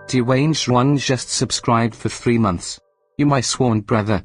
Dwayne Schwan just subscribed for 3 months. You my sworn brother.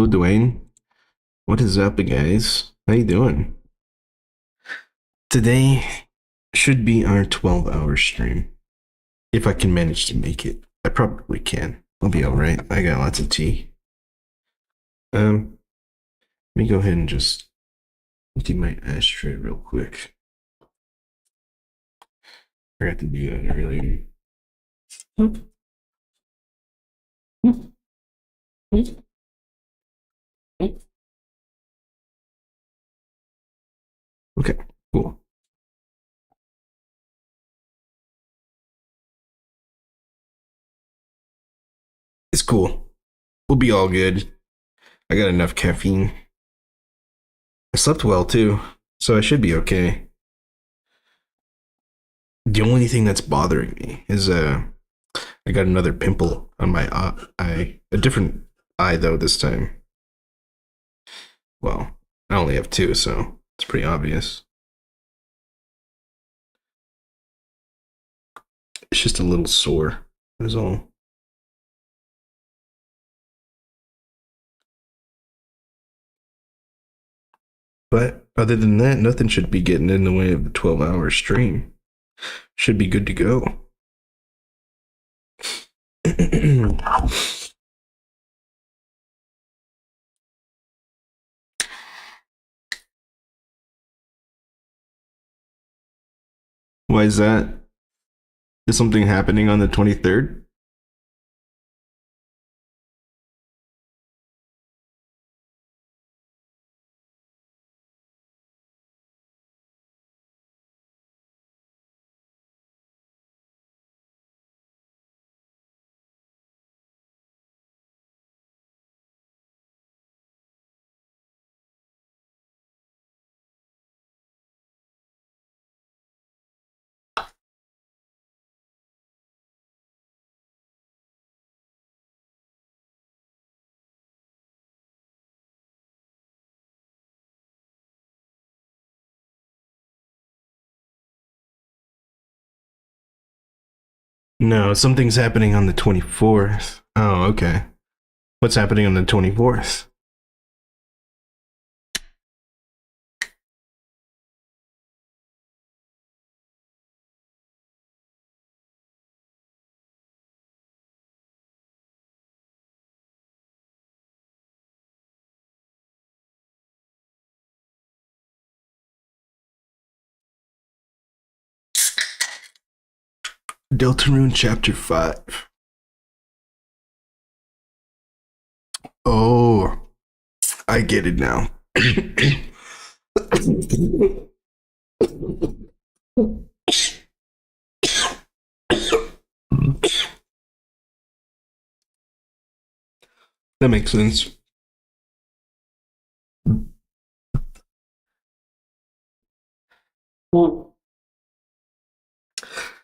Hello, Dwayne. What is up, guys? How you doing? Today should be our 12-hour stream. If I can manage to make it. I probably can. I'll be alright. I got lots of tea. Let me go ahead and just empty my ashtray real quick. I forgot to do that earlier. Okay, cool. It's cool. We'll be all good. I got enough caffeine. I slept well too, so I should be okay. The only thing that's bothering me is I got another pimple on my eye. A different eye though this time. Well, I only have two, so it's pretty obvious. It's just a little sore. That's all. But other than that, nothing should be getting in the way of a 12-hour stream. Should be good to go. Why is that? Is something happening on the 23rd? No, something's happening on the 24th. Oh, okay. What's happening on the 24th? Deltarune Chapter 5. Oh, I get it now. That makes sense.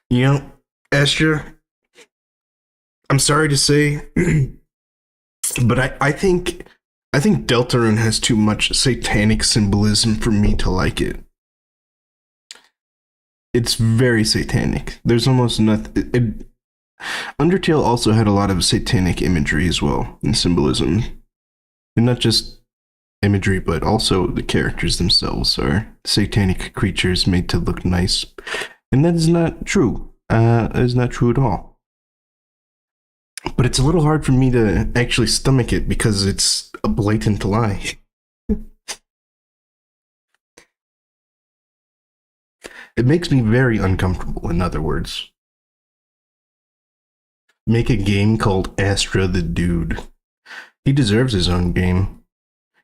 You know, Astra, I'm sorry to say, but I think Deltarune has too much satanic symbolism for me to like it. It's very satanic. There's almost nothing. Undertale also had a lot of satanic imagery as well and symbolism, and not just imagery, but also the characters themselves are satanic creatures made to look nice, and that is not true. That is not true at all. But it's a little hard for me to actually stomach it because it's a blatant lie. It makes me very uncomfortable, in other words. Make a game called Astra the Dude. He deserves his own game.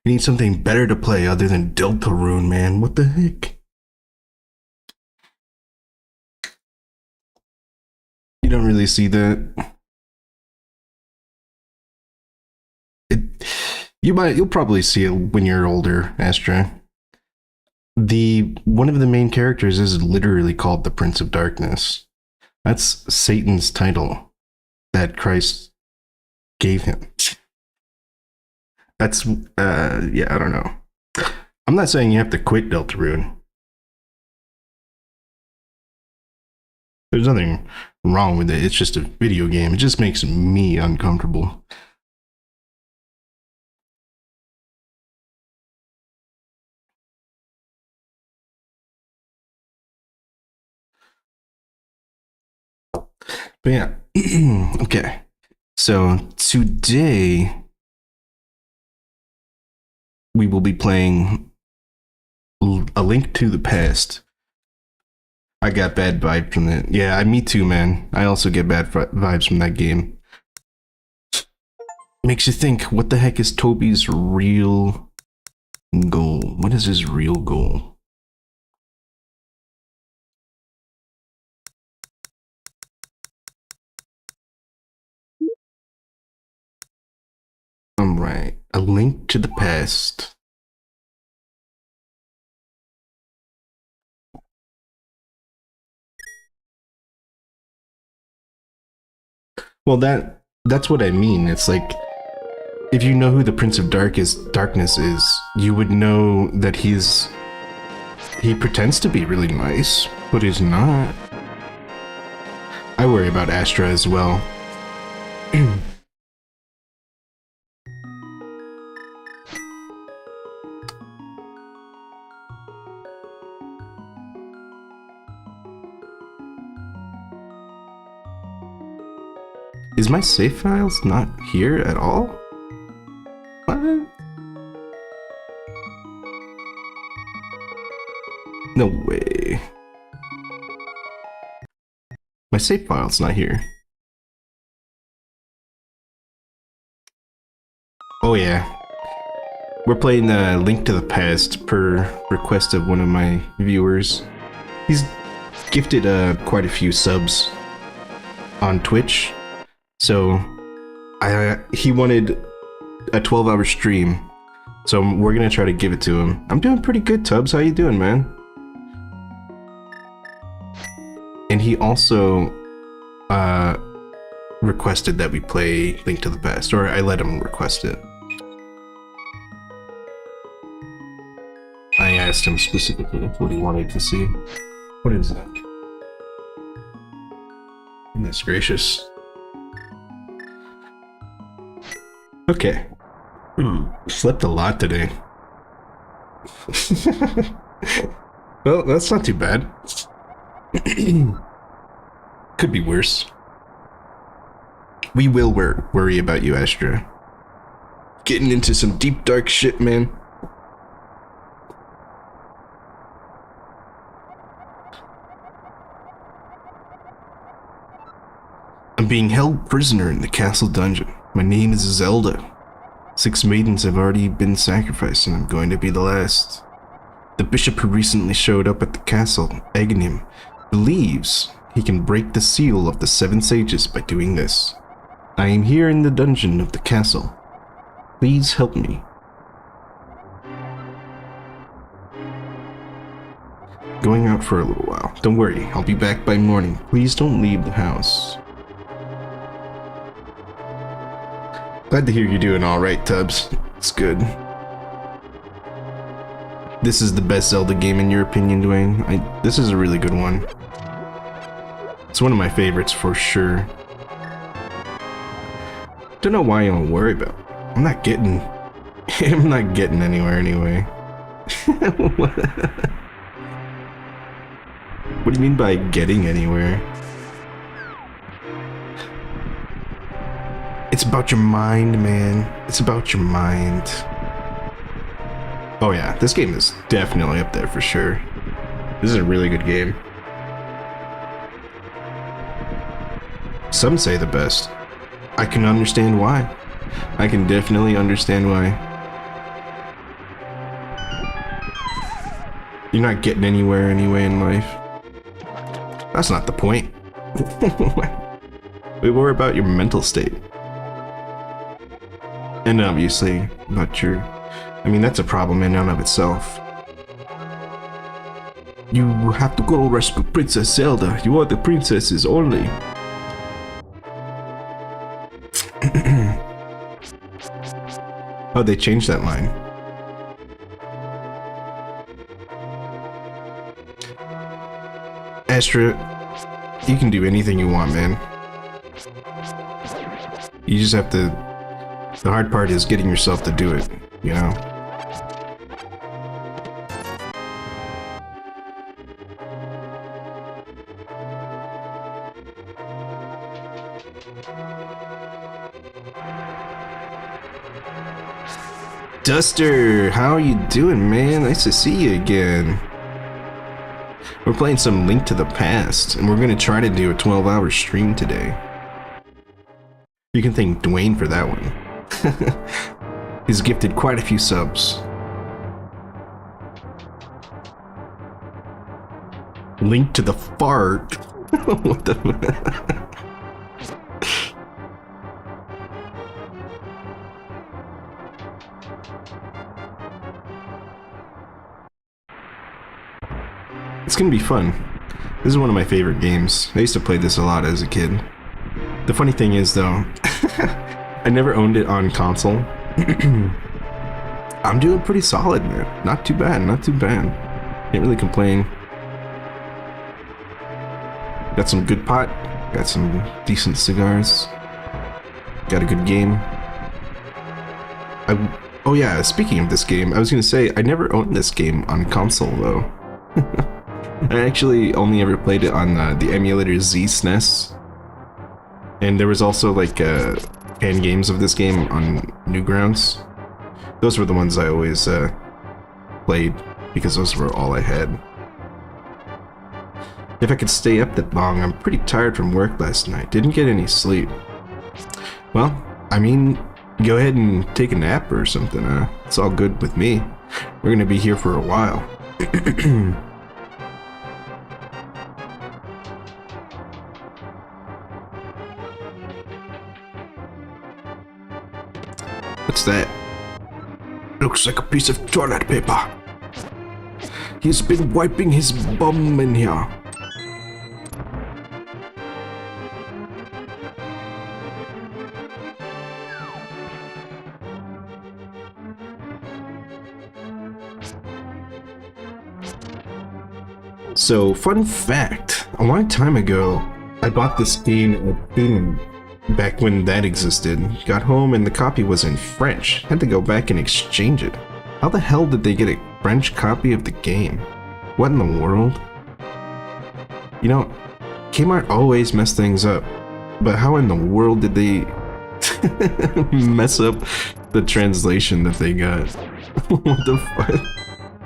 He needs something better to play other than Deltarune, man. What the heck? You don't really see that. You'll probably see it when you're older, Astra. One of the main characters is literally called the Prince of Darkness. That's Satan's title that Christ gave him. That's yeah, I don't know. I'm not saying you have to quit Deltarune. There's nothing wrong with it. It's just a video game. It just makes me uncomfortable. But yeah. Okay. So today we will be playing A Link to the Past. I got bad vibes from it. Yeah, me too, man. I also get bad vibes from that game. Makes you think, what the heck is Toby's real goal? What is his real goal? Alright, A Link to the Past. Well, that's what I mean. It's like, if you know who the Prince of Darkness is, you would know that he pretends to be really nice, but he's not. I worry about Astra as well. Is my save files not here at all? What? No way. My save file's not here. Oh yeah. We're playing Link to the Past per request of one of my viewers. He's gifted quite a few subs on Twitch. So he wanted a 12-hour stream. So we're gonna try to give it to him. I'm doing pretty good, Tubbs. How you doing, man? And he also requested that we play Link to the Past, or I let him request it. I asked him specifically what he wanted to see. What is that? Goodness gracious. Okay. Slept a lot today. Well, that's not too bad. Could be worse. We will worry about you, Astra. Getting into some deep dark shit, man. I'm being held prisoner in the castle dungeon. My name is Zelda. 6 maidens have already been sacrificed, and I'm going to be the last. The bishop who recently showed up at the castle, Aghanim, believes he can break the seal of the 7 sages by doing this. I am here in the dungeon of the castle. Please help me. Going out for a little while. Don't worry, I'll be back by morning. Please don't leave the house. Glad to hear you're doing alright, Tubbs. It's good. This is the best Zelda game in your opinion, Dwayne? This is a really good one. It's one of my favorites for sure. Don't know why you don't worry about it. I'm not getting anywhere anyway. What do you mean by getting anywhere? It's about your mind, man. It's about your mind. Oh yeah, this game is definitely up there for sure. This is a really good game. Some say the best. I can understand why. I can definitely understand why. You're not getting anywhere anyway in life. That's not the point. We worry about your mental state. And obviously, about your... I mean, that's a problem in and of itself. You have to go rescue Princess Zelda. You are the princesses only. Oh, they changed that line. Astra, you can do anything you want, man. You just have to... The hard part is getting yourself to do it, you know? Duster, how are you doing, man? Nice to see you again. We're playing some Link to the Past, and we're gonna try to do a 12-hour stream today. You can thank Dwayne for that one. He's gifted quite a few subs. Link to the fart. What the It's gonna be fun. This is one of my favorite games. I used to play this a lot as a kid. The funny thing is though, I never owned it on console. I'm doing pretty solid, man. Not too bad, not too bad. Can't really complain. Got some good pot, got some decent cigars, got a good game. Oh yeah, speaking of this game, I was gonna say, I never owned this game on console though. I actually only ever played it on the emulator Z SNES. And there was also like fan games of this game on Newgrounds. Those were the ones I always played, because those were all I had. If I could stay up that long, I'm pretty tired from work last night. Didn't get any sleep. Well, I mean, go ahead and take a nap or something. It's all good with me. We're gonna be here for a while. What's that? Looks like a piece of toilet paper. He's been wiping his bum in here. So, fun fact, a long time ago, I bought this game at Boom back when that existed. Got home and the copy was in French. Had to go back and exchange it. How the hell did they get a French copy of the game? What in the world? You know, Kmart always mess things up, but how in the world did they mess up the translation that they got? What the fuck?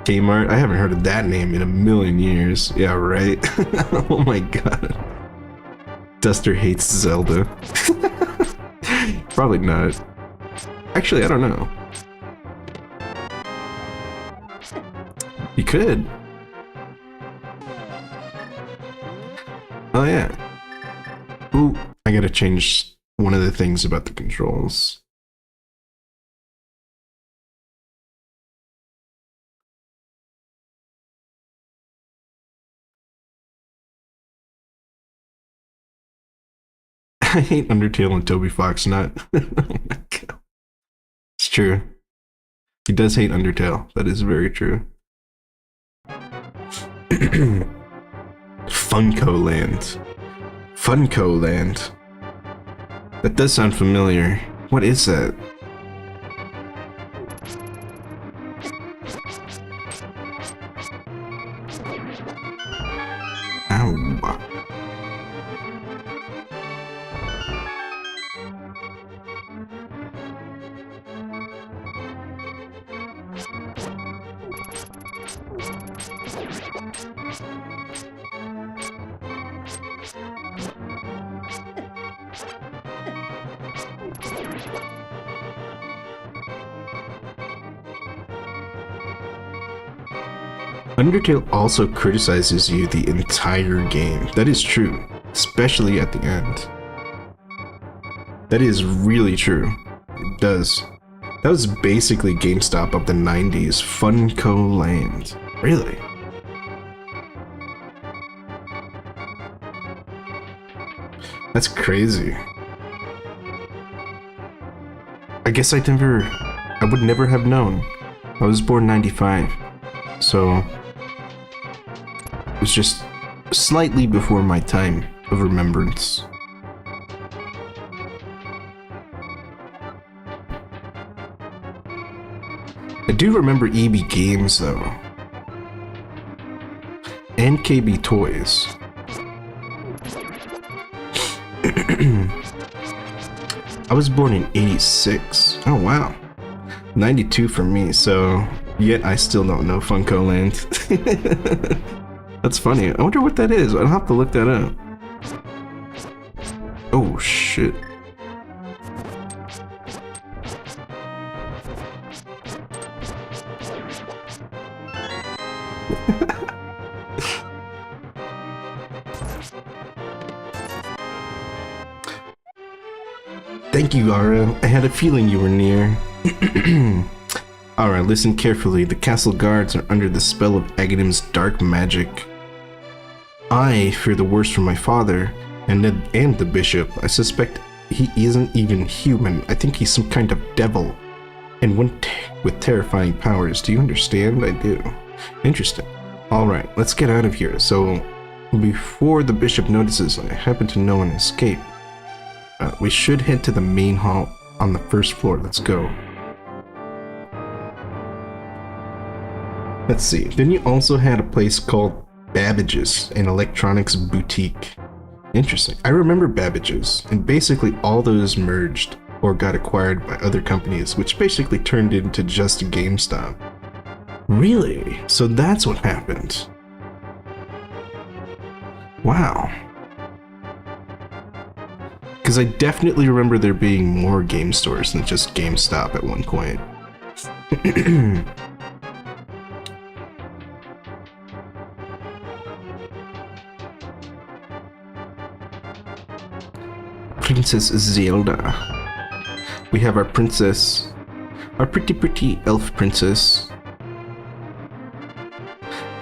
Kmart? I haven't heard of that name in a million years. Yeah, right? Oh my god. Duster hates Zelda. Probably not. Actually, I don't know. He could. Oh yeah. Ooh, I gotta change one of the things about the controls. I hate Undertale and Toby Fox Nut. Oh my god. It's true. He does hate Undertale. That is very true. Funko Land. Funko Land. That does sound familiar. What is that? Ow. Undertale also criticizes you the entire game. That is true, especially at the end. That is really true. It does. That was basically GameStop of the 90s. Funko Land. Really? That's crazy. I guess I would never have known. I was born 95, so it was just slightly before my time of remembrance. I do remember EB Games though, and KB Toys. I was born in '86. Oh wow. 92 for me, so yet I still don't know Funko Land. That's funny. I wonder what that is. I'll have to look that up. Oh shit. Thank you, Ara. I had a feeling you were near. Alright, listen carefully. The castle guards are under the spell of Aghanim's dark magic. I fear the worst from my father and the bishop. I suspect he isn't even human. I think he's some kind of devil. And one with terrifying powers. Do you understand? I do. Interesting. Alright, let's get out of here. So, before the bishop notices, I happen to know an escape. We should head to the main hall on the first floor. Let's go. Let's see. Then you also had a place called Babbage's, an electronics boutique. Interesting. I remember Babbage's, and basically all those merged or got acquired by other companies, which basically turned into just GameStop. Really? So that's what happened. Wow. Because I definitely remember there being more game stores than just GameStop at one point. Princess Zelda. We have our princess. Our pretty elf princess.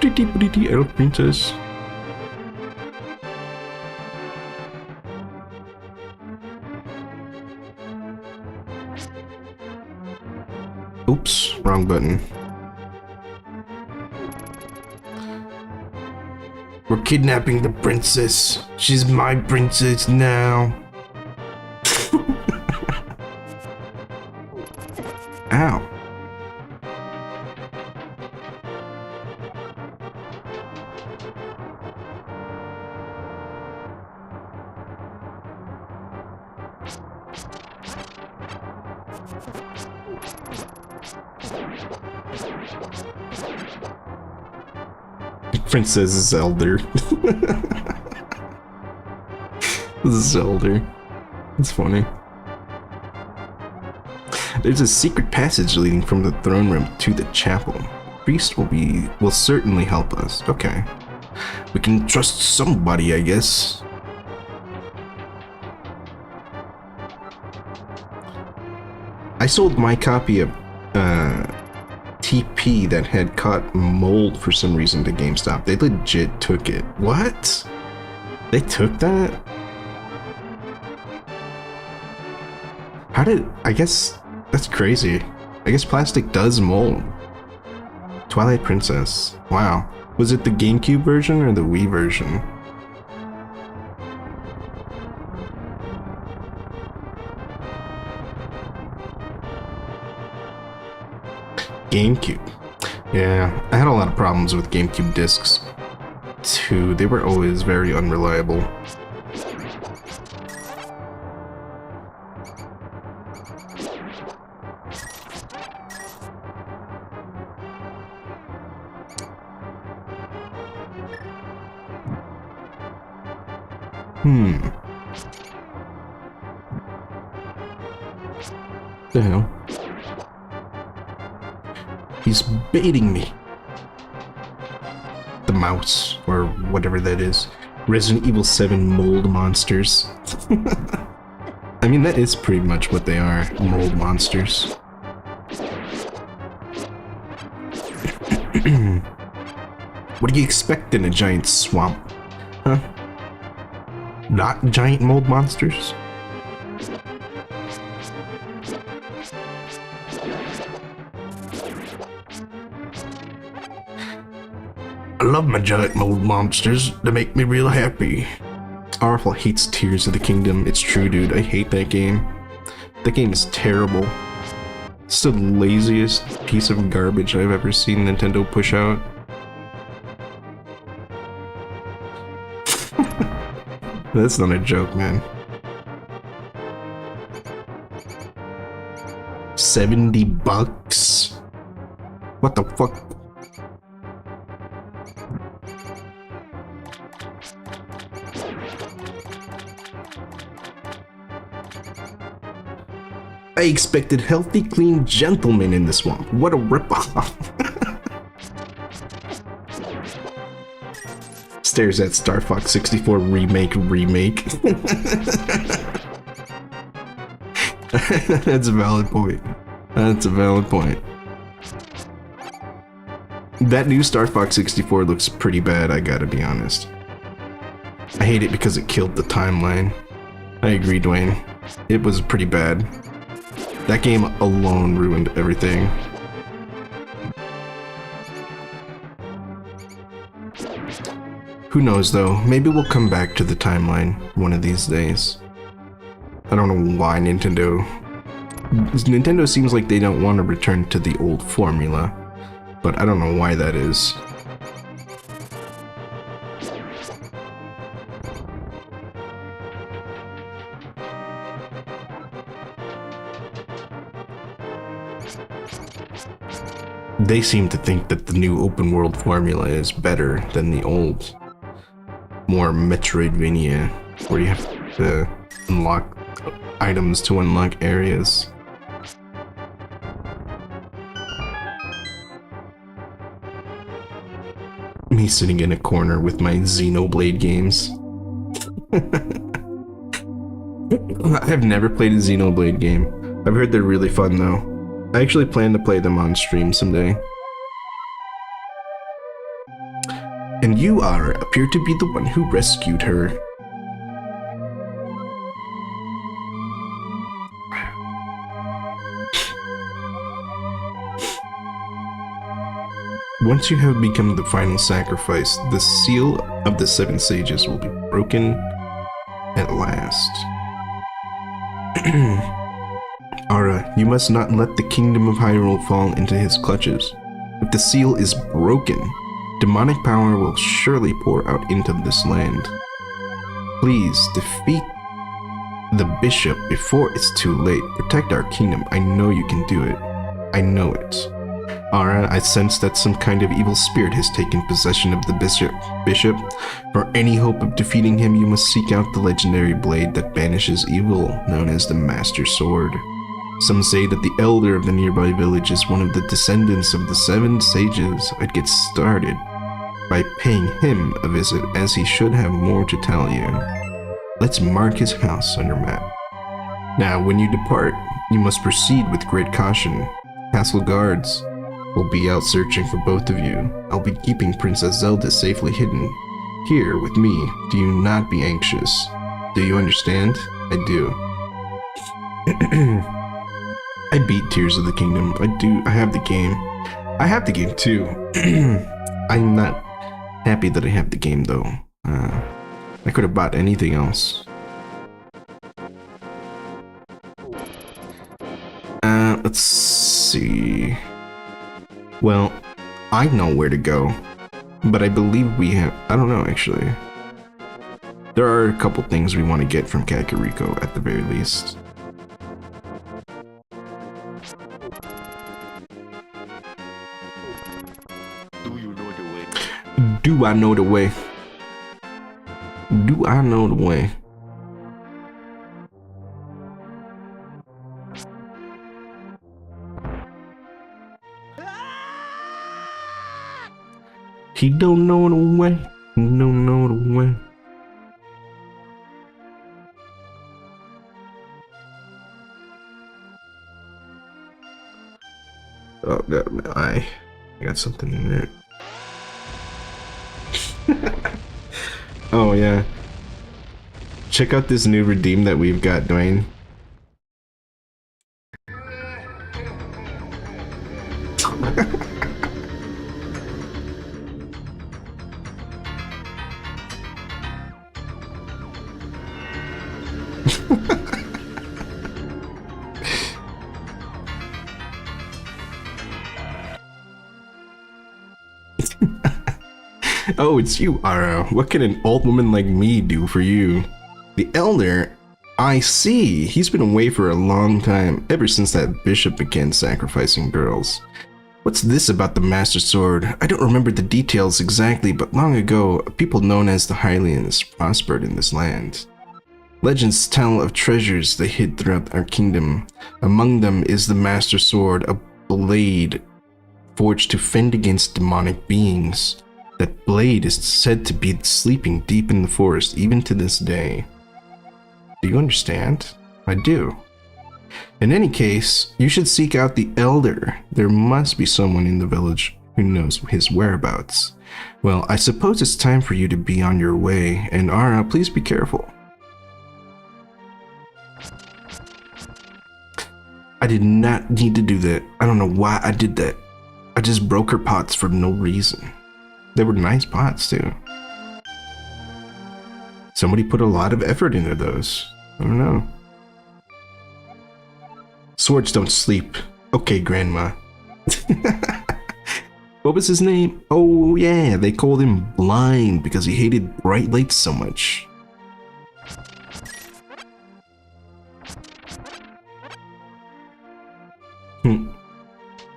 Pretty elf princess. Oops, wrong button. We're kidnapping the princess. She's my princess now. Ow. Princess Zelda. Zelda. That's funny. There's a secret passage leading from the throne room to the chapel. The priest will certainly help us. Okay. We can trust somebody, I guess. I sold my copy of TP that had caught mold for some reason to GameStop. They legit took it. What? They took that? How did... I guess... That's crazy. I guess plastic does mold. Twilight Princess. Wow. Was it the GameCube version or the Wii version? GameCube. Yeah, I had a lot of problems with GameCube discs too. They were always very unreliable. The hell? He's baiting me. The mouse, or whatever that is. Resident Evil 7 mold monsters. I mean, that is pretty much what they are, mold monsters. What do you expect in a giant swamp? Huh? Not giant mold monsters? I love my giant mold monsters. They make me real happy. Arful hates Tears of the Kingdom. It's true, dude. I hate that game. That game is terrible. It's the laziest piece of garbage I've ever seen Nintendo push out. That's not a joke, man. $70? What the fuck? I expected healthy, clean gentlemen in the swamp. What a ripoff. Stares at Star Fox 64 remake. That's a valid point. That's a valid point. That new Star Fox 64 looks pretty bad, I gotta be honest. I hate it because it killed the timeline. I agree, Dwayne. It was pretty bad. That game alone ruined everything. Who knows though, maybe we'll come back to the timeline one of these days. I don't know why Nintendo seems like they don't want to return to the old formula, but I don't know why that is. They seem to think that the new open world formula is better than the old, more Metroidvania, where you have to unlock items to unlock areas. Me sitting in a corner with my Xenoblade games. I have never played a Xenoblade game. I've heard they're really fun though. I actually plan to play them on stream someday. And you, Ara, appear to be the one who rescued her. Once you have become the final sacrifice, the seal of the seven sages will be broken at last. Ara, you must not let the kingdom of Hyrule fall into his clutches. If the seal is broken, demonic power will surely pour out into this land. Please, defeat the bishop before it's too late. Protect our kingdom. I know you can do it. I know it. Ara, I sense that some kind of evil spirit has taken possession of the bishop. For any hope of defeating him, you must seek out the legendary blade that banishes evil, known as the Master Sword. Some say that the elder of the nearby village is one of the descendants of the seven sages. I'd get started by paying him a visit, as he should have more to tell you. Let's mark his house on your map. Now, when you depart, you must proceed with great caution. Castle guards will be out searching for both of you. I'll be keeping Princess Zelda safely hidden here with me. Do you not be anxious? Do you understand? I do. I beat Tears of the Kingdom. I have the game. I have the game too. I'm not happy that I have the game though. I could have bought anything else. Let's see. Well, I know where to go, but I believe we have... I don't know, actually. There are a couple things we want to get from Kakariko, at the very least. Do you know the way? Do I know the way? Do I know the way? He don't know the way. He don't know the way. Oh god, I got something in there. Oh yeah. Check out this new redeem that we've got, Dwayne. Oh, it's you, Ara. What can an old woman like me do for you? The elder I see. He's been away for a long time, ever since that bishop began sacrificing girls. What's this about the Master Sword? I don't remember the details exactly, but long ago, people known as the Hylians prospered in this land. Legends tell of treasures they hid throughout our kingdom. Among them is the Master Sword, a blade forged to fend against demonic beings. That blade is said to be sleeping deep in the forest, even to this day. Do you understand? I do. In any case, you should seek out the Elder. There must be someone in the village who knows his whereabouts. Well, I suppose it's time for you to be on your way, and Ara, please be careful. I did not need to do that. I don't know why I did that. I just broke her pots for no reason. They were nice pots, too. Somebody put a lot of effort into those. I don't know. Swords don't sleep. Okay, Grandma. What was his name? Oh, yeah, they called him Blind because he hated bright lights so much.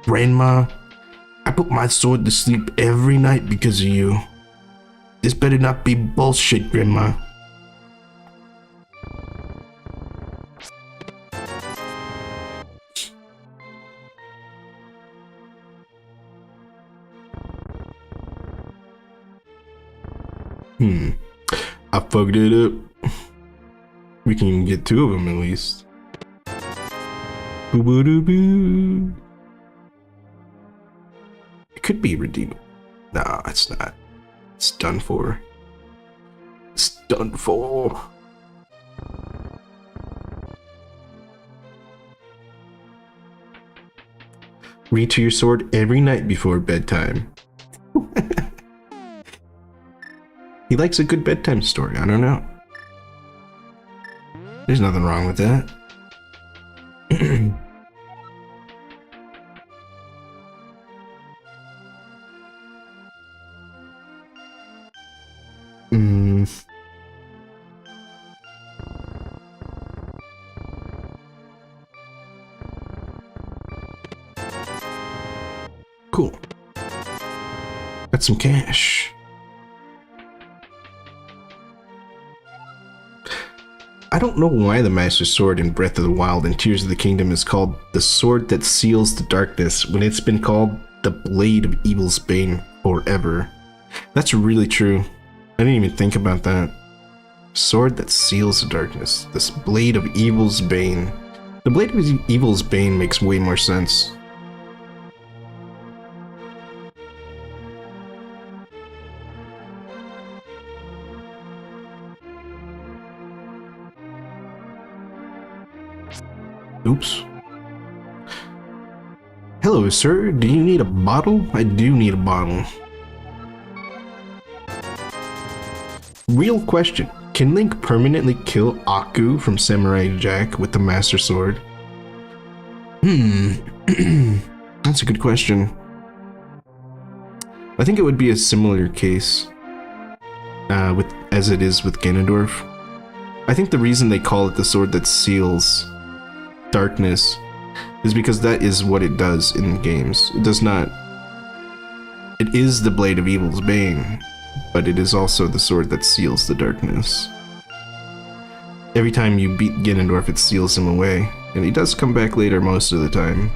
Grandma, I put my sword to sleep every night because of you. This better not be bullshit, Grandma. I fucked it up. We can get two of them at least. Boo-boo-doo-boo. It could be redeemable. Nah, it's not. It's done for. It's done for. Read to your sword every night before bedtime. He likes a good bedtime story. I don't know. There's nothing wrong with that. Cool. Got some cash. I don't know why the Master Sword in Breath of the Wild and Tears of the Kingdom is called the Sword that Seals the Darkness when it's been called the Blade of Evil's Bane forever. That's really true. I didn't even think about that. Sword that seals the darkness. This Blade of Evil's Bane. The Blade of Evil's Bane makes way more sense. Oops. Hello, sir. Do you need a bottle? I do need a bottle. Real question. Can Link permanently kill Aku from Samurai Jack with the Master Sword? That's a good question. I think it would be a similar case as it is with Ganondorf. I think the reason they call it the sword that seals darkness is because that is what it does in games. It does not. It is the Blade of Evil's Bane, but it is also the sword that seals the darkness. Every time you beat Ganondorf, it seals him away, and he does come back later most of the time.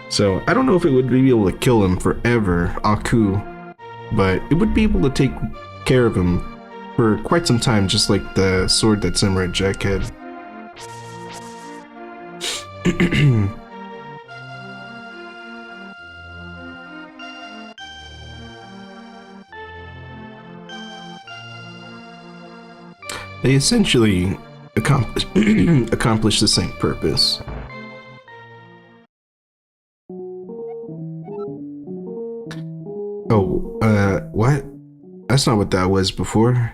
So I don't know if it would be able to kill him forever, Aku, but it would be able to take care of him for quite some time, just like the sword that Samurai Jack had. They essentially accomplish the same purpose. Oh, what? That's not what that was before.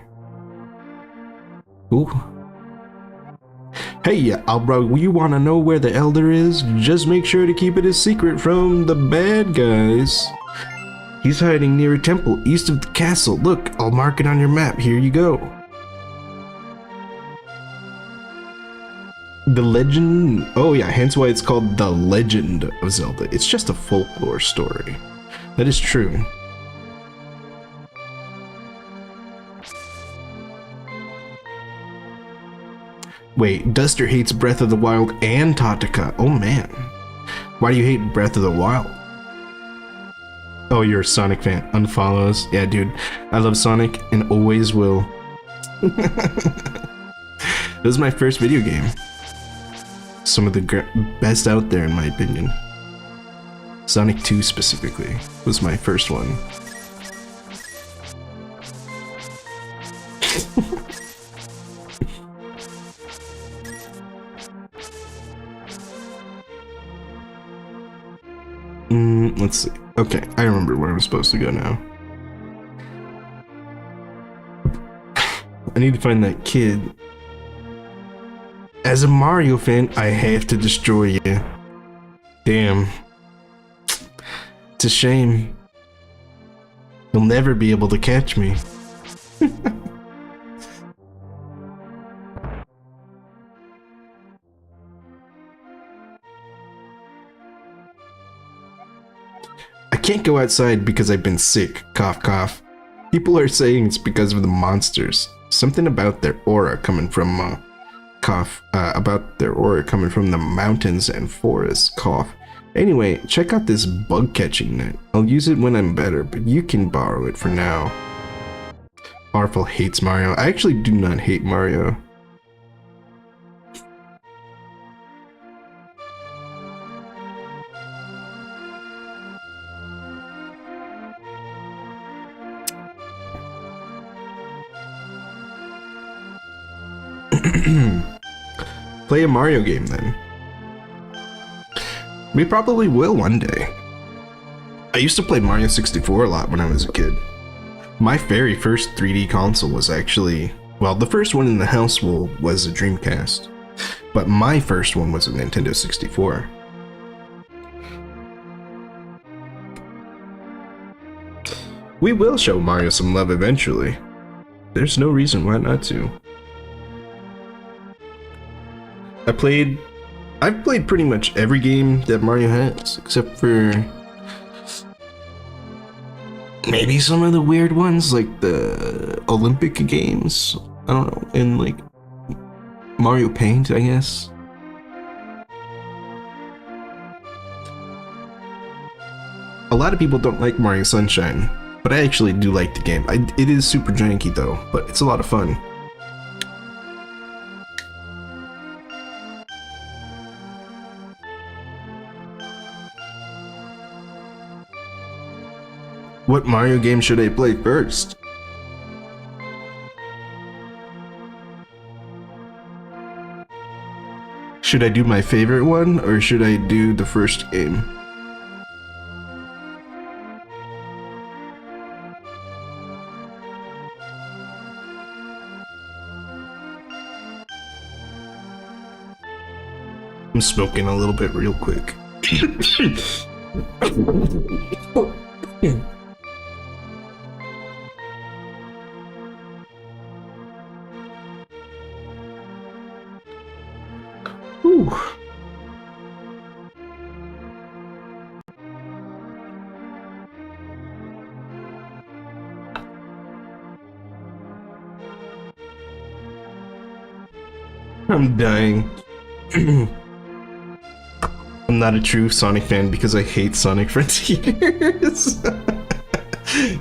Ooh. Hey, Albro, you want to know where the Elder is? Just make sure to keep it a secret from the bad guys. He's hiding near a temple east of the castle. Look, I'll mark it on your map. Here you go. The legend. Oh yeah, hence why it's called The Legend of Zelda. It's just a folklore story. That is true. Wait, Duster hates Breath of the Wild and Tataka. Oh man. Why do you hate Breath of the Wild? Oh, you're a Sonic fan. Unfollows. Yeah, dude. I love Sonic and always will. It was my first video game. Some of the best out there, in my opinion. Sonic 2 specifically was my first one. Let's see. Okay, I remember where I'm supposed to go now. I need to find that kid. As a Mario fan, I have to destroy you. Damn. It's a shame. You'll never be able to catch me. I can't go outside because I've been sick. Cough, cough. People are saying it's because of the monsters. Something about their aura coming from, about their aura coming from the mountains and forests. Cough. Anyway, check out this bug catching net. I'll use it when I'm better, but you can borrow it for now. Powerful hates Mario. I actually do not hate Mario. Play a Mario game then. We probably will one day. I used to play Mario 64 a lot when I was a kid. My very first 3D console was actually, well, the first one in the household was a Dreamcast, but my first one was a Nintendo 64. We will show Mario some love eventually. There's no reason why not to. I've played pretty much every game that Mario has, except for maybe some of the weird ones, like the Olympic games. I don't know, and like Mario Paint, I guess. A lot of people don't like Mario Sunshine, but I actually do like the game. It is super janky though, but it's a lot of fun. What Mario game should I play first? Should I do my favorite one, or should I do the first game? I'm smoking a little bit real quick. Whew. I'm dying. I'm not a true Sonic fan because I hate Sonic Frontiers.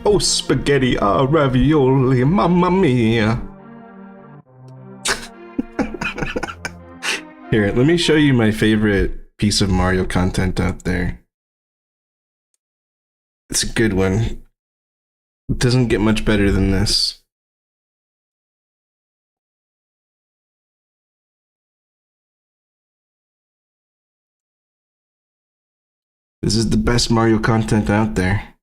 Oh, spaghetti, ravioli, mamma mia. Here, let me show you my favorite piece of Mario content out there. It's a good one. It doesn't get much better than this. This is the best Mario content out there.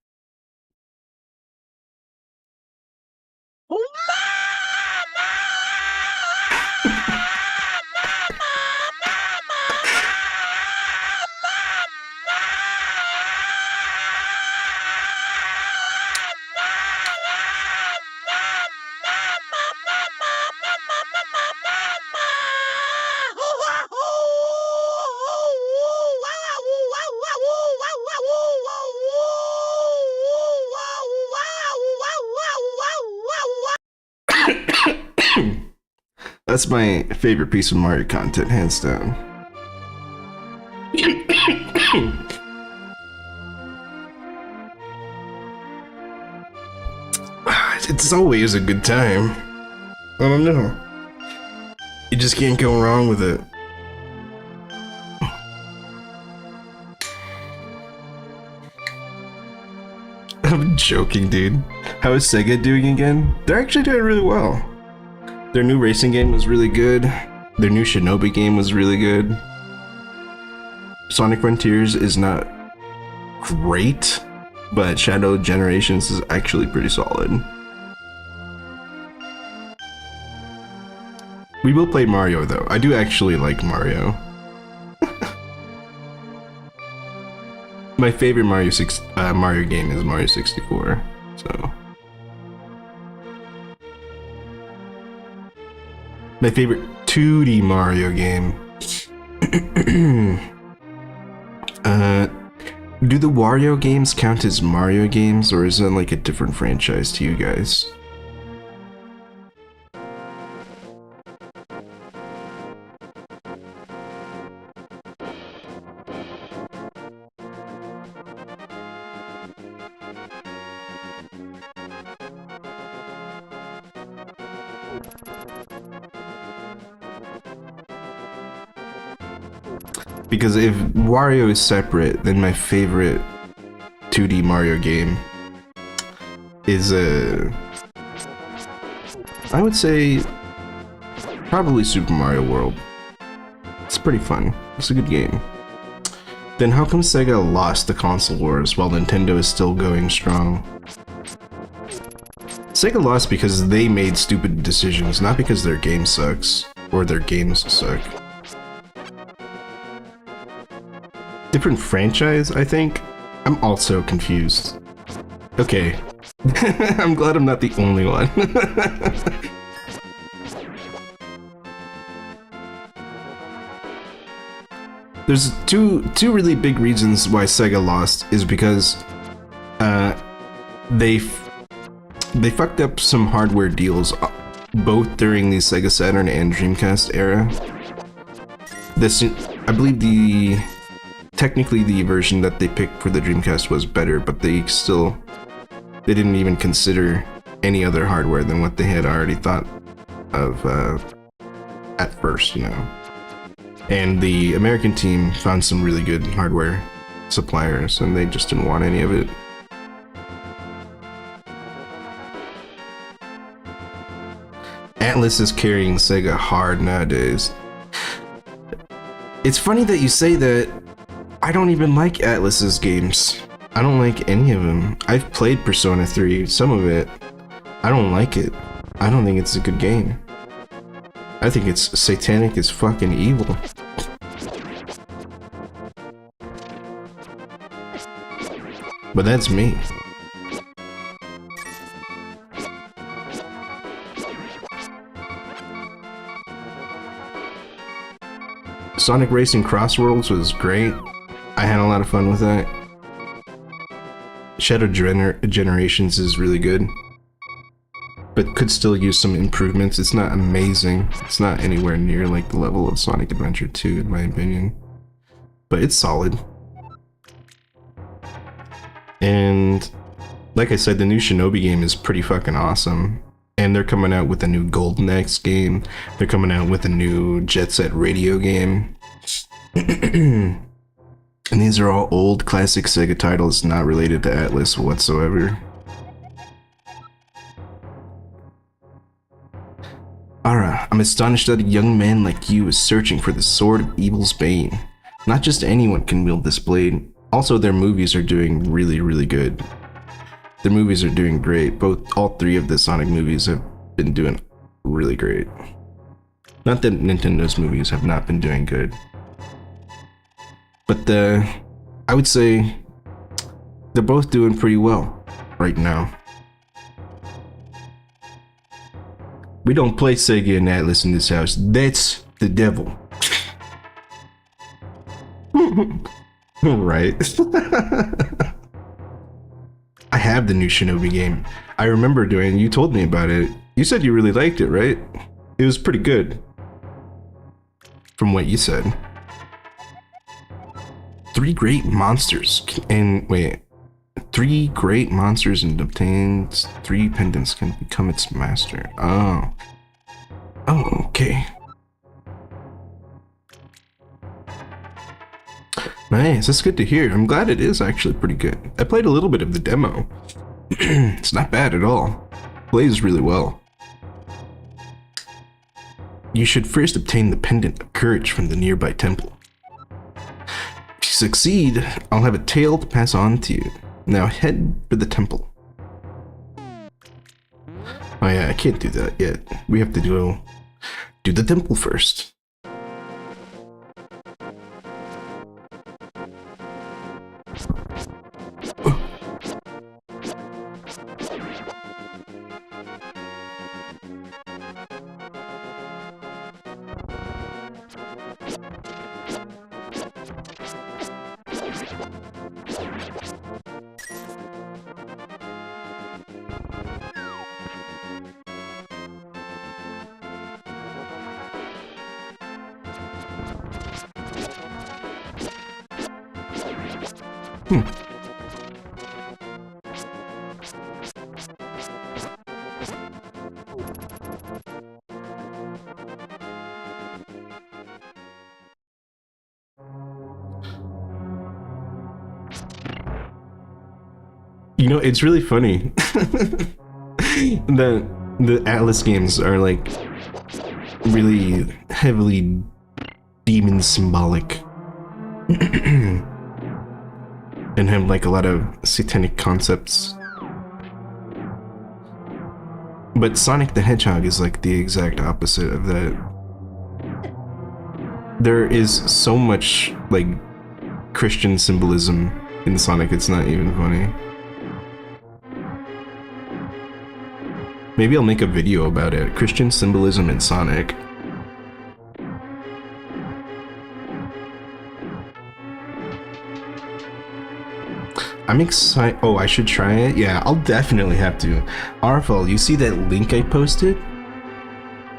That's my favorite piece of Mario content, hands down. It's always a good time. I don't know. You just can't go wrong with it. I'm joking, dude. How is Sega doing again? They're actually doing really well. Their new racing game was really good. Their new Shinobi game was really good. Sonic Frontiers is not great, but Shadow Generations is actually pretty solid. We will play Mario though. I do actually like Mario. My favorite Mario game is Mario 64. So my favorite 2D Mario game. Do the Wario games count as Mario games, or is that like a different franchise to you guys? Because if Wario is separate, then my favorite 2D Mario game is I would say probably Super Mario World. It's pretty fun. It's a good game. Then how come Sega lost the console wars while Nintendo is still going strong? Sega lost because they made stupid decisions, not because their game sucks or their games suck. Different franchise, I think? I'm also confused. Okay. I'm glad I'm not the only one. There's two really big reasons why Sega lost is because they fucked up some hardware deals both during the Sega Saturn and Dreamcast era. I believe technically the version that they picked for the Dreamcast was better, but they didn't even consider any other hardware than what they had already thought of at first, you know. And the American team found some really good hardware suppliers, and they just didn't want any of it. Atlas is carrying Sega hard nowadays. It's funny that you say that. I don't even like Atlas's games. I don't like any of them. I've played Persona 3, some of it. I don't like it. I don't think it's a good game. I think it's satanic as fucking evil. But that's me. Sonic Racing Cross Worlds was great. I had a lot of fun with that. Shadow Generations is really good, but could still use some improvements. It's not amazing. It's not anywhere near like the level of Sonic Adventure 2 in my opinion, but it's solid. And like I said, the new Shinobi game is pretty fucking awesome. And they're coming out with a new Golden Axe game. They're coming out with a new Jet Set Radio game. And these are all old classic Sega titles not related to Atlas whatsoever. Ara, I'm astonished that a young man like you is searching for the sword of evil's bane. Not just anyone can wield this blade. Also, their movies are doing really, really good. Their movies are doing great. All three of the Sonic movies have been doing really great. Not that Nintendo's movies have not been doing good. But I would say they're both doing pretty well right now. We don't play Sega and Atlas in this house. That's the devil. Right. I have the new Shinobi game. I remember you told me about it. You said you really liked it, right? It was pretty good. From what you said. 3 great monsters and wait. 3 great monsters and obtains 3 pendants can become its master. Oh. Oh, okay. Nice, that's good to hear. I'm glad it is actually pretty good. I played a little bit of the demo. It's not bad at all. Plays really well. You should first obtain the pendant of courage from the nearby temple. If you succeed, I'll have a tale to pass on to you. Now head for the temple. Oh yeah, I can't do that yet. We have to do the temple first. You know, it's really funny. The Atlas games are like really heavily demon symbolic and have like a lot of satanic concepts. But Sonic the Hedgehog is like the exact opposite of that. There is so much like Christian symbolism in Sonic, it's not even funny. Maybe I'll make a video about it. Christian symbolism in Sonic. I'm excited. Oh, I should try it? Yeah, I'll definitely have to. Arfal, you see that link I posted?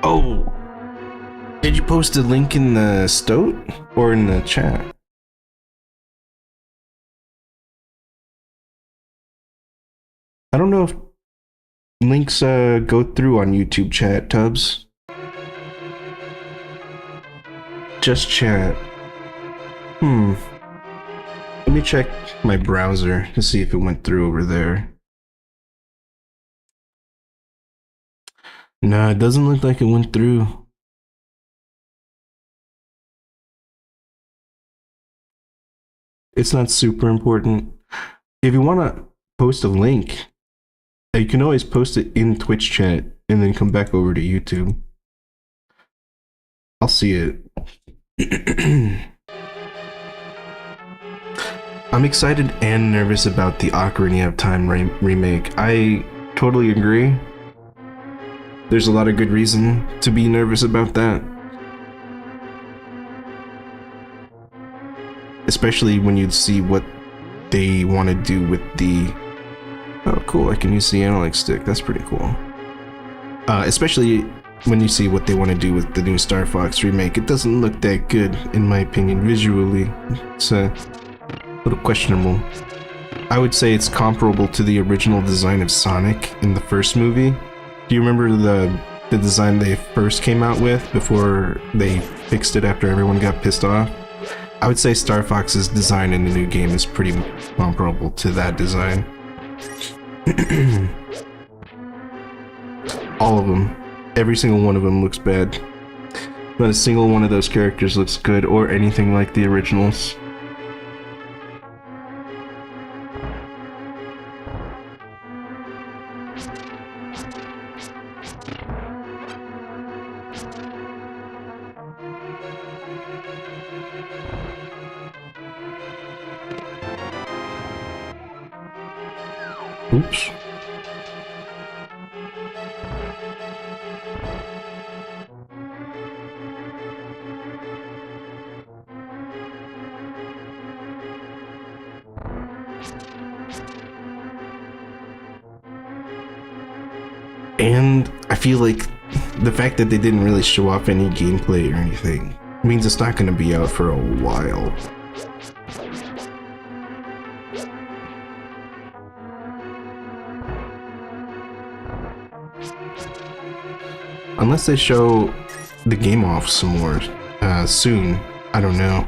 Oh! Did you post a link in the stoat? Or in the chat? I don't know if links go through on YouTube chat, Tubbs. Just chat. Let me check my browser to see if it went through over there. Nah, it doesn't look like it went through. It's not super important. If you want to post a link, you can always post it in Twitch chat and then come back over to YouTube. I'll see it. I'm excited and nervous about the Ocarina of Time remake. I totally agree. There's a lot of good reason to be nervous about that. Especially when you see what they want to do with the... Oh, cool, I can use the analog stick. That's pretty cool. Especially when you see what they want to do with the new Star Fox remake. It doesn't look that good, in my opinion, visually. It's a little questionable. I would say it's comparable to the original design of Sonic in the first movie. Do you remember the design they first came out with before they fixed it after everyone got pissed off? I would say Star Fox's design in the new game is pretty comparable to that design. All of them. Every single one of them looks bad. Not a single one of those characters looks good or anything like the originals. Oops. And I feel like the fact that they didn't really show off any gameplay or anything means it's not going to be out for a while. Unless they show the game off some more soon. I don't know.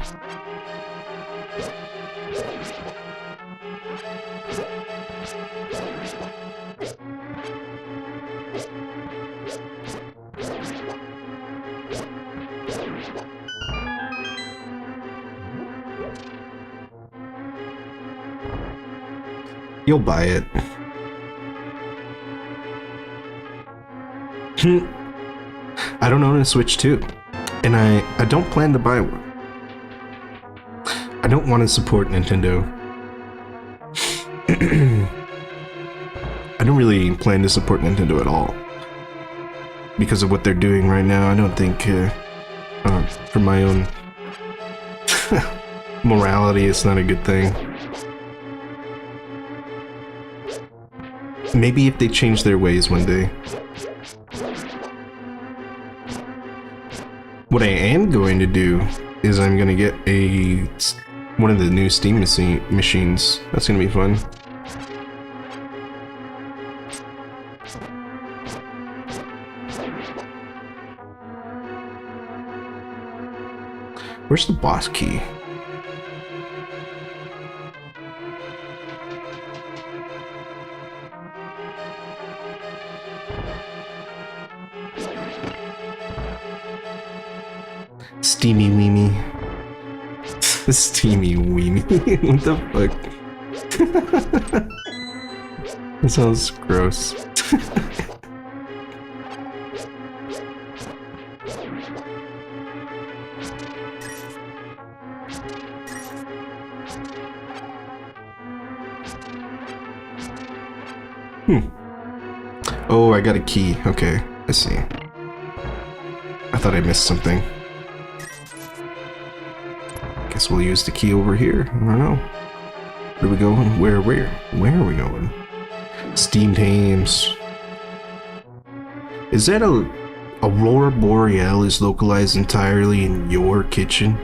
You'll buy it. I don't own a Switch 2, and I don't plan to buy one. I don't want to support Nintendo. I don't really plan to support Nintendo at all. Because of what they're doing right now, I don't think, for my own morality, it's not a good thing. Maybe if they change their ways one day. What I am going to do is I'm going to get one of the new Steam machines. That's going to be fun. Where's the boss key? Steamy weemy. Steamy weemy. What the fuck? That sounds gross. Oh, I got a key. Okay, I see. I thought I missed something. Guess we'll use the key over here. I don't know. Where are we going? Where are we going? Steam Thames. Is that a Aurora Borealis localized entirely in your kitchen?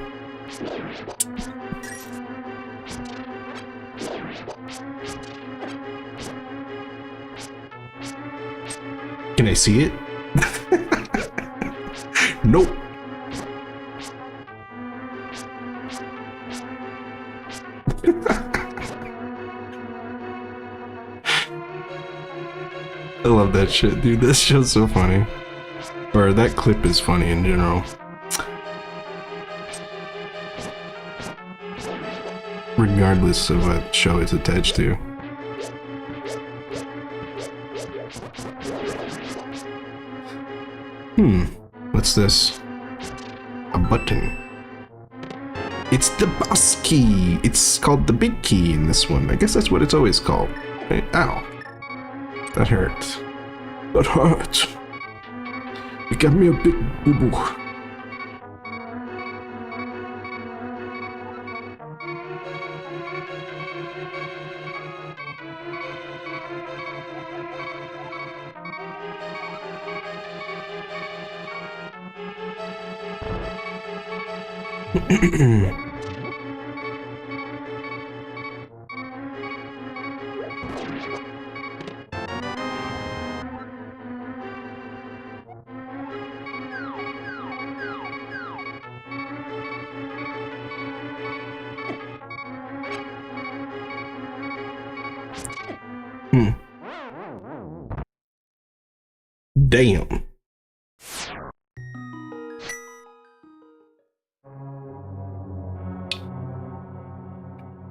Can I see it? Nope. I love that shit, dude. That show's so funny. Or that clip is funny in general. Regardless of what show it's attached to. What's this? A button. It's the boss key. It's called the big key in this one. I guess that's what it's always called. Hey, ow. That hurt. That hurt. You got me a big boo-boo. Damn.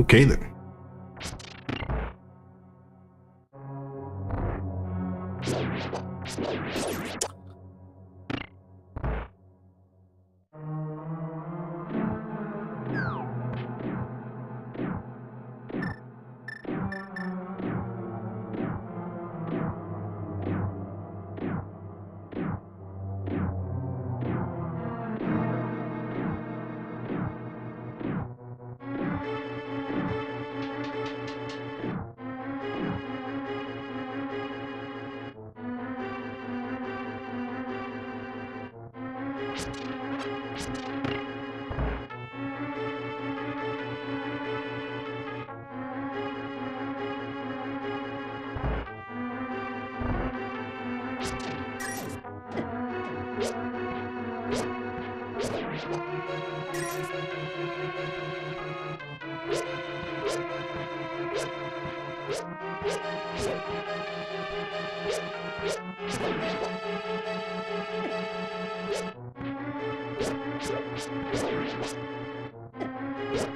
Okay then.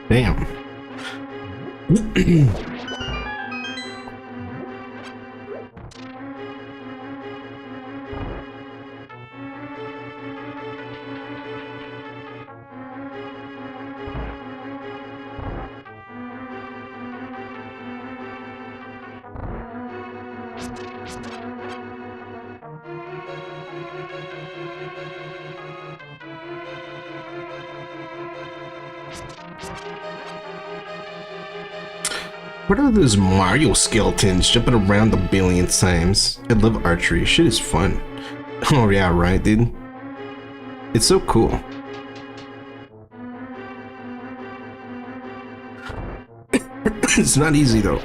Damn. What are those Mario skeletons jumping around a billion times? I love archery. Shit is fun. Oh yeah, right, dude. It's so cool. It's not easy though.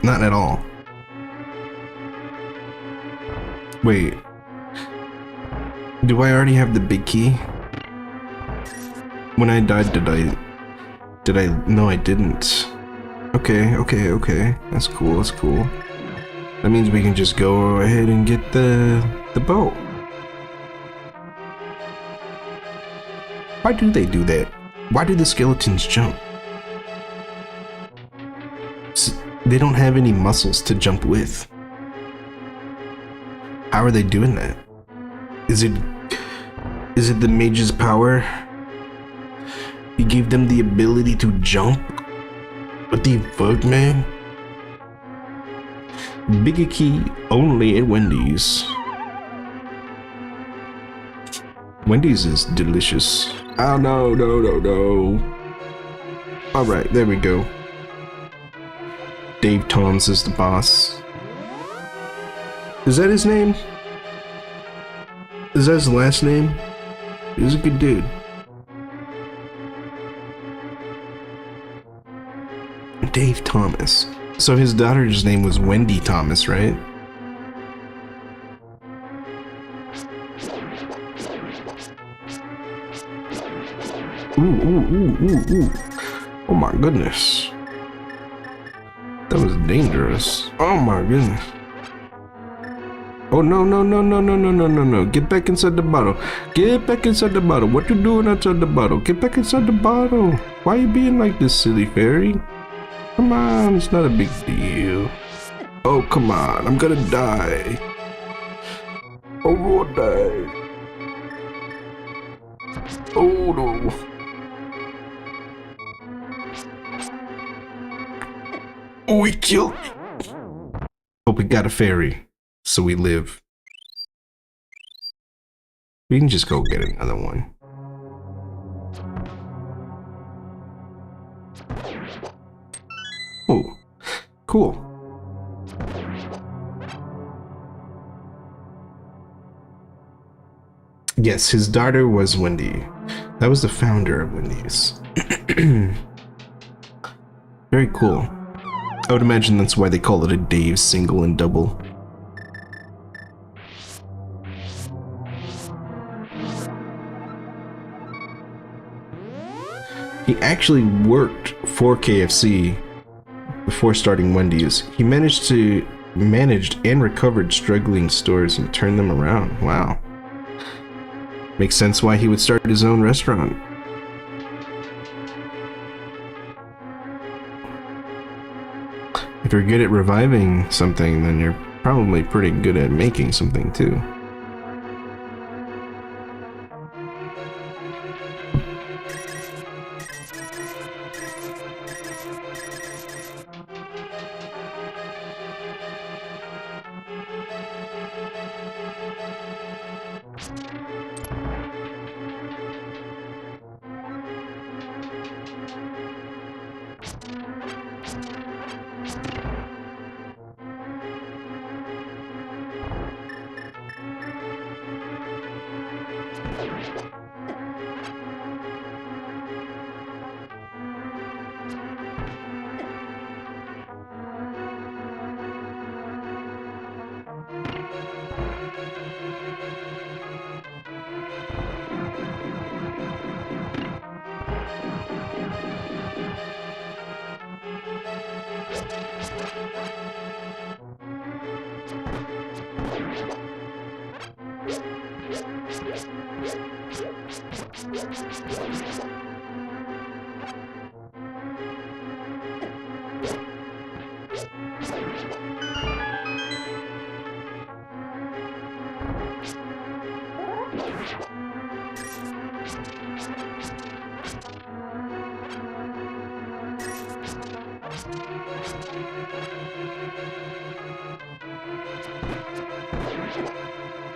Not at all. Wait. Do I already have the big key? When I died, did I? No, I didn't. Okay. That's cool. That means we can just go ahead and get the boat. Why do they do that? Why do the skeletons jump? They don't have any muscles to jump with. How are they doing that? Is it the mage's power? He gave them the ability to jump? What the fuck, man? Bigotry only at Wendy's. Wendy's is delicious. Oh no. Alright, there we go. Dave Toms is the boss. Is that his name? Is that his last name? He's a good dude. Dave Thomas. So his daughter's name was Wendy Thomas, right? Ooh. Oh my goodness. That was dangerous. Oh my goodness. Oh no. Get back inside the bottle. Get back inside the bottle. What you doing outside the bottle? Get back inside the bottle. Why you being like this, silly fairy? Come on, it's not a big deal. Oh, come on, I'm gonna die. Oh, I'm gonna die. Oh no. Oh, he killed me. But we got a fairy, so we live. We can just go get another one. Oh, cool. Yes, his daughter was Wendy. That was the founder of Wendy's. Very cool. I would imagine that's why they call it a Dave single and double. He actually worked for KFC before starting Wendy's. He managed and recovered struggling stores and turned them around. Wow. Makes sense why he would start his own restaurant. If you're good at reviving something, then you're probably pretty good at making something too.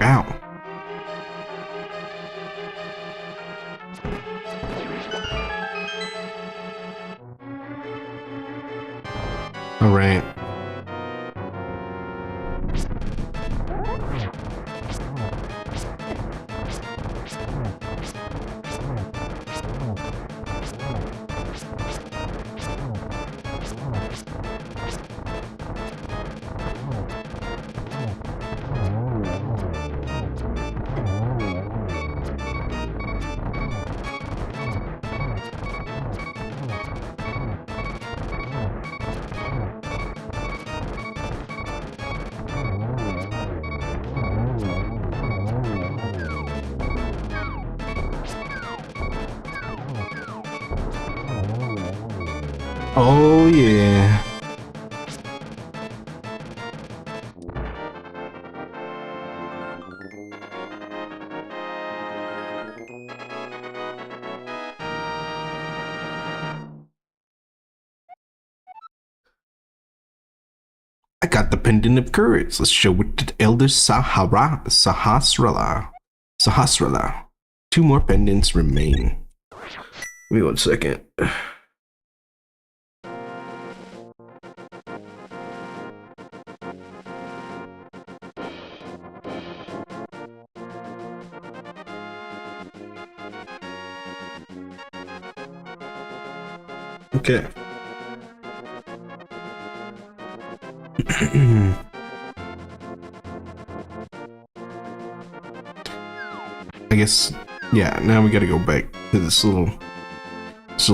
Ow. All right. Oh yeah. I got the pendant of courage. Let's show it to Elder Sahasrara. 2 more pendants remain. Give me 1 second. Okay. I guess, yeah, now we gotta go back to this little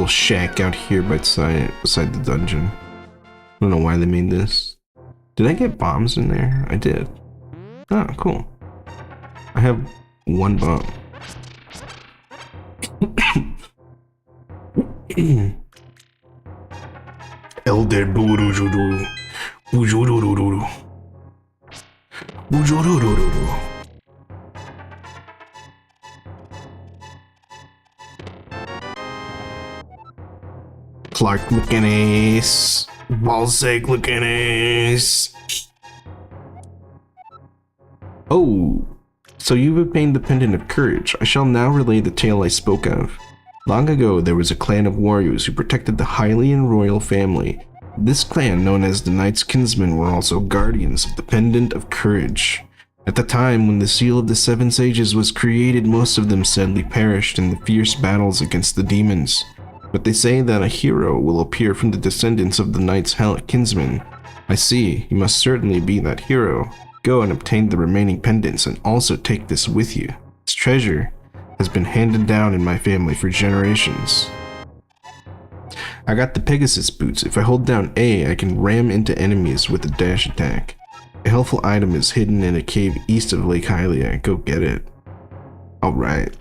shack out here beside the dungeon. I don't know why they made this. Did I get bombs in there? I did. Oh, cool. I have 1 bomb. Elder Burujuru. Bujurururu. Bujurururu. Clark looking ace. Balzac looking ace. Oh, so you've obtained the Pendant of Courage. I shall now relay the tale I spoke of. Long ago, there was a clan of warriors who protected the Hylian royal family. This clan, known as the Knights Kinsmen, were also guardians of the Pendant of Courage. At the time when the Seal of the Seven Sages was created, most of them sadly perished in the fierce battles against the demons. But they say that a hero will appear from the descendants of the Knights Kinsmen. I see, you must certainly be that hero. Go and obtain the remaining pendants and also take this with you. This treasure has been handed down in my family for generations. I got the Pegasus boots. If I hold down A, I can ram into enemies with a dash attack. A helpful item is hidden in a cave east of Lake Hylia. Go get it. Alright.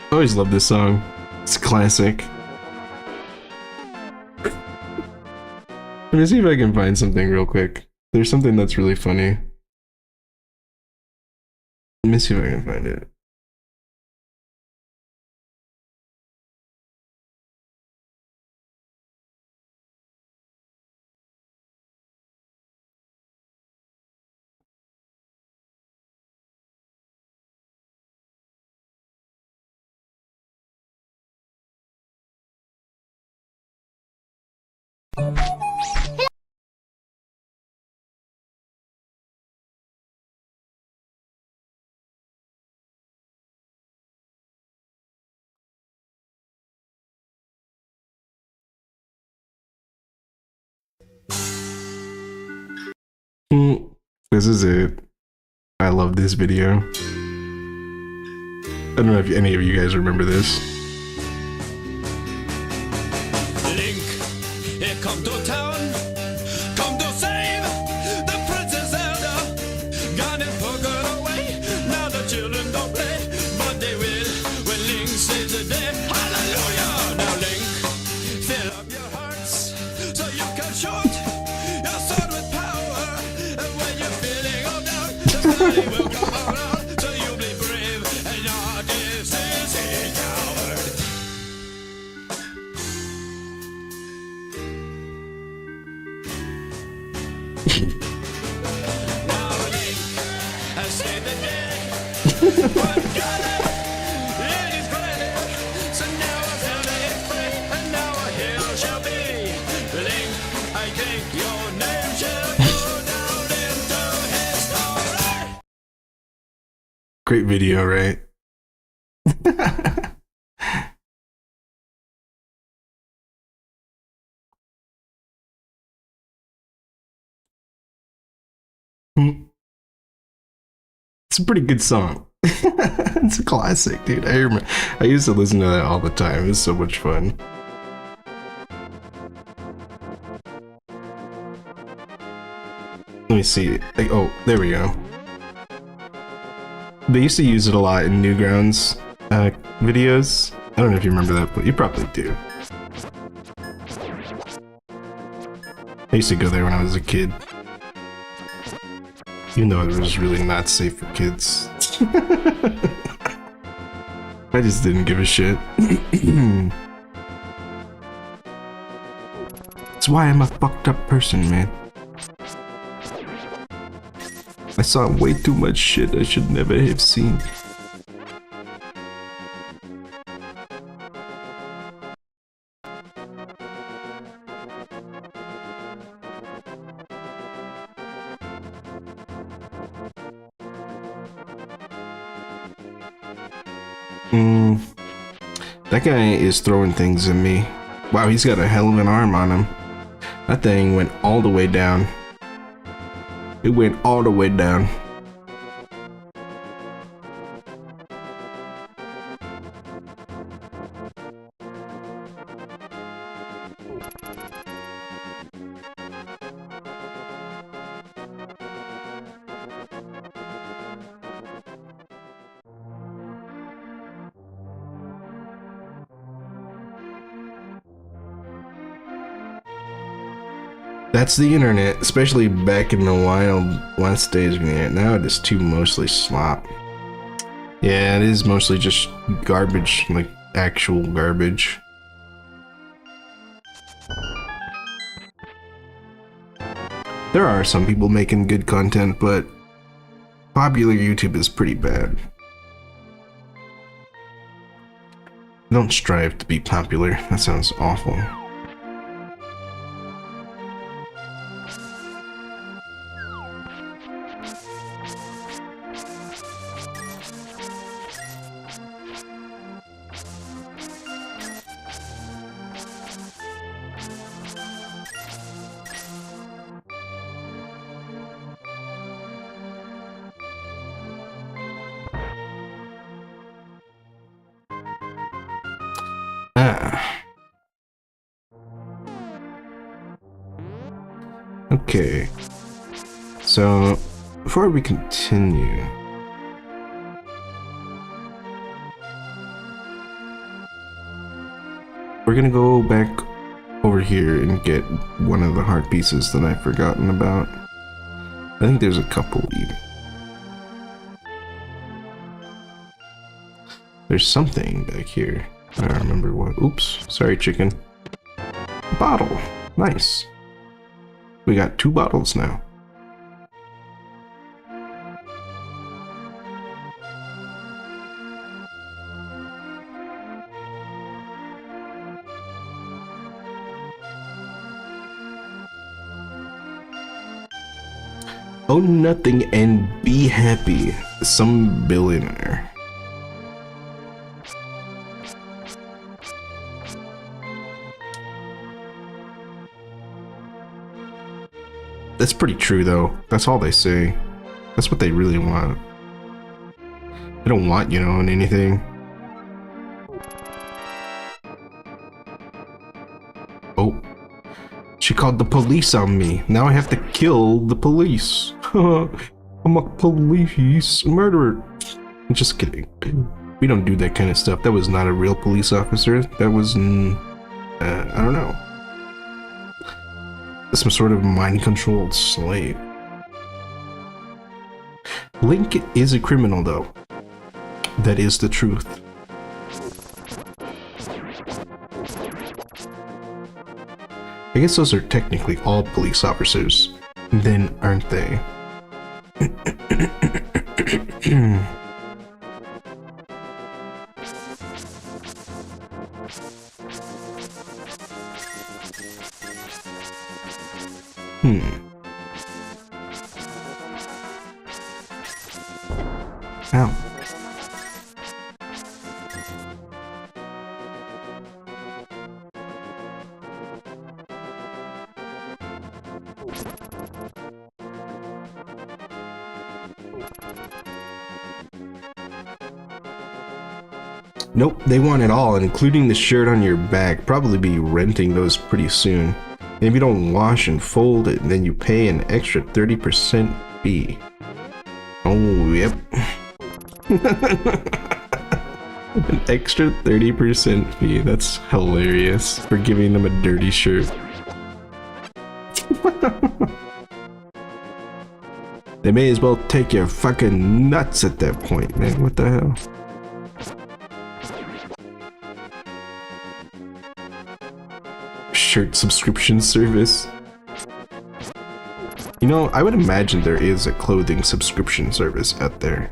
I always love this song. It's a classic. Let me see if I can find something real quick. There's something that's really funny. Let me see if I can find it. This is it. I love this video. I don't know if any of you guys remember this. Link, here come to town, come to save the princess Great video, right? It's a pretty good song. It's a classic, dude. I used to listen to that all the time. It was so much fun. Let me see. Like, oh, there we go. They used to use it a lot in Newgrounds videos. I don't know if you remember that, but you probably do. I used to go there when I was a kid. Even though it was really not safe for kids. I just didn't give a shit. That's why I'm a fucked up person, man. I saw way too much shit I should never have seen. That guy is throwing things at me. Wow, he's got a hell of an arm on him. That thing went all the way down. It went all the way down. That's the internet, especially back in the wild west days of the internet. Now it is too mostly slop. Yeah, it is mostly just garbage, like actual garbage. There are some people making good content, but popular YouTube is pretty bad. Don't strive to be popular. That sounds awful. Okay, so before we continue, we're gonna go back over here and get one of the heart pieces that I've forgotten about. I think there's a couple even. There's something back here. I don't remember what. Oops, sorry chicken. Bottle, nice. We got 2 bottles now. Own nothing and be happy. Some billionaire. That's pretty true though. That's all they say. That's what they really want. They don't want you to own anything. Oh. She called the police on me. Now I have to kill the police. I'm a police murderer. Just kidding. We don't do that kind of stuff. That was not a real police officer. That was, I don't know. Some sort of mind-controlled slave. Link is a criminal, though. That is the truth. I guess those are technically all police officers, then, aren't they? Ow. Nope, they want it all, including the shirt on your back. Probably be renting those pretty soon. And if you don't wash and fold it, then you pay an extra 30% fee. Oh, yep. An extra 30% fee. That's hilarious for giving them a dirty shirt. They may as well take your fucking nuts at that point, man. What the hell? Shirt subscription service. You know, I would imagine there is a clothing subscription service out there.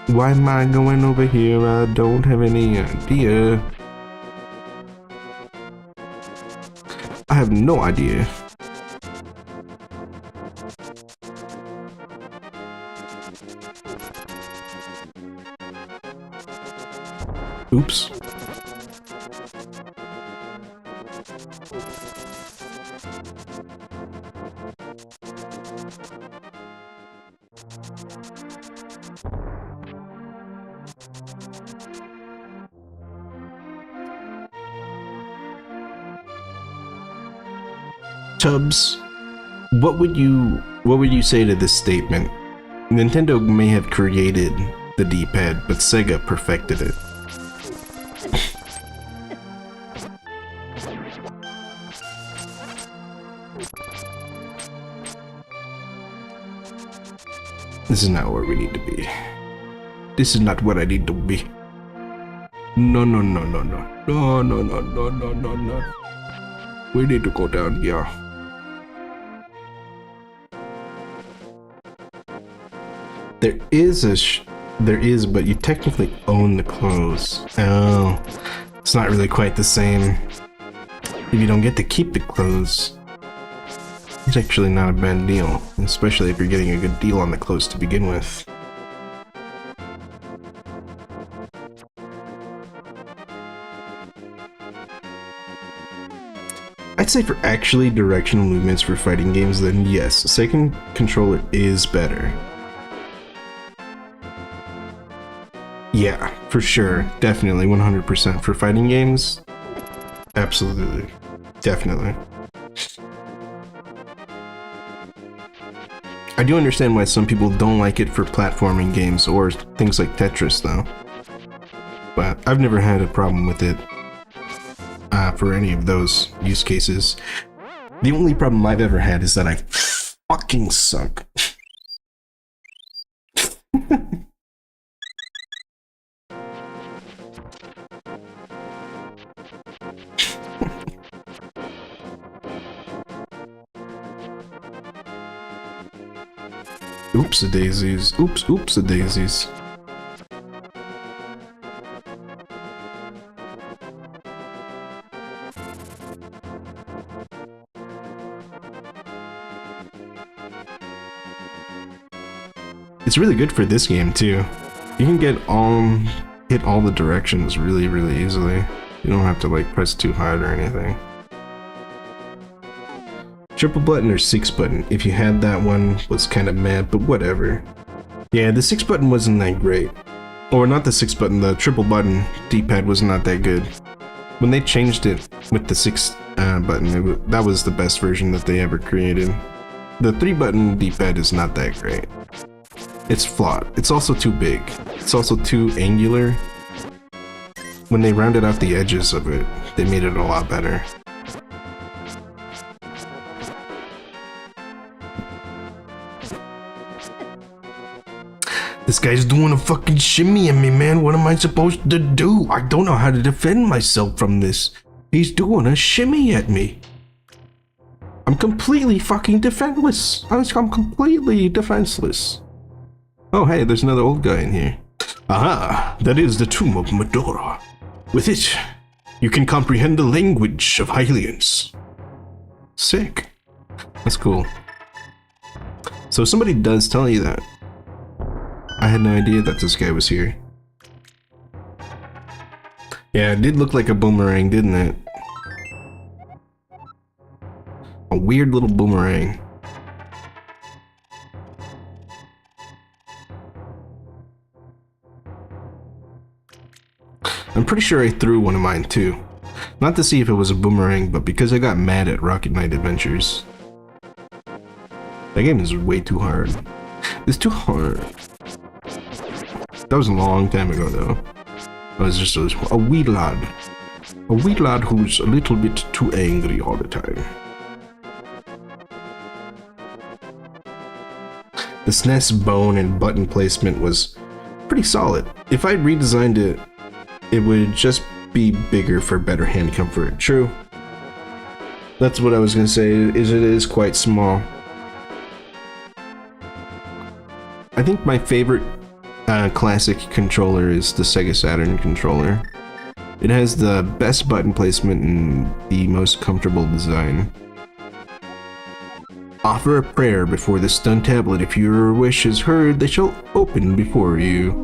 Why am I going over here? I don't have any idea. I have no idea. Oops. Tubbs, what would you say to this statement? Nintendo may have created the D-pad, but Sega perfected it. This is not where we need to be. This is not where I need to be. No, no, no, no, no. No, no, no, no, no, no, no. We need to go down here. There is, but you technically own the clothes. Oh, it's not really quite the same. If you don't get to keep the clothes, it's actually not a bad deal, especially if you're getting a good deal on the clothes to begin with. I'd say for actually directional movements for fighting games, then yes, a second controller is better. Yeah, for sure, definitely, 100% for fighting games. Absolutely, definitely. I do understand why some people don't like it for platforming games or things like Tetris, though. But I've never had a problem with it for any of those use cases. The only problem I've ever had is that I fucking suck. Oops-a-daisies. Oops-a-daisies. It's really good for this game too. You can hit all the directions really, really easily. You don't have to like press too hard or anything. Triple button or 6 button, if you had that one, was kind of mad, but whatever. Yeah, the 6 button wasn't that great. Or not the 6 button, the triple button D-pad was not that good. When they changed it with the 6 button, that was the best version that they ever created. The 3 button D-pad is not that great. It's flawed. It's also too big. It's also too angular. when they rounded off the edges of it, they made it a lot better. This guy's doing a fucking shimmy at me, man. What am I supposed to do? I don't know how to defend myself from this. He's doing a shimmy at me. I'm completely fucking defenseless. I'm completely defenseless. Oh, hey, there's another old guy in here. Aha, that is the tomb of Medora. With it, you can comprehend the language of Hylians. Sick. That's cool. So somebody does tell you that. I had no idea that this guy was here. Yeah, it did look like a boomerang, didn't it? A weird little boomerang. I'm pretty sure I threw one of mine too. Not to see if it was a boomerang, but because I got mad at Rocket Knight Adventures. That game is way too hard. It's too hard. That was a long time ago though. I was just a wee lad. A wee lad who's a little bit too angry all the time. The SNES bone and button placement was pretty solid. If I redesigned it, it would just be bigger for better hand comfort. True. That's what I was gonna say, is it is quite small. I think my favorite classic controller is the Sega Saturn controller. It has the best button placement and the most comfortable design. Offer a prayer before the stun tablet. If your wish is heard, they shall open before you.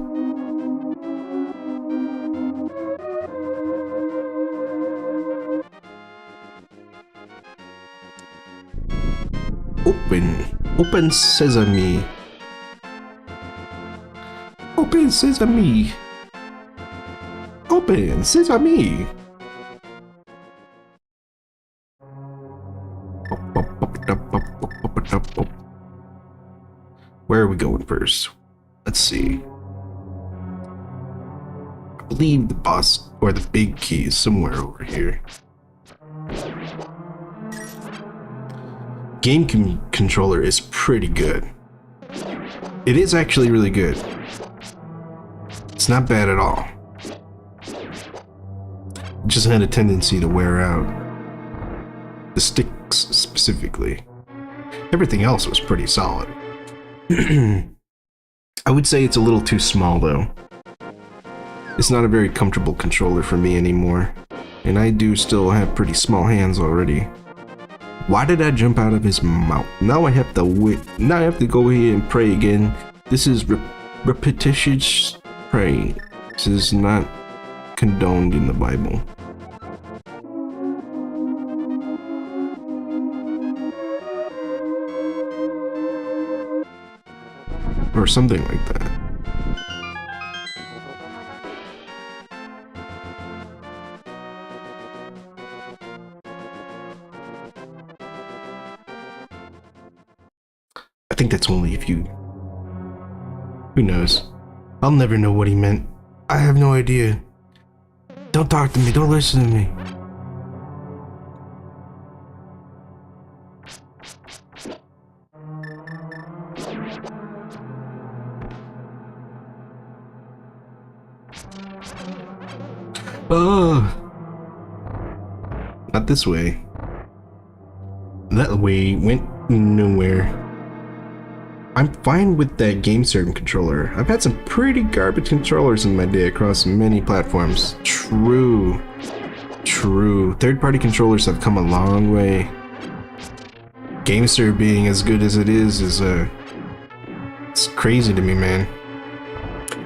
Open sesame. Open sesame. Open sesame. Where are we going first? Let's see. I believe the boss or the big key is somewhere over here. Game controller is pretty good. It is actually really good. It's not bad at all. It just had a tendency to wear out. The sticks specifically. Everything else was pretty solid. I would say it's a little too small though. It's not a very comfortable controller for me anymore. And I do still have pretty small hands already. Why did I jump out of his mouth? Now I have to wait. Now I have to go here and pray again. This is repetitious praying. This is not condoned in the Bible. Or something like that. I think that's only if you... Who knows? I'll never know what he meant. I have no idea. Don't talk to me, don't listen to me. Not this way. That way went nowhere. I'm fine with that GameServe controller. I've had some pretty garbage controllers in my day across many platforms. True. True. Third-party controllers have come a long way. GameServe being as good as it is it's crazy to me, man.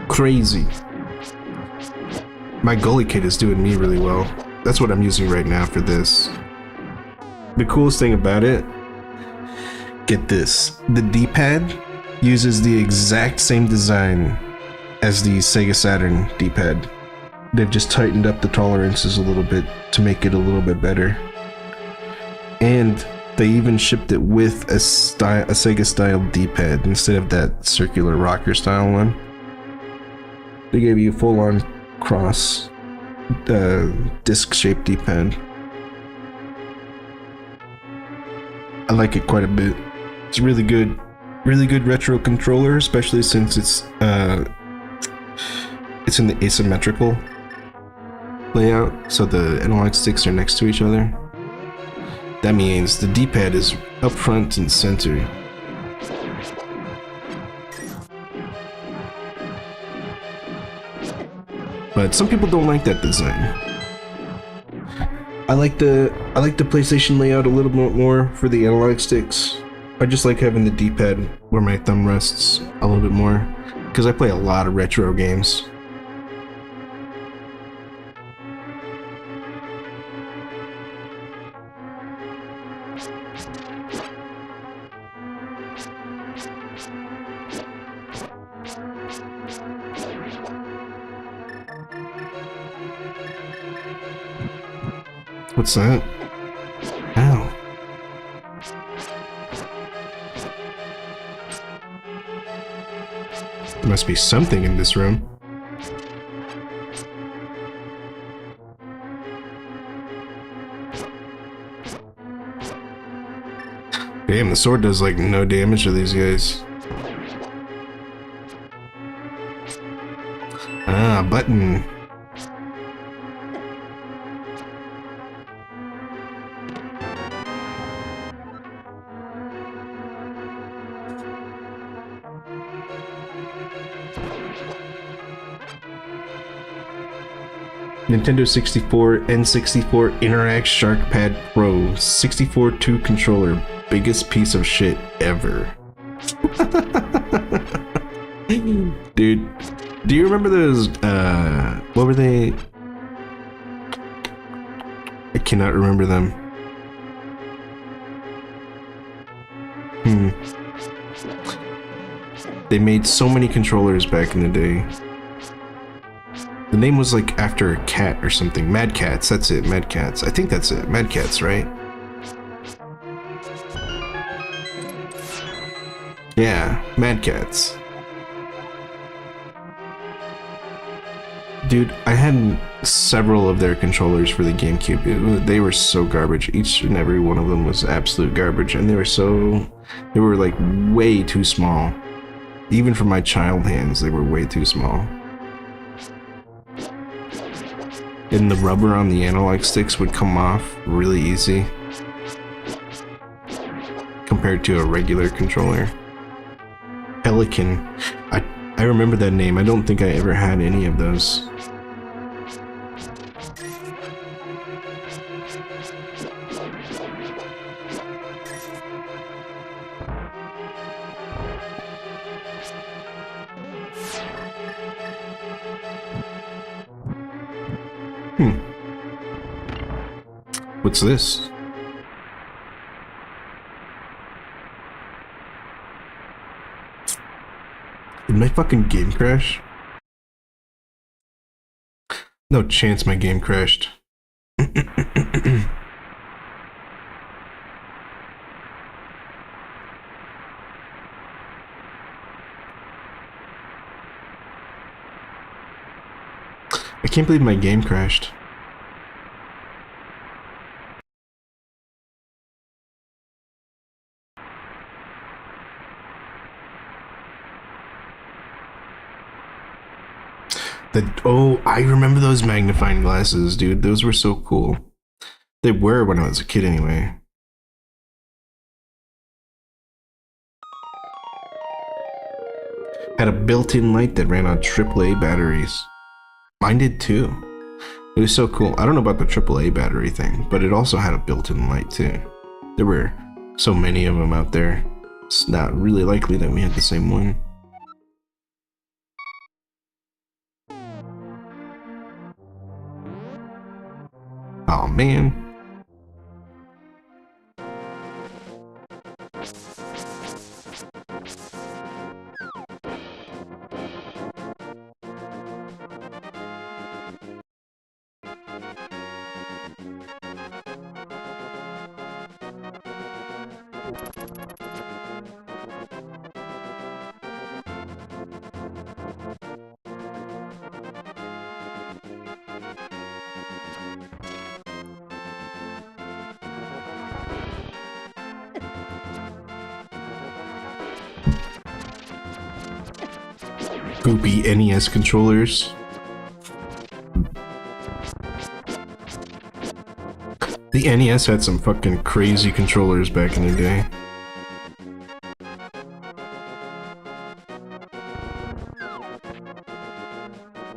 Crazy. My goalie kit is doing me really well. That's what I'm using right now for this. The coolest thing about it, get this, the D-pad uses the exact same design as the Sega Saturn D-pad. They've just tightened up the tolerances a little bit to make it a little bit better. And they even shipped it with a Sega style D-pad instead of that circular rocker style one. They gave you a full-on cross disc-shaped D-pad. I like it quite a bit. It's really good retro controller, especially since it's in the asymmetrical layout, so the analog sticks are next to each other. That means the D-pad is up front and center. But some people don't like that design. I like the PlayStation layout a little bit more for the analog sticks. I just like having the D-pad where my thumb rests a little bit more, because I play a lot of retro games. What's that? Ow. There must be something in this room. Damn, the sword does like no damage to these guys. Ah, button. Nintendo 64 N64 Interact Shark Pad Pro 64-2 controller. Biggest piece of shit ever. Dude, do you remember those, what were they? I cannot remember them. They made so many controllers back in the day. The name was like after a cat or something. Mad Cats, that's it, Mad Cats. I think that's it, Mad Cats, right? Yeah, Mad Cats. Dude, I had several of their controllers for the GameCube. They were so garbage. Each and every one of them was absolute garbage, and they were like way too small. Even for my child hands, they were way too small. And the rubber on the analog sticks would come off really easy compared to a regular controller. Pelican. I remember that name. I don't think I ever had any of those. What's this? Did my fucking game crash? No chance my game crashed. I can't believe my game crashed. Oh, I remember those magnifying glasses, dude. Those were so cool. They were when I was a kid anyway. Had a built-in light that ran on AAA batteries. Mine did too. It was so cool. I don't know about the AAA battery thing, but it also had a built-in light too. There were so many of them out there. It's not really likely that we had the same one. Oh man. poopy NES controllers. The NES had some fucking crazy controllers back in the day.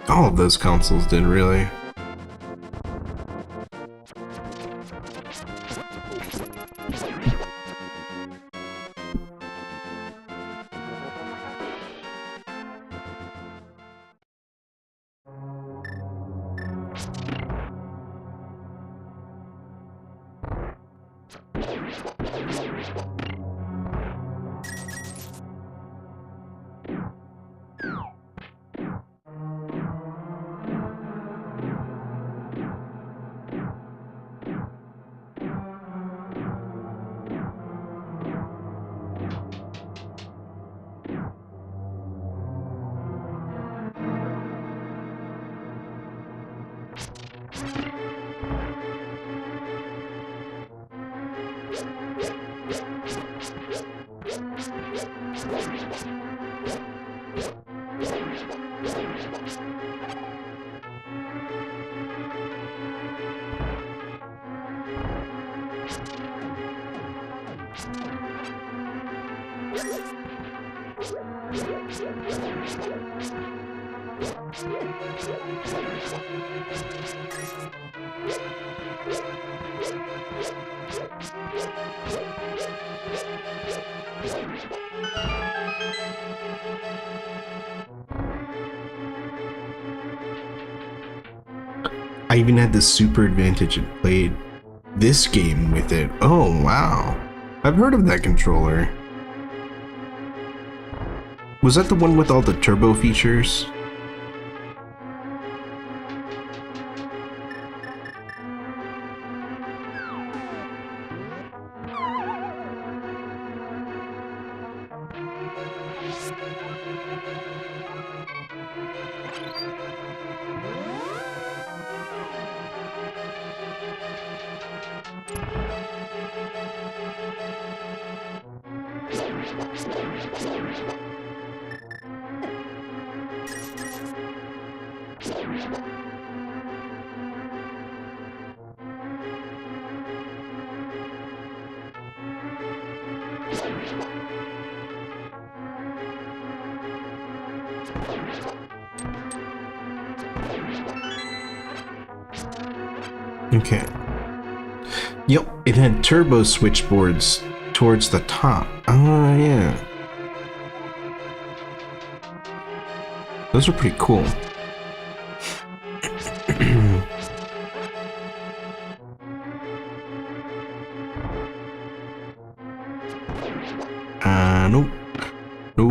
All of those consoles did, really. I even had the Super Advantage and played this game with it. Oh, wow. I've heard of that controller. Was that the one with all the turbo features? Okay. Yep, it had turbo switchboards towards the top. Oh, yeah. Those are pretty cool. Nope. No.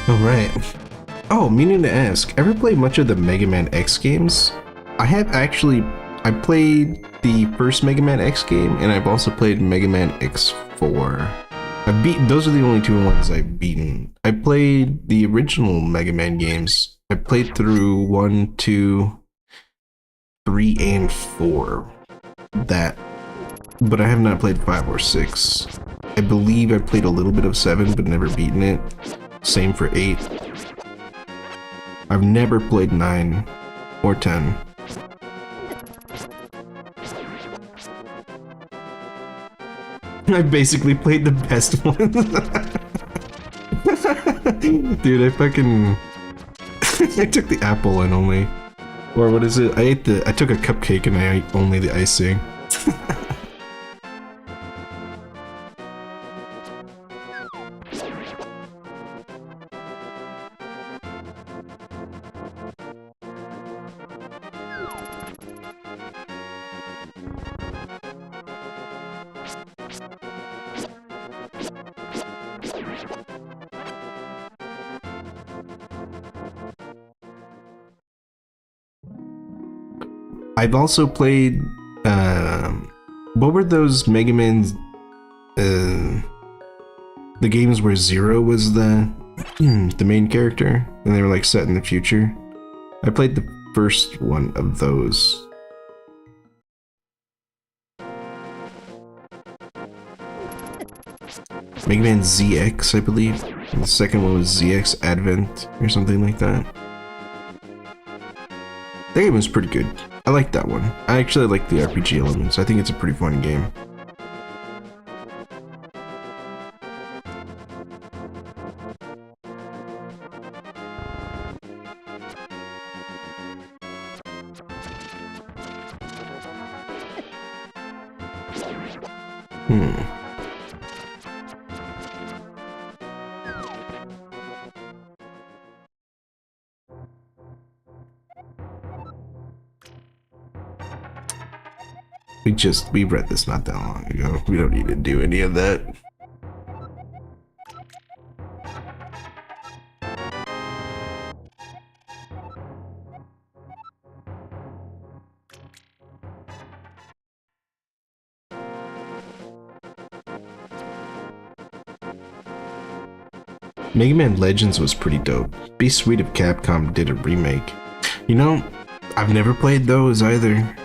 All right. Oh, meaning to ask, ever played much of the Mega Man X games? I have actually. I played the first Mega Man X game, and I've also played Mega Man X4. I've beaten. Those are the only two ones I've beaten. I played the original Mega Man games. I played through 1, 2, 3, and 4. That, but I have not played 5 or 6. I believe I played a little bit of 7, but never beaten it. Same for 8. I've never played 9 or 10. I basically played the best ones. Dude, I fucking I took the apple and only, or what is it? I took a cupcake and I ate only the icing. I've also played, what were those Mega Man's, the games where Zero was the main character, and they were like set in the future? I played the first one of those. Mega Man ZX, I believe. And the second one was ZX Advent, or something like that. That game was pretty good. I like that one. I actually like the RPG elements. I think it's a pretty fun game. We read this not that long ago. We don't need to do any of that. Mega Man Legends was pretty dope. Be sweet if Capcom did a remake. You know, I've never played those either.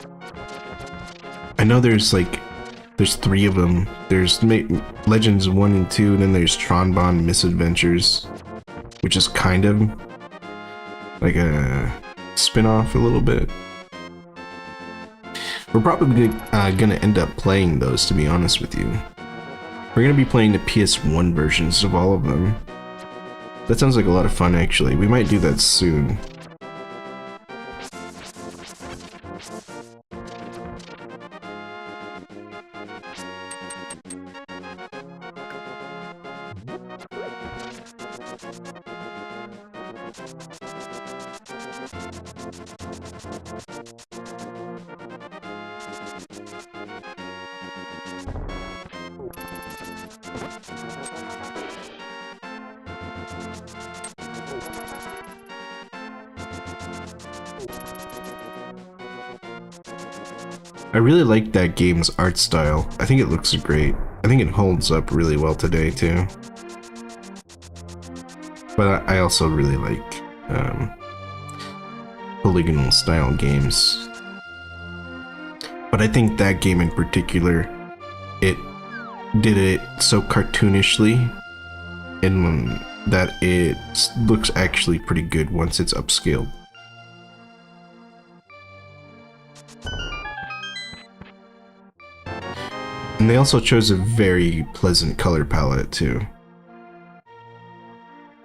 I know there's 3 of them. There's Legends 1 and 2, and then there's Tron-Bonne Misadventures, which is kind of like a spin-off a little bit. We're probably gonna end up playing those, to be honest with you. We're gonna be playing the PS1 versions of all of them. That sounds like a lot of fun, actually. We might do that soon. I really like that game's art style. I think it looks great. I think it holds up really well today too. But I also really like polygonal style games. But I think that game in particular, it did it so cartoonishly and that it looks actually pretty good once it's upscaled. And they also chose a very pleasant color palette too.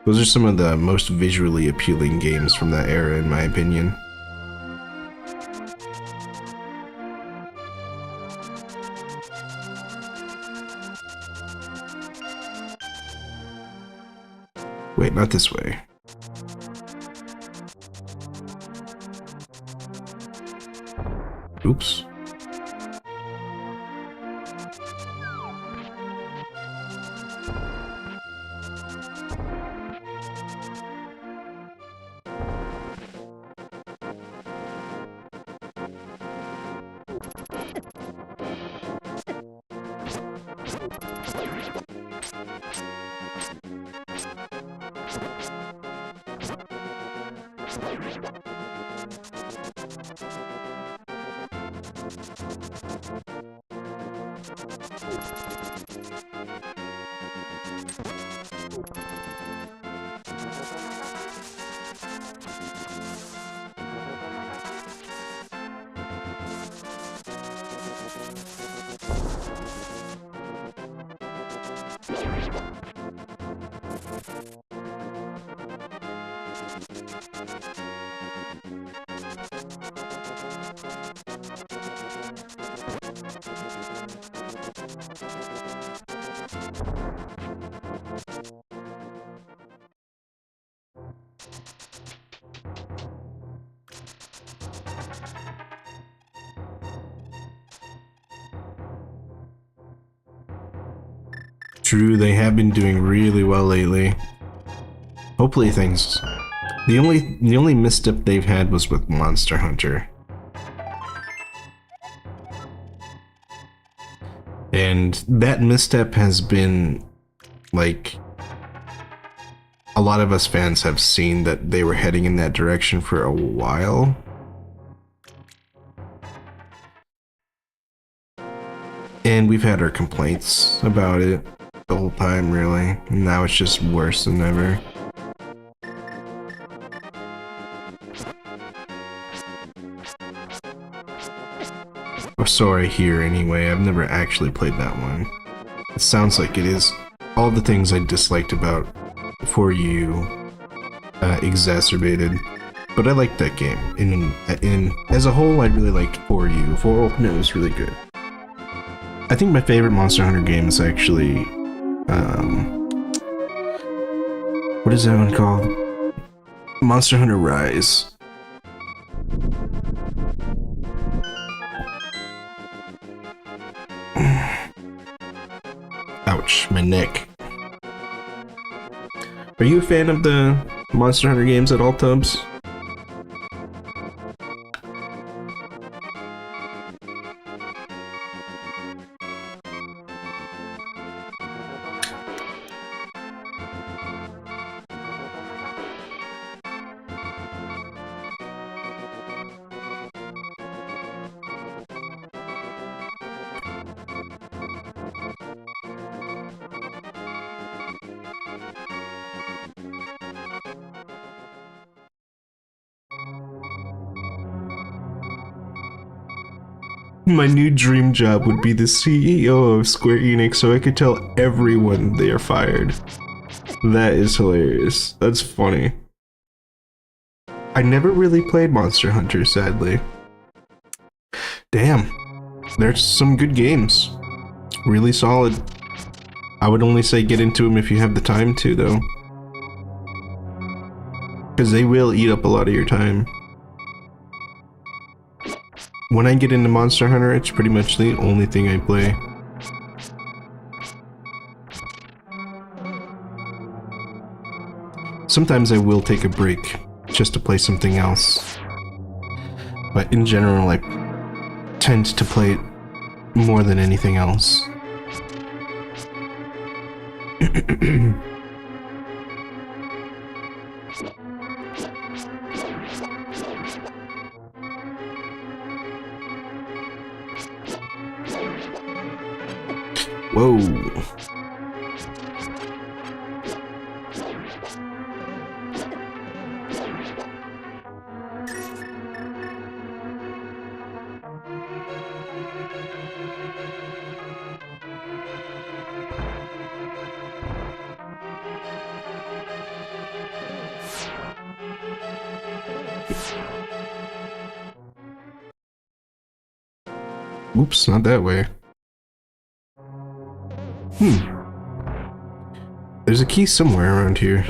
Those are some of the most visually appealing games from that era, in my opinion. Wait, not this way. Oops. True, they have been doing really well lately. Hopefully things... The only misstep they've had was with Monster Hunter. And that misstep has been, like... A lot of us fans have seen that they were heading in that direction for a while. And we've had our complaints about it the whole time, really. And now it's just worse than ever. Or so I hear anyway. I've never actually played that one. It sounds like it is all the things I disliked about For You exacerbated. But I liked that game. In as a whole, I really liked For You. For Open, it was really good. I think my favorite Monster Hunter game is actually what is that one called? Monster Hunter Rise. Ouch, my neck. Are you a fan of the Monster Hunter games at all, Tubbs? My new dream job would be the CEO of Square Enix so I could tell everyone they are fired. That is hilarious. That's funny. I never really played Monster Hunter, sadly. Damn. There's some good games. Really solid. I would only say get into them if you have the time to, though. Because they will eat up a lot of your time. When I get into Monster Hunter, it's pretty much the only thing I play. Sometimes I will take a break just to play something else. But in general, I tend to play it more than anything else. Whoa. Oops, not that way. There's a key somewhere around here.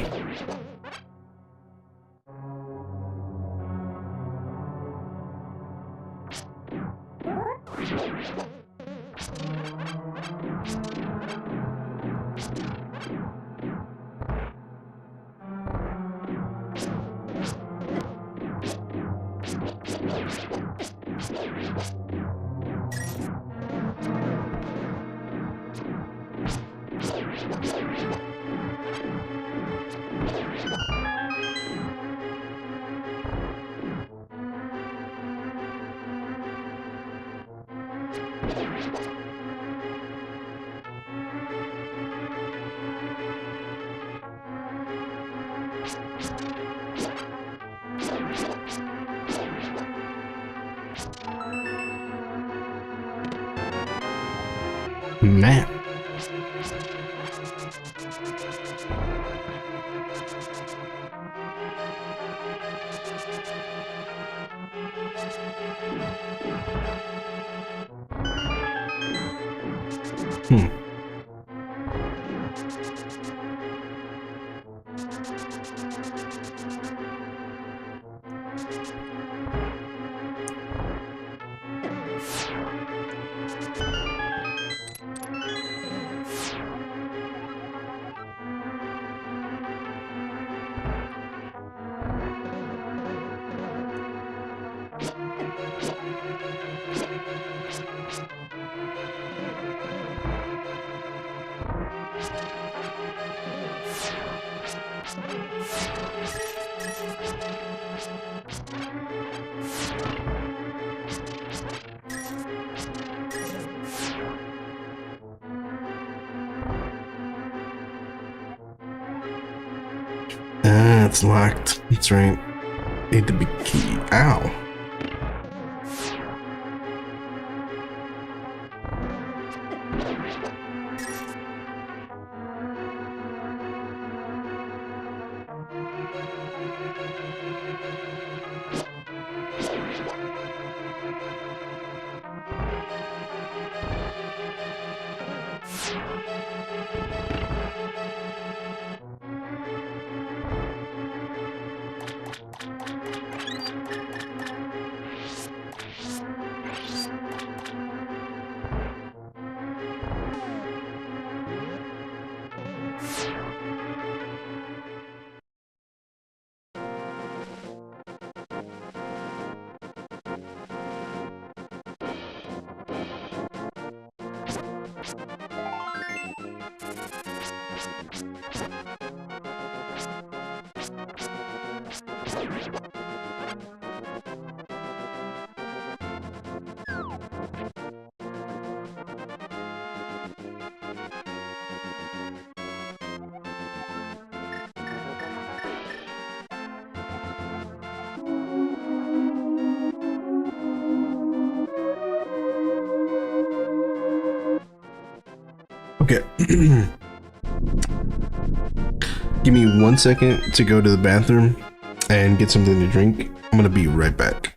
Man. It's locked. That's right. Need the big key. Ow. Okay. Give me 1 second to go to the bathroom and get something to drink. I'm gonna be right back.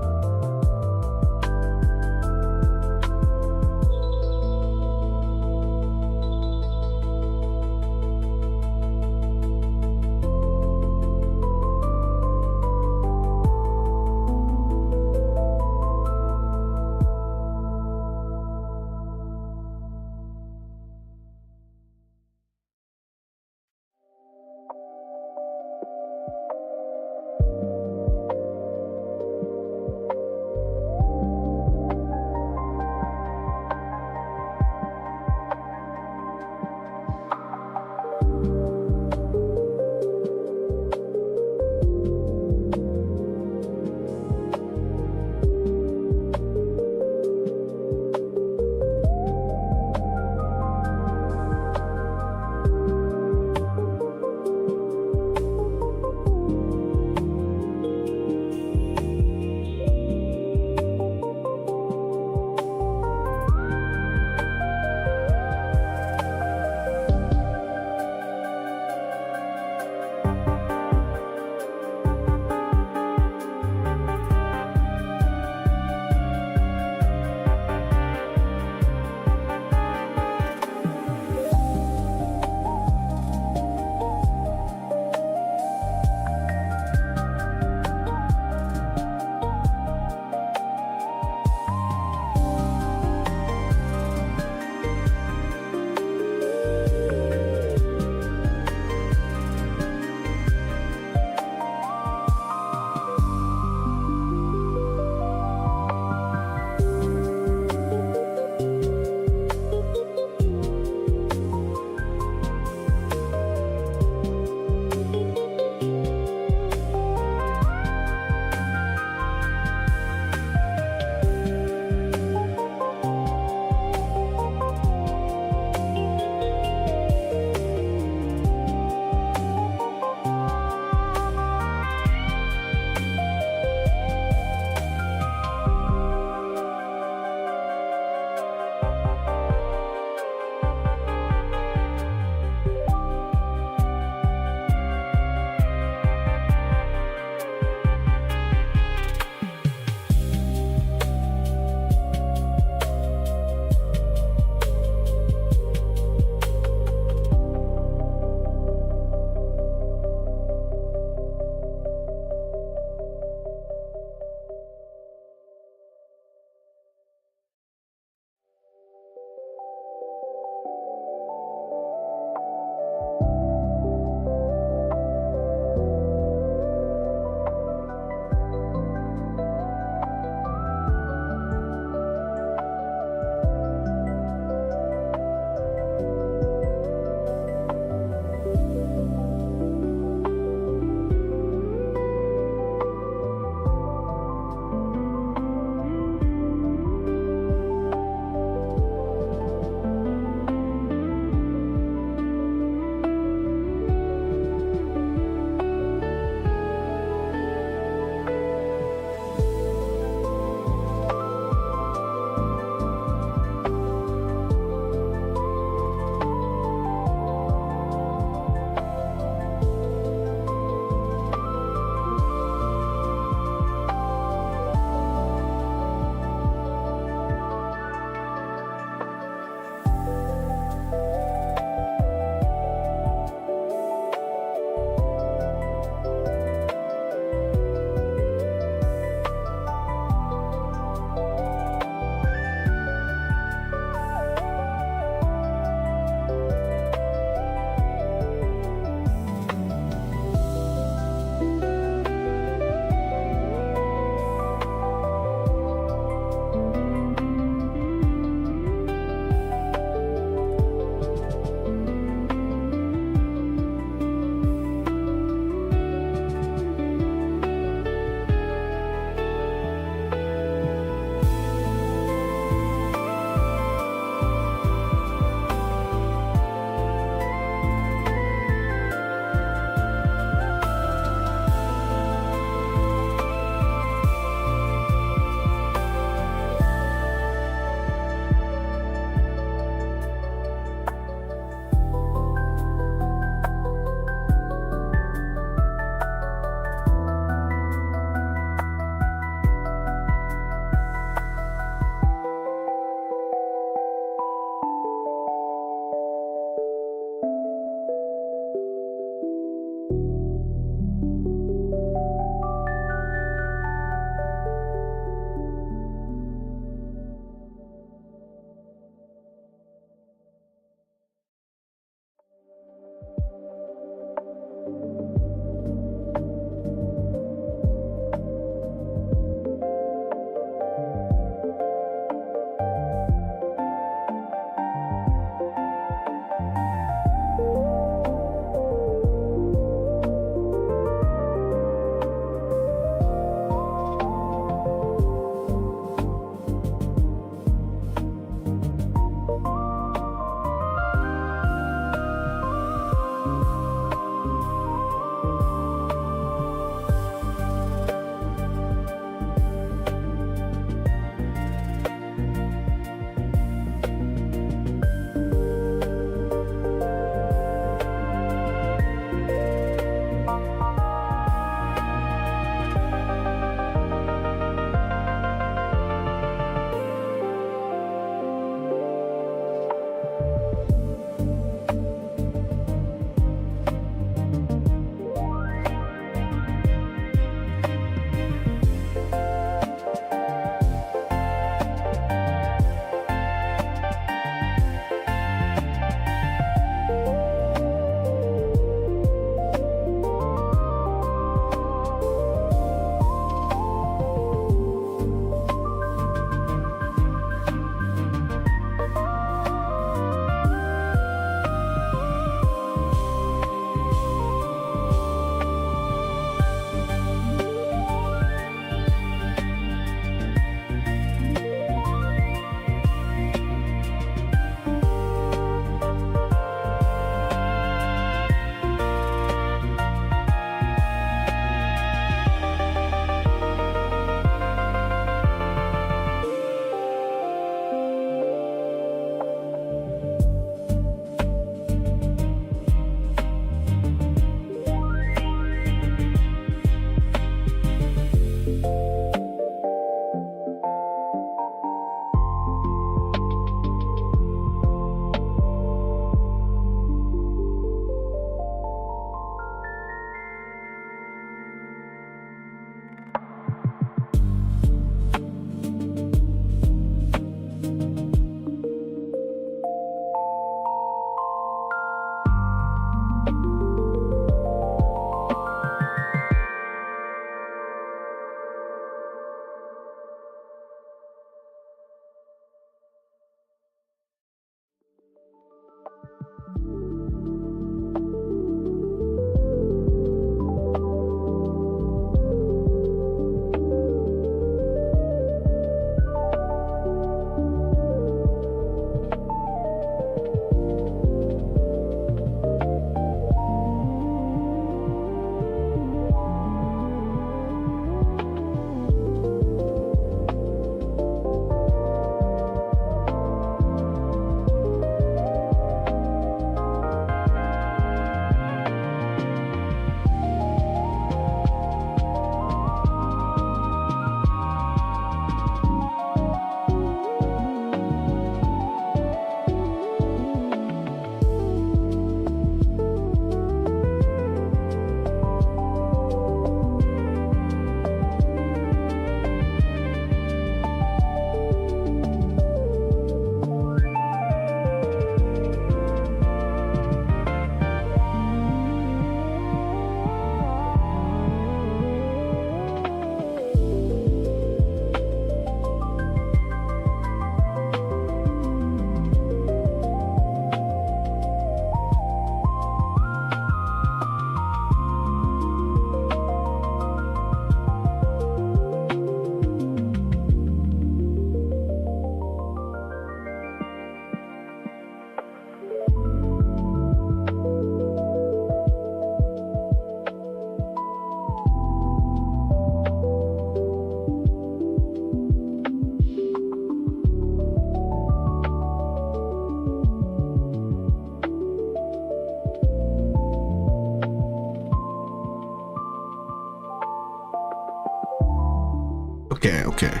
Okay.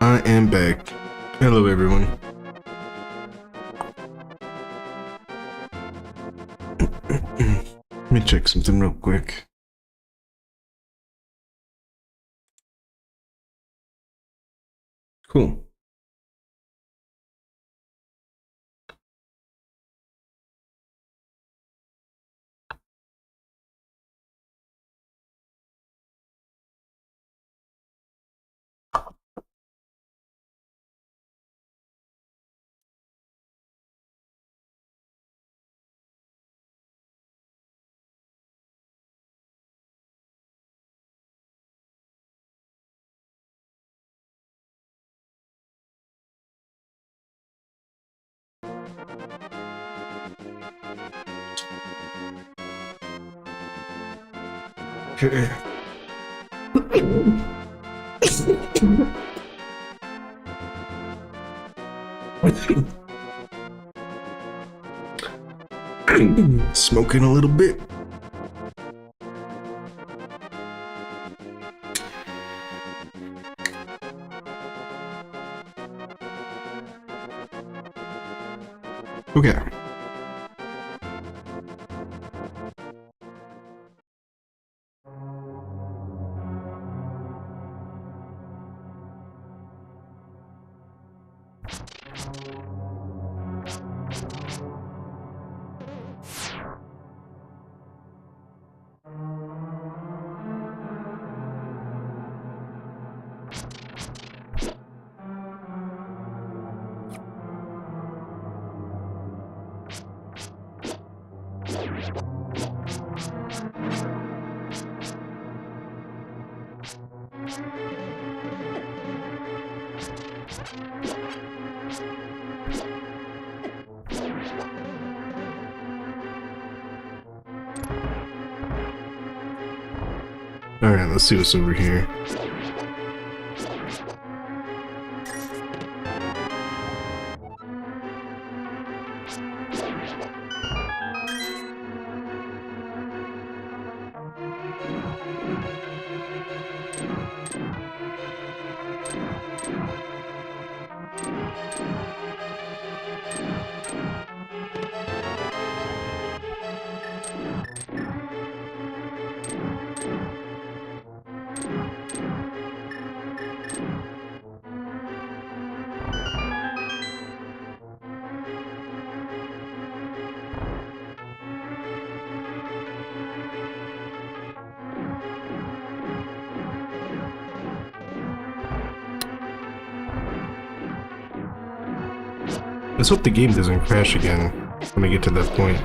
I am back. Hello, everyone. Let me check something real quick. Cool. Okay. Smoking a little bit. Okay. Alright, let's see what's over here. Let's hope the game doesn't crash again when I get to that point.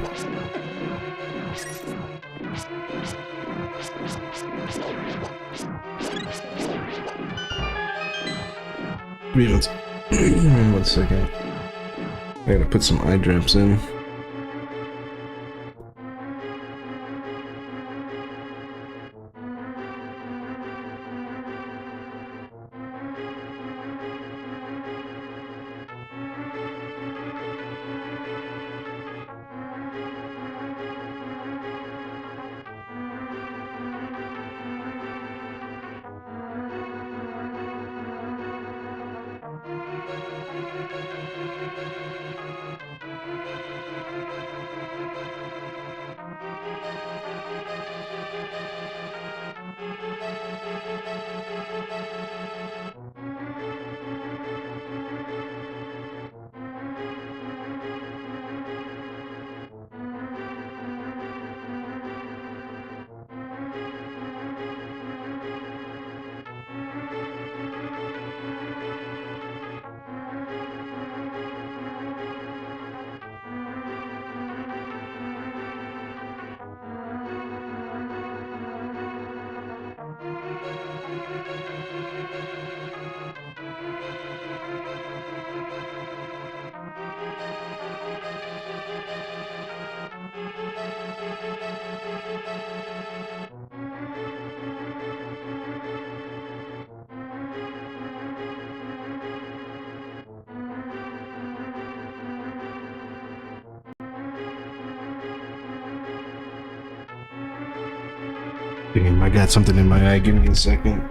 One second. I gotta put some eye drops in. Damn, I got something in my eye. Give me a second.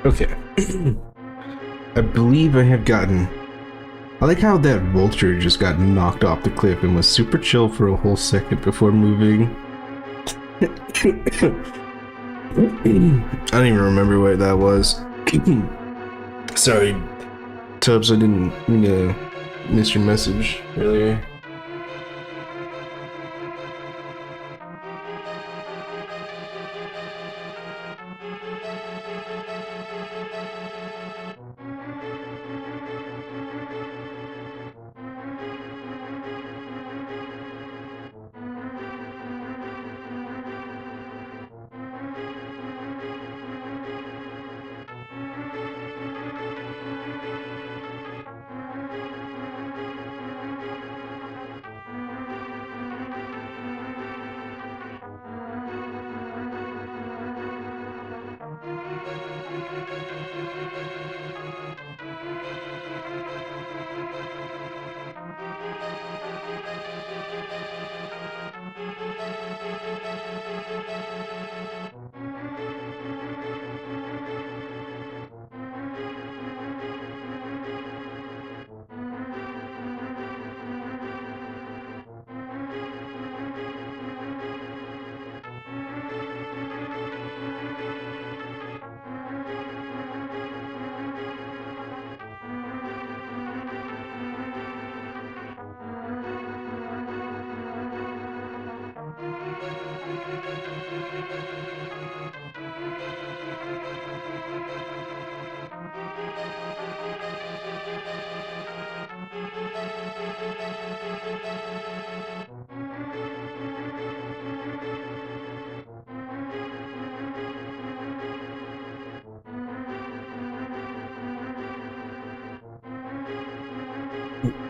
Okay. I believe I have gotten... I like how that vulture just got knocked off the cliff and was super chill for a whole second before moving. I don't even remember what that was. Sorry, Tubbs, I didn't mean to miss your message earlier.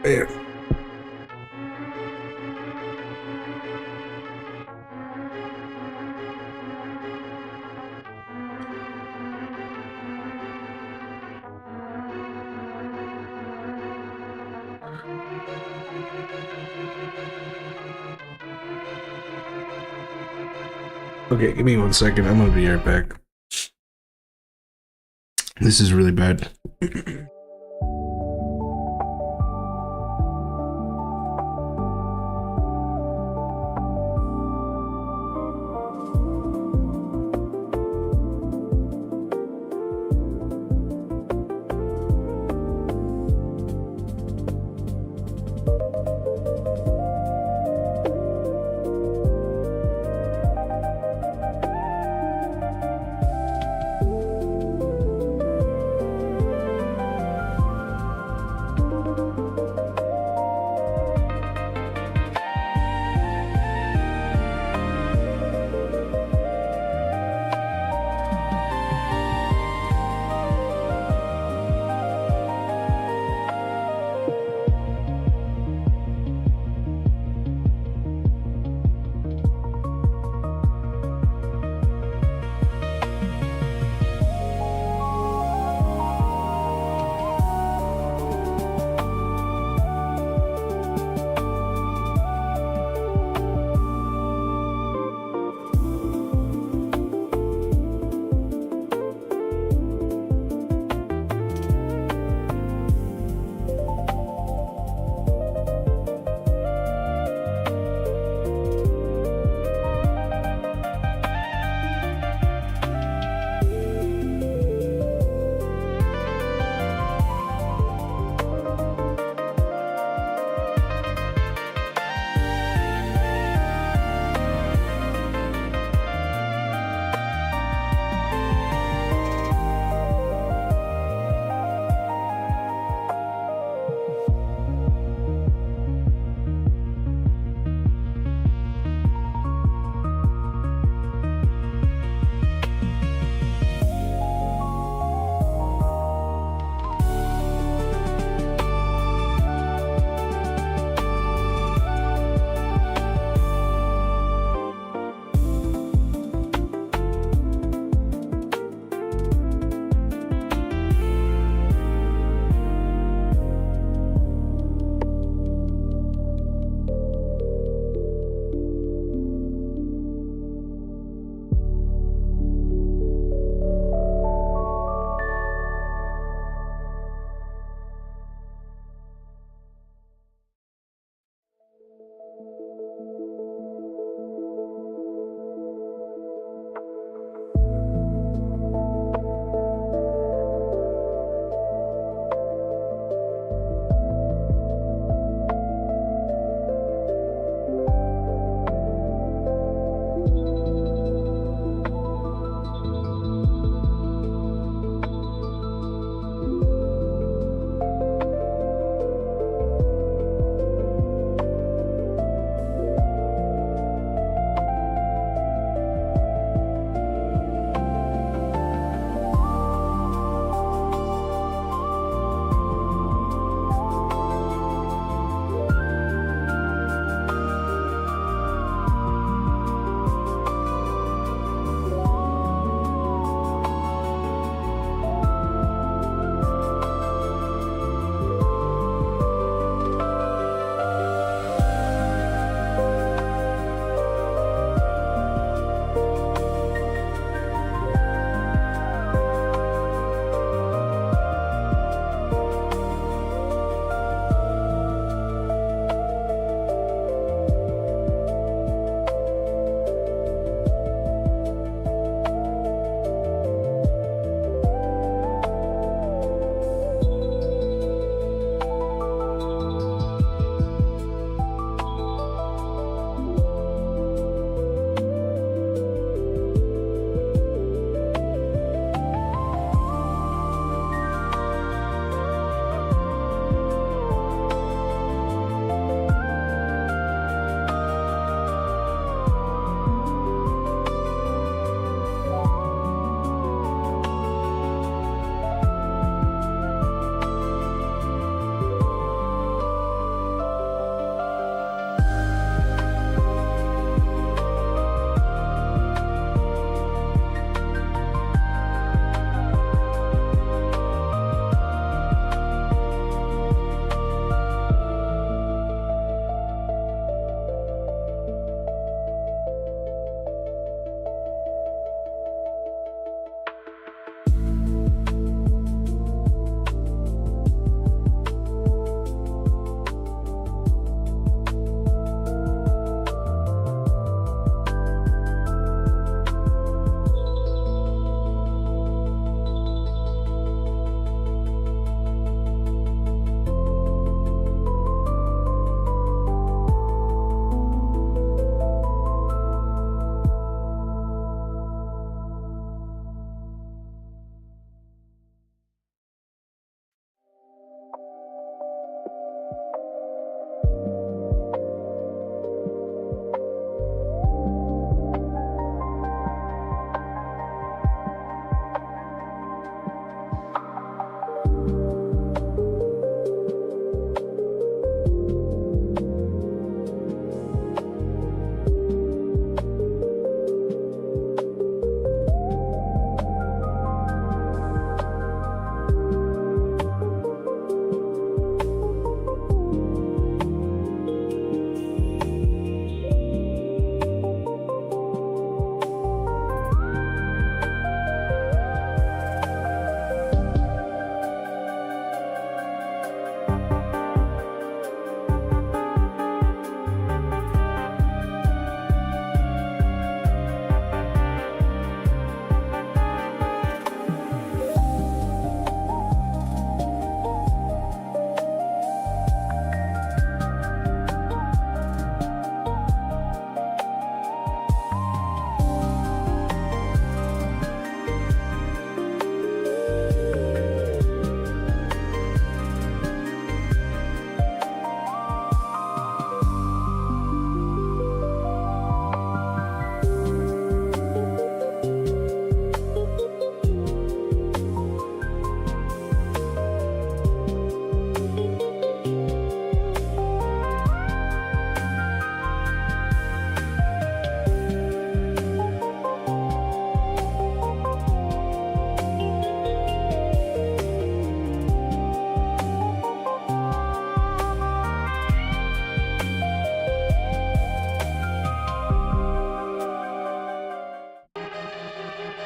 Man. Okay, give me 1 second. I'm gonna be right back. This is really bad.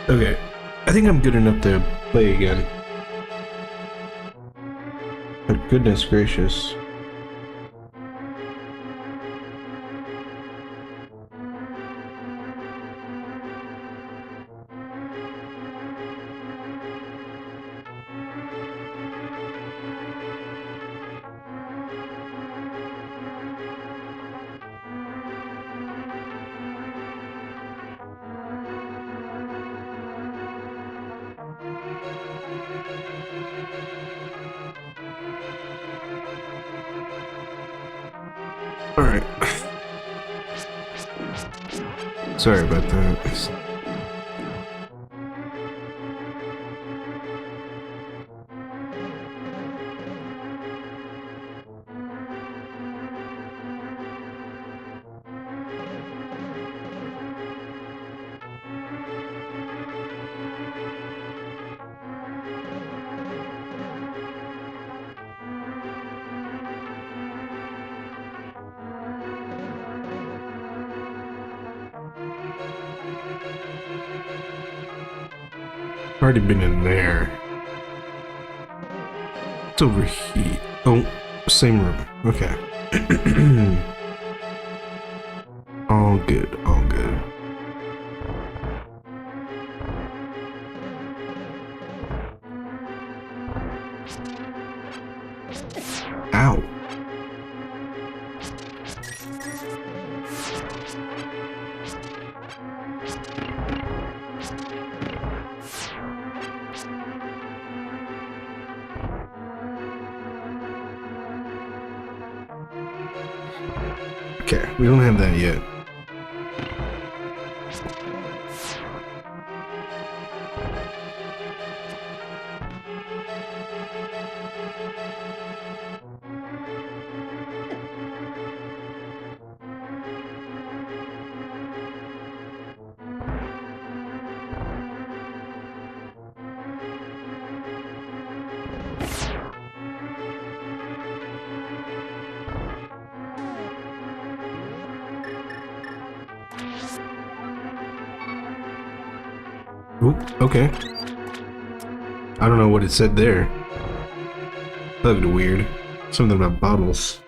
Okay, I think I'm good enough to play again. But goodness gracious. Alright. Sorry about that. Already been in there. It's over here. Oh, same room. Okay. All good, all good. Ow. Okay, we don't have that yet. Oop, okay. I don't know what it said there. That looked weird. Something about bottles.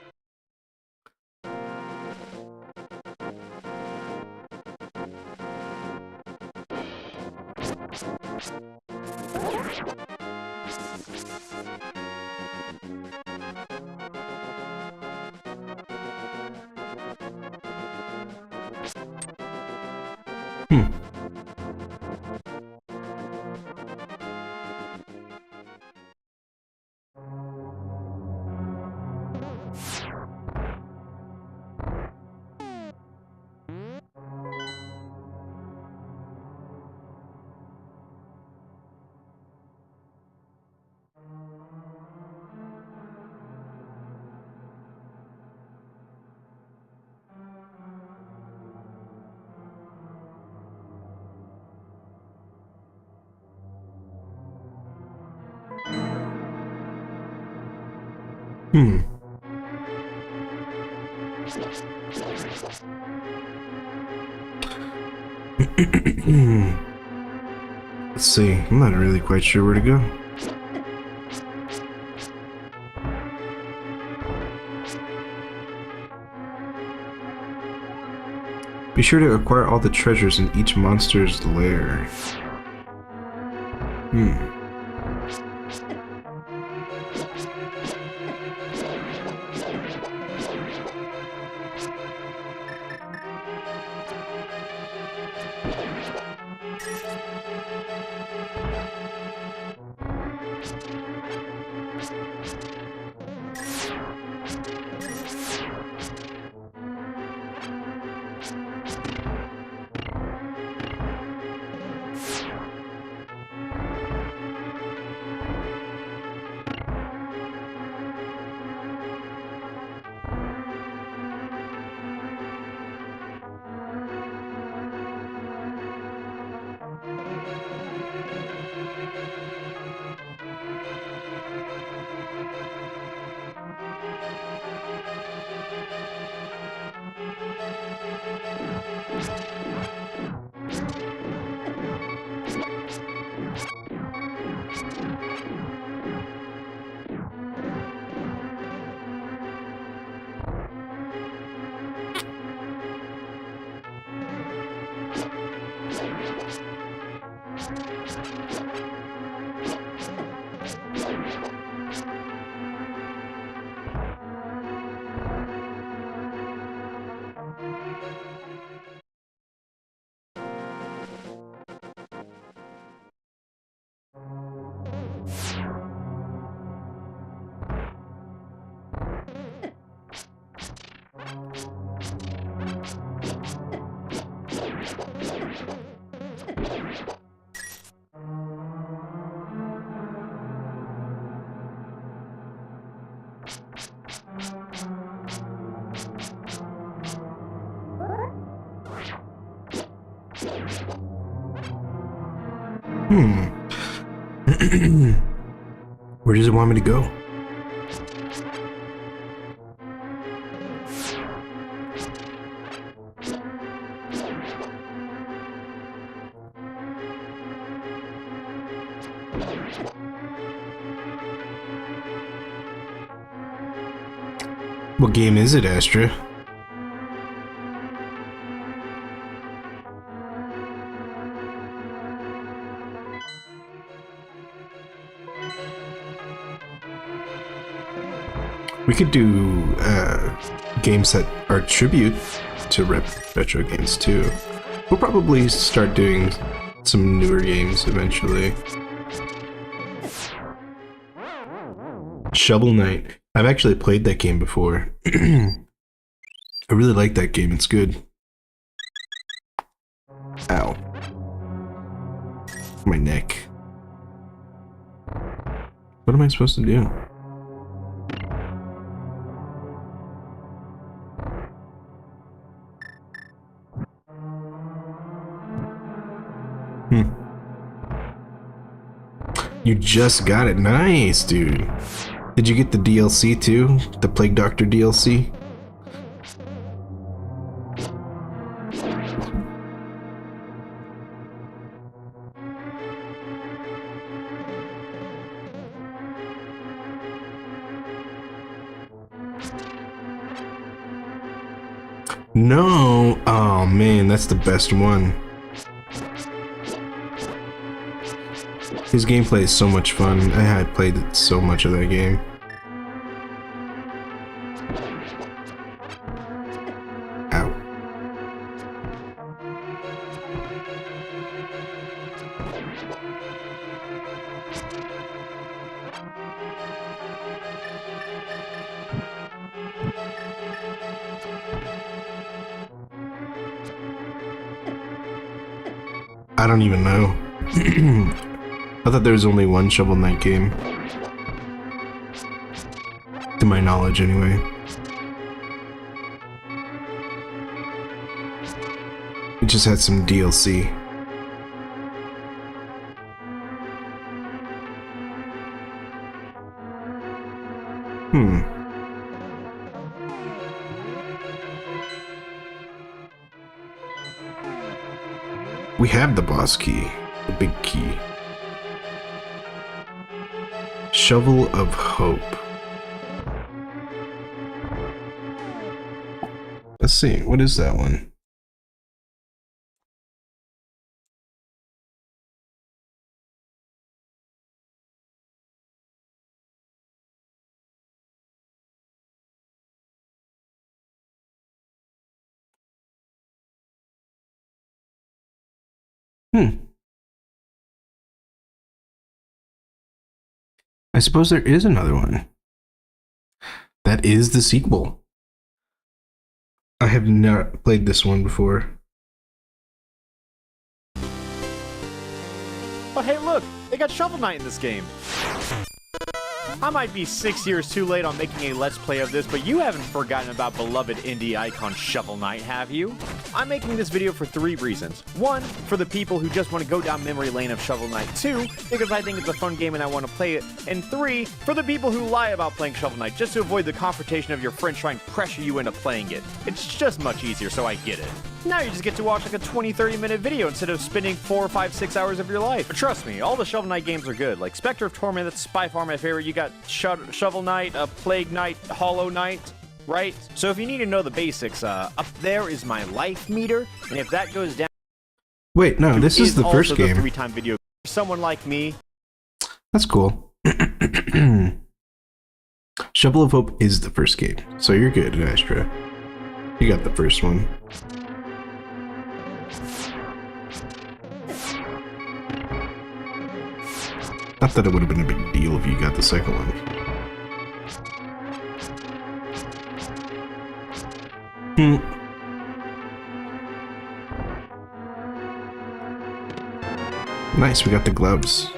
Hmm. Hmm. Let's see. I'm not really quite sure where to go. Be sure to acquire all the treasures in each monster's lair. Hmm. Where does it want me to go? What game is it, Astra? We could do games that are tribute to retro games too. We'll probably start doing some newer games eventually. Shovel Knight. I've actually played that game before. I really like that game. It's good. Ow. My neck. What am I supposed to do? You just got it. Nice, dude. Did you get the DLC too? The Plague Doctor DLC? No! Oh man, that's the best one. His gameplay is so much fun. I had played so much of that game. Ow. I don't even know. I thought there was only one Shovel Knight game. To my knowledge, anyway. It just had some DLC. We have the boss key. The big key. Shovel of Hope. Let's see, what is that one? I suppose there is another one. That is the sequel. I have not played this one before. Oh hey look, they got Shovel Knight in this game. I might be 6 years too late on making a Let's Play of this, but you haven't forgotten about beloved indie icon Shovel Knight, have you? I'm making this video for 3 reasons. 1, for the people who just want to go down memory lane of Shovel Knight. 2, because I think it's a fun game and I want to play it. And 3, for the people who lie about playing Shovel Knight, just to avoid the confrontation of your friends trying to pressure you into playing it. It's just much easier, so I get it. Now you just get to watch like a 20-30 minute video instead of spending 4, 5, 6 hours of your life. But trust me, all the Shovel Knight games are good. Like Spectre of Torment, that's by far my favorite. You got Shovel Knight, Plague Knight, Hollow Knight, right? So if you need to know the basics, up there is my life meter, and if that goes down... Wait, no, this is the first game. The 3-time video. For someone like me... That's cool. Shovel of Hope is the first game, so you're good, Astra. You got the first one. Not that it would have been a big deal if you got the second one. Hmm. Nice, we got the gloves.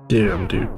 Damn, dude.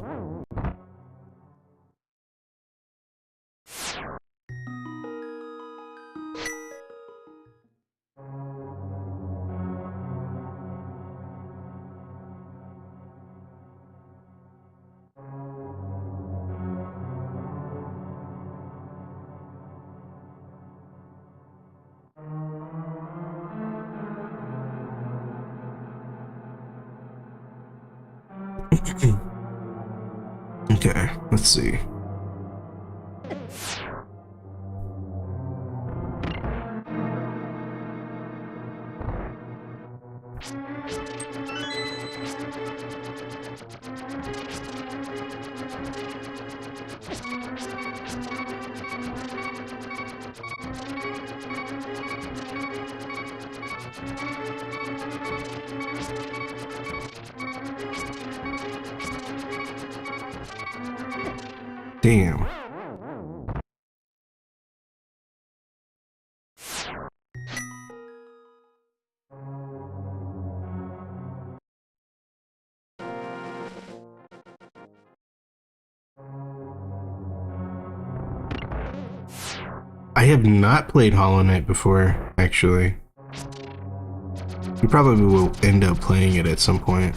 Okay, let's see. Damn. I have not played Hollow Knight before, actually. We probably will end up playing it at some point.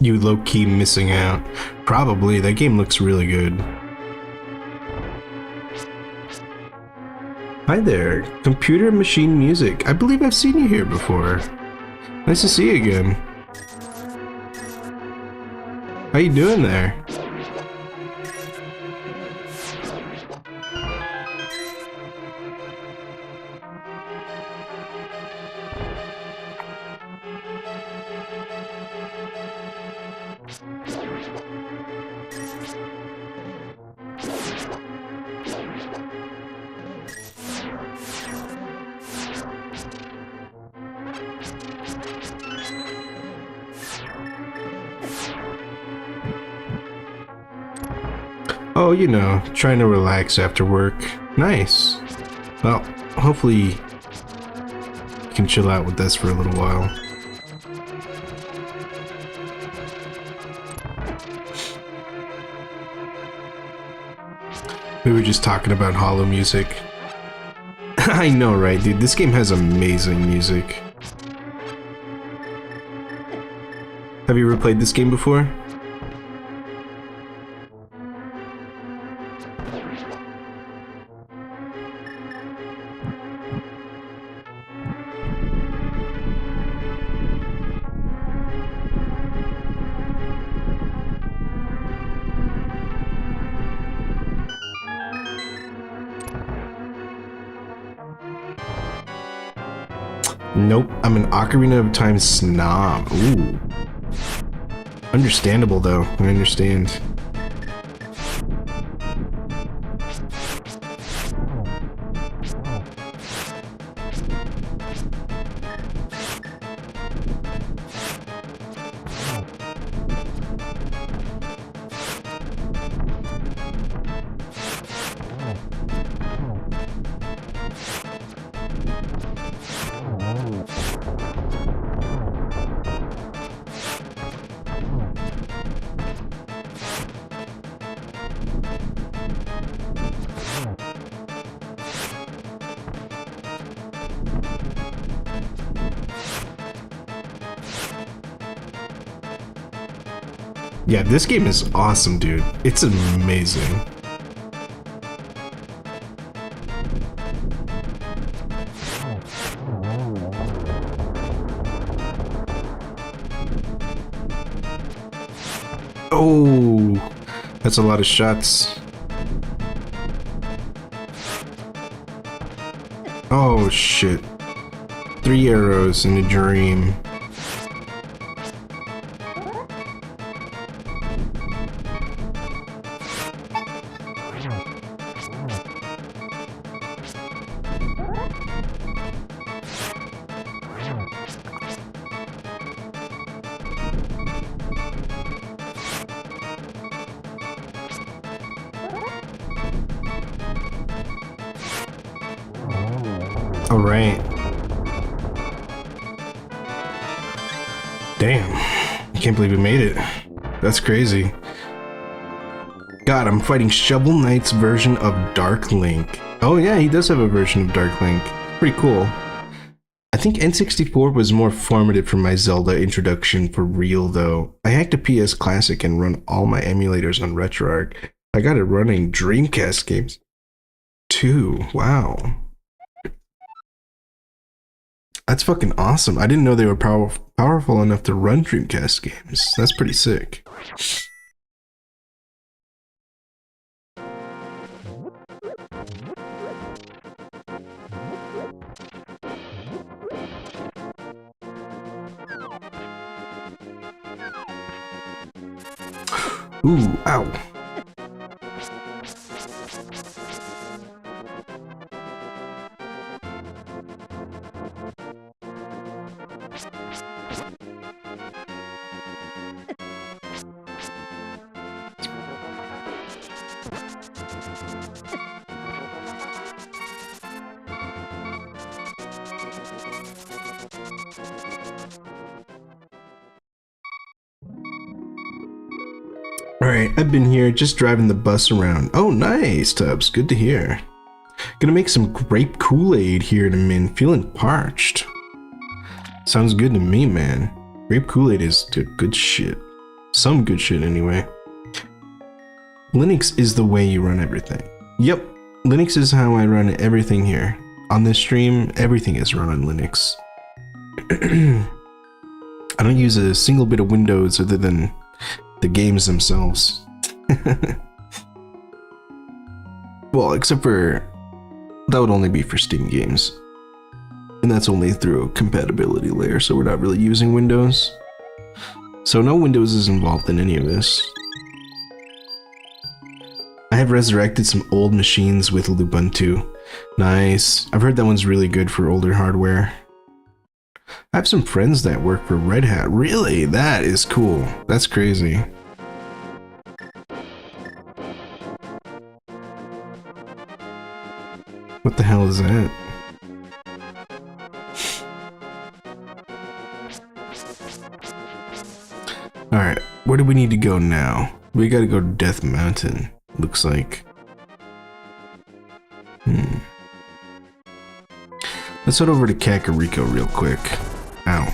You low-key missing out. Probably. That game looks really good. Hi there. Computer Machine Music. I believe I've seen you here before. Nice to see you again. How you doing there? Oh, you know, trying to relax after work. Nice. Well, hopefully you can chill out with this for a little while. We were just talking about Hollow music. I know, right, dude? This game has amazing music. Have you ever played this game before? Nope, I'm an Ocarina of Time snob. Ooh. Understandable, though. I understand. Yeah, this game is awesome, dude. It's amazing. Oh, that's a lot of shots. Oh shit. 3 arrows in a dream. All right. Damn. I can't believe we made it. That's crazy. God, I'm fighting Shovel Knight's version of Dark Link. Oh yeah, he does have a version of Dark Link. Pretty cool. I think N64 was more formative for my Zelda introduction for real though. I hacked a PS Classic and run all my emulators on RetroArch. I got it running Dreamcast games too. Wow. That's fucking awesome. I didn't know they were powerful enough to run Dreamcast games. That's pretty sick. Ooh, ow. Alright, I've been here just driving the bus around. Oh, nice, Tubbs. Good to hear. Gonna make some grape Kool-Aid here in a minute. Feeling parched. Sounds good to me, man. Grape Kool-Aid is good shit. Some good shit, anyway. Linux is the way you run everything. Yep, Linux is how I run everything here. On this stream, everything is run on Linux. I don't use a single bit of Windows other than the games themselves. Well, except for that would only be for Steam games, and that's only through a compatibility layer, so we're not really using Windows. So no Windows is involved in any of this. I have resurrected some old machines with Ubuntu. Nice. I've heard that one's really good for older hardware. I have some friends that work for Red Hat. Really? That is cool. That's crazy. What the hell is that? Alright, where do we need to go now? We gotta go to Death Mountain, looks like. Let's head over to Kakariko real quick. Ow.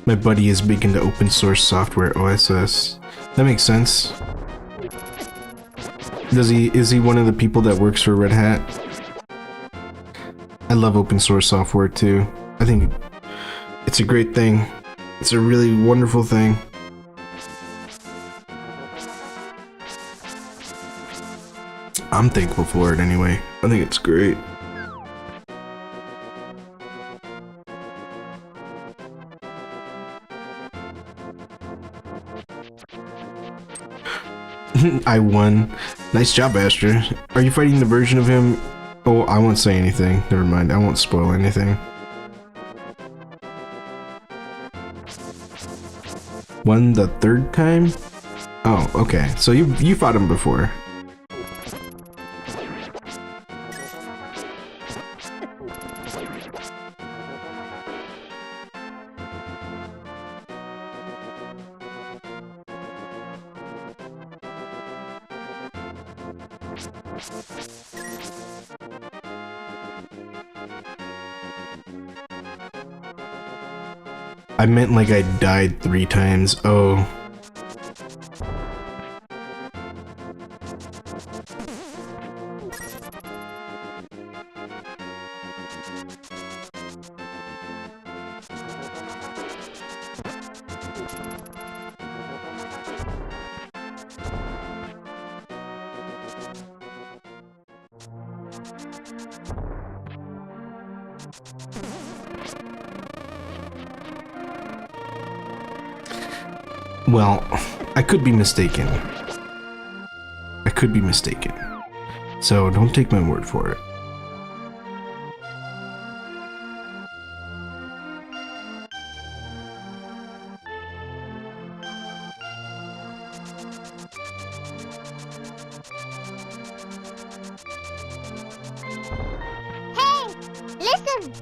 My buddy is big into open source software OSS. That makes sense. Is he one of the people that works for Red Hat? I love open source software too. I think it's a great thing. It's a really wonderful thing. I'm thankful for it anyway. I think it's great. I won. Nice job, Astra. Are you fighting the version of him? Oh, I won't say anything. Never mind. I won't spoil anything. Won the third time? Oh, okay. So you fought him before. I meant like I died 3 times. Oh. Well, I could be mistaken. I could be mistaken. So don't take my word for it. Hey, listen!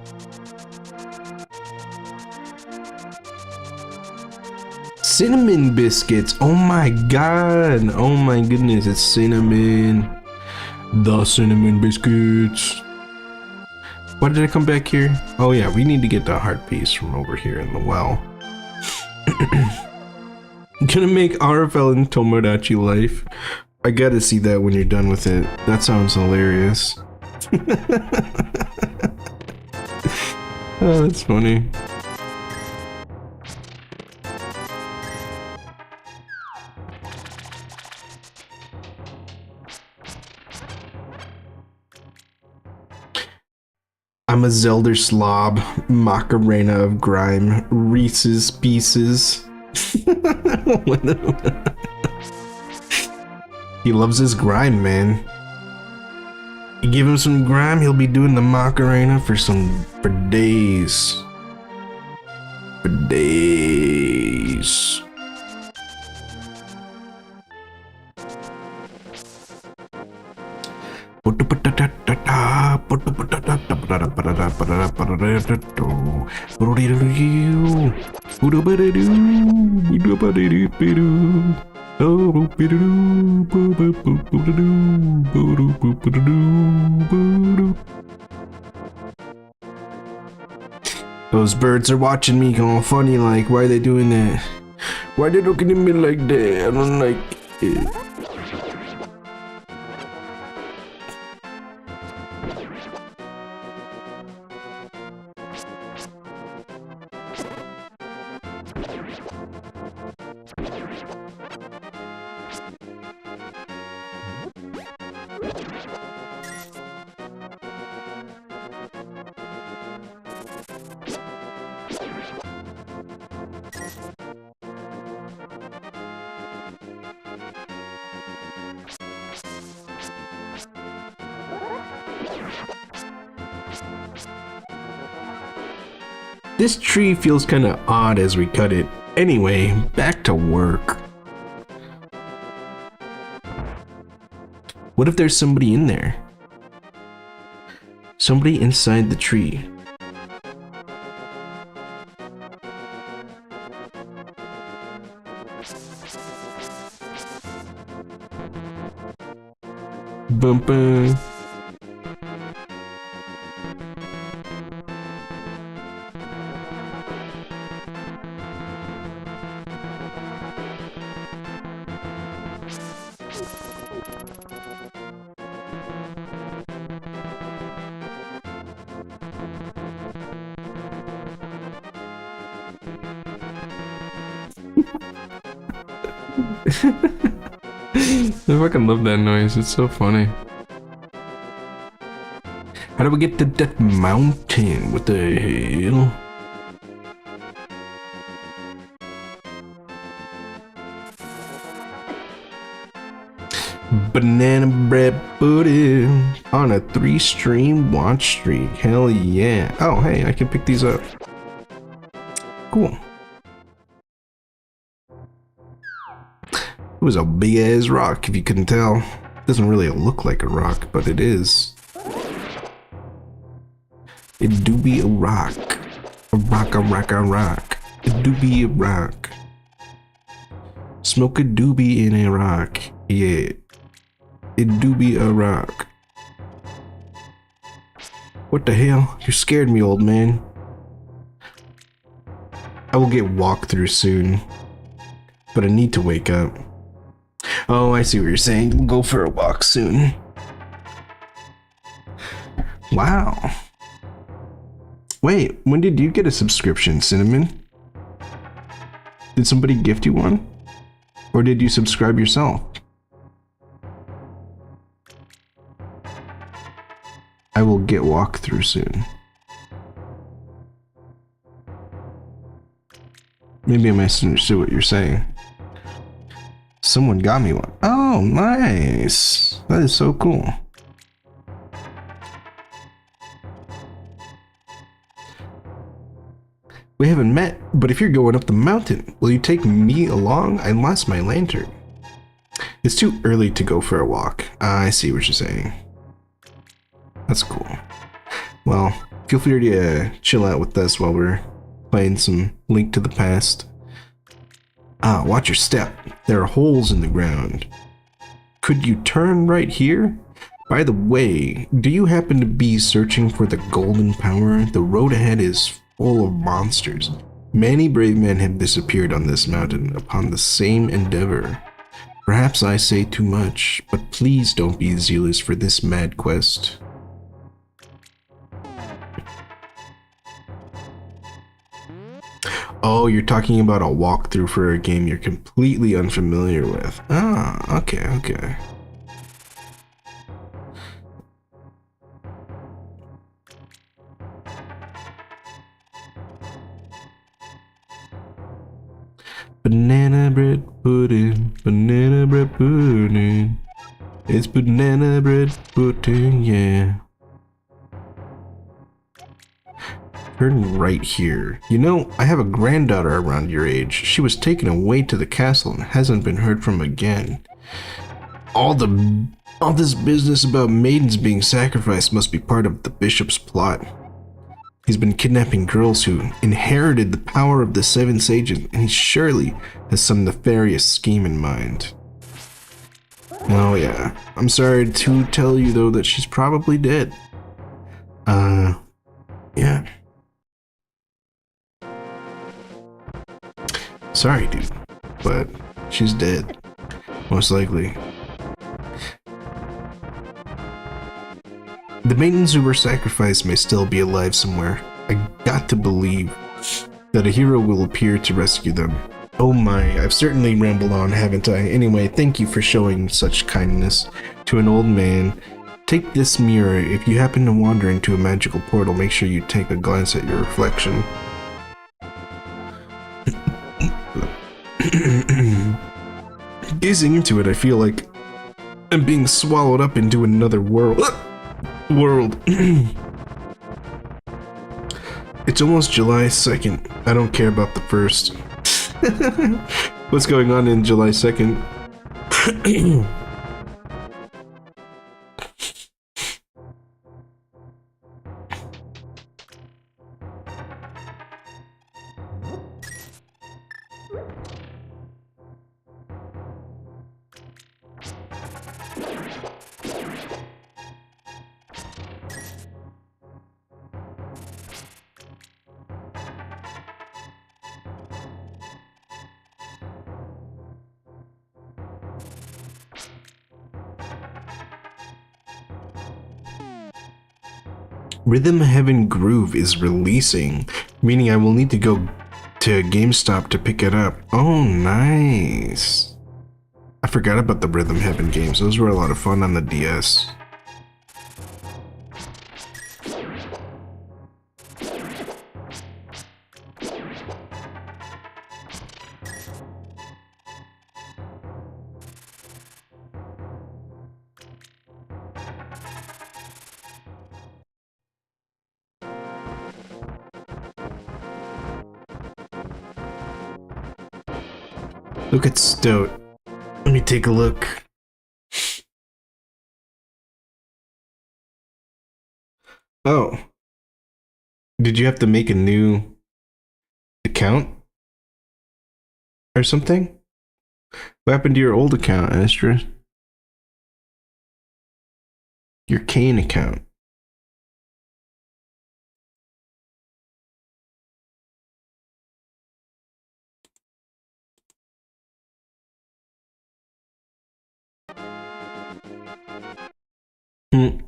Cinnamon biscuits. Oh my god. Oh my goodness. It's cinnamon. The cinnamon biscuits. Why did I come back here? Oh yeah, we need to get the heart piece from over here in the well. Gonna make RFL and Tomodachi Life. I gotta see that when you're done with it. That sounds hilarious. Oh, that's funny. I'm a Zelda slob, Macarena of grime, Reese's Pieces. He loves his grime, man. You give him some grime, he'll be doing the Macarena for days. For days. Those birds are watching me going funny, like, why are they doing that? Why are they looking at me like that? I don't like it. This tree feels kinda odd as we cut it. Anyway, back to work. What if there's somebody in there? Somebody inside the tree. Bum bum. I fucking love that noise, it's so funny. How do we get to that mountain? What the hell? Banana bread pudding on a 3-stream watch streak. Hell yeah. Oh, hey, I can pick these up. Cool. It was a big ass rock, if you couldn't tell. It doesn't really look like a rock, but it is. It do be a rock. A rock, a rock, a rock. It do be a rock. Smoke a doobie in a rock. Yeah. It do be a rock. What the hell? You scared me, old man. I will get walked through soon, but I need to wake up. Oh, I see what you're saying. We'll go for a walk soon. Wow. Wait, when did you get a subscription, Cinnamon? Did somebody gift you one? Or did you subscribe yourself? I will get walked through soon. Maybe I misunderstood what you're saying. Someone got me one. Oh, nice. That is so cool. We haven't met, but if you're going up the mountain, will you take me along? I lost my lantern. It's too early to go for a walk. I see what you're saying. That's cool. Well, feel free to chill out with us while we're playing some Link to the Past. Ah, watch your step. There are holes in the ground. Could you turn right here? By the way, do you happen to be searching for the golden power? The road ahead is full of monsters. Many brave men have disappeared on this mountain upon the same endeavor. Perhaps I say too much, but please don't be zealous for this mad quest. Oh, you're talking about a walkthrough for a game you're completely unfamiliar with. Ah, okay. Banana bread pudding, banana bread pudding. It's banana bread pudding, yeah. Turn right here. You know, I have a granddaughter around your age. She was taken away to the castle and hasn't been heard from again. All this business about maidens being sacrificed must be part of the bishop's plot. He's been kidnapping girls who inherited the power of the seven sages, and he surely has some nefarious scheme in mind. Oh yeah. I'm sorry to tell you though that she's probably dead. Yeah. Sorry, dude, but she's dead. Most likely. The maidens who were sacrificed may still be alive somewhere. I got to believe that a hero will appear to rescue them. Oh my, I've certainly rambled on, haven't I? Anyway, thank you for showing such kindness to an old man. Take this mirror. If you happen to wander into a magical portal, make sure you take a glance at your reflection. Gazing into it, I feel like I'm being swallowed up into another world. It's almost July 2nd. I don't care about the 1st. What's going on in July 2nd? Rhythm Heaven Groove is releasing, meaning I will need to go to GameStop to pick it up. Oh, nice. I forgot about the Rhythm Heaven games. Those were a lot of fun on the DS. Look at Stoat. Let me take a look. Oh. Did you have to make a new account? Or something? What happened to your old account, Astra? Your Kane account. Hmm.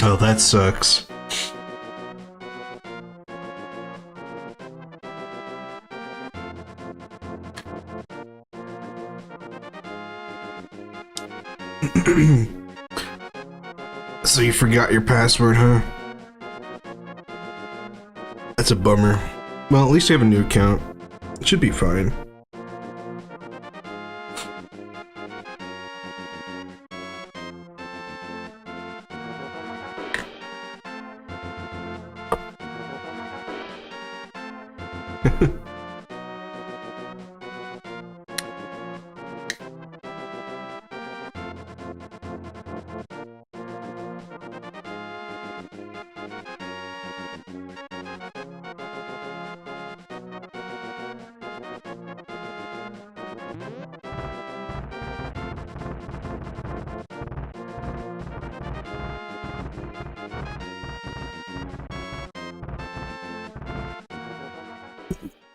Oh, that sucks. So you forgot your password, huh? That's a bummer. Well, at least you have a new account. It should be fine.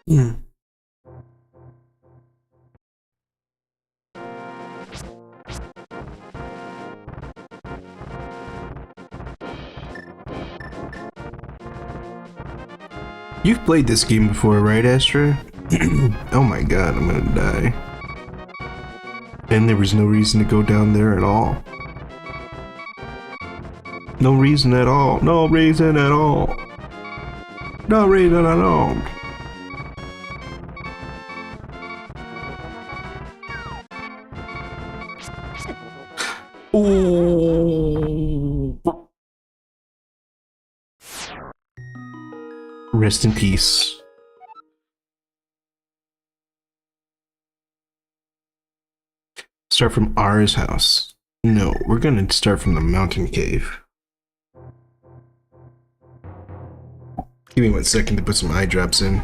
Mm. You've played this game before, right, Astra? Oh my god, I'm gonna die. And there was no reason to go down there at all. No reason at all. No reason at all. No reason at all. Ooh. Rest in peace. Start from R's house. No, we're gonna start from the mountain cave. Give me 1 second to put some eye drops in.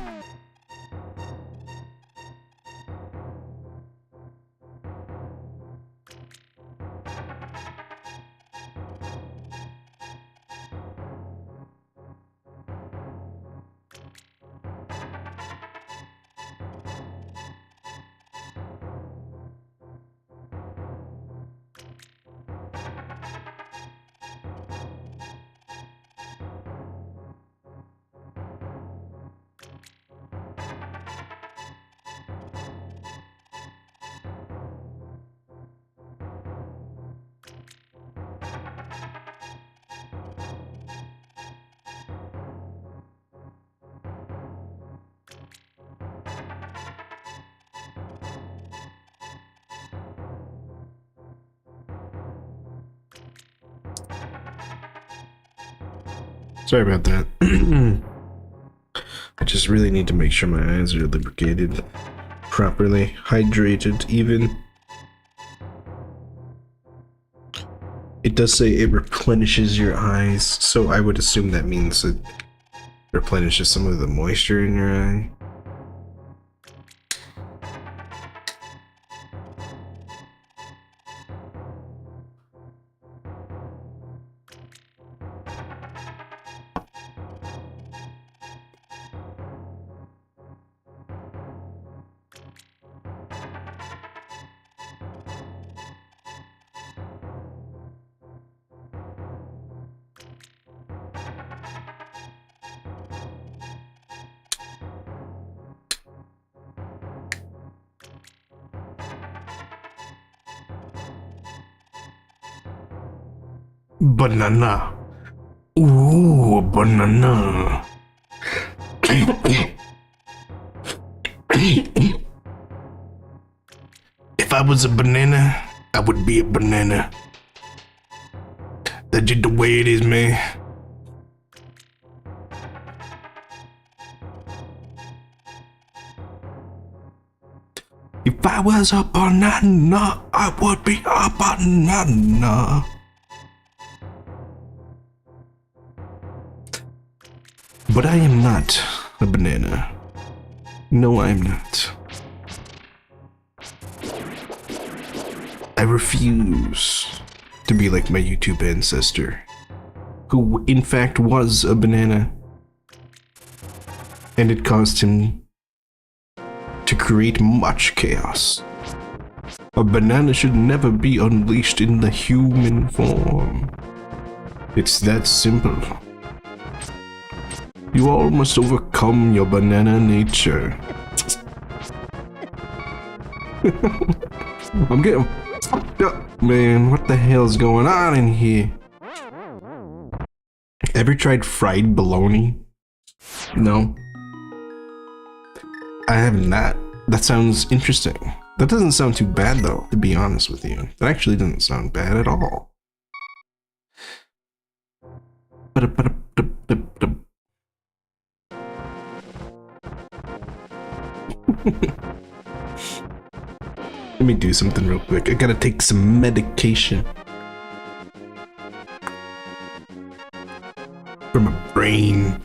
Sorry about that. I just really need to make sure my eyes are lubricated properly, hydrated even. It does say it replenishes your eyes, so I would assume that means it replenishes some of the moisture in your eye. Banana. Ooh, banana. If I was a banana, I would be a banana. That's just the way it is, man. If I was a banana, I would be a banana. But I am not a banana. No, I'm not. I refuse to be like my YouTube ancestor, who in fact was a banana, and it caused him to create much chaos. A banana should never be unleashed in the human form. It's that simple. You all must overcome your banana nature. I'm getting fucked up, man. What the hell's going on in here? Ever tried fried bologna? No. I have not. That sounds interesting. That doesn't sound too bad though, to be honest with you. That actually doesn't sound bad at all. Let me do something real quick. I gotta take some medication for my brain.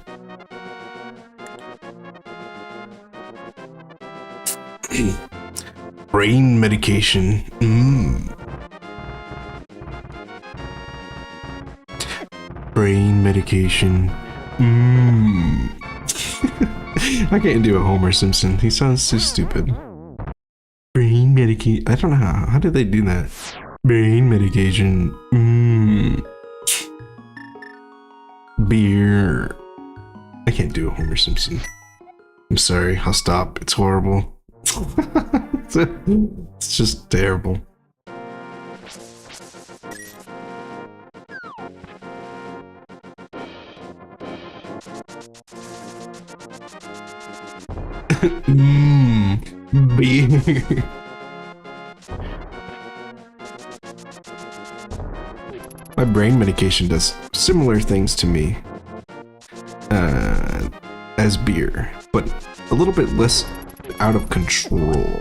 Brain medication. Brain medication. I can't do a Homer Simpson. He sounds so stupid. Brain medication. I don't know how did they do that? Brain medication. Beer. I can't do a Homer Simpson. I'm sorry. I'll stop. It's horrible. It's just terrible. Beer. My brain medication does similar things to me as beer, but a little bit less out of control.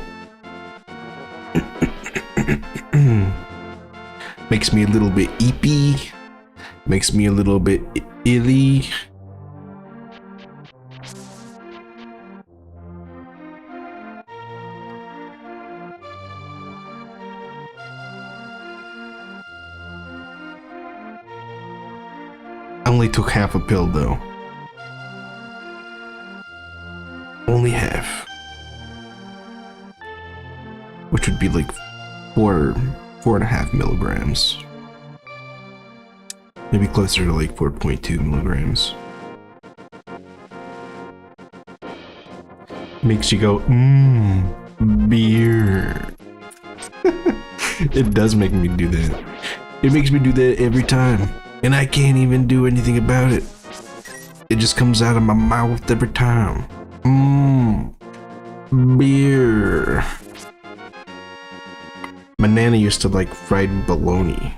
Makes me a little bit eepy. Makes me a little bit illy. I only took half a pill though. Only half. Which would be like 4.5 milligrams. Maybe closer to like 4.2 milligrams. Makes you go, beer. It does make me do that. It makes me do that every time. And I can't even do anything about it. It just comes out of my mouth every time. Beer. My nana used to like fried bologna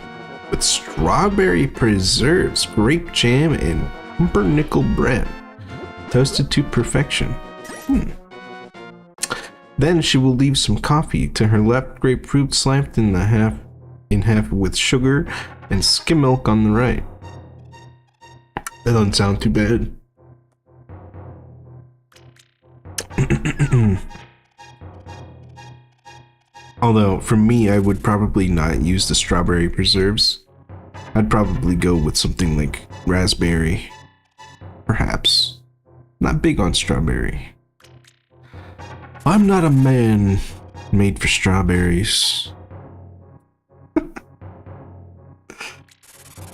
with strawberry preserves, grape jam, and pumpernickel bread, toasted to perfection. Then she will leave some coffee to her left, grapefruit sliced in half with sugar, and skim milk on the right. That doesn't sound too bad. Although, for me, I would probably not use the strawberry preserves. I'd probably go with something like raspberry. Perhaps. Not big on strawberry. I'm not a man made for strawberries.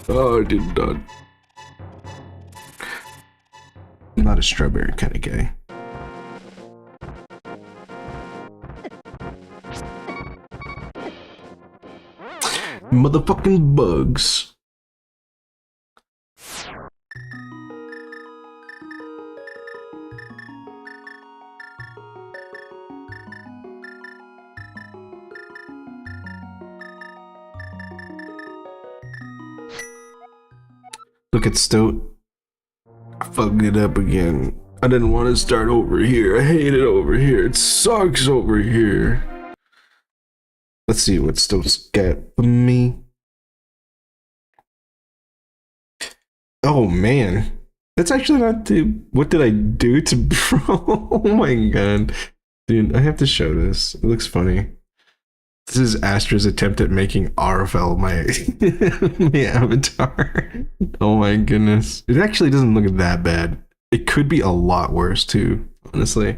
Oh, I did not. I'm not a strawberry kind of guy. Motherfucking bugs. Look at Stoat. I fucked it up again. I didn't want to start over here. I hate it over here. It sucks over here. Let's see what's still got for me. Oh man, that's actually not too. What did I do to bro? Oh my god, dude, I have to show this. It looks funny. This is Astra's attempt at making RFL my my avatar. Oh my goodness, it actually doesn't look that bad. It could be a lot worse too, honestly.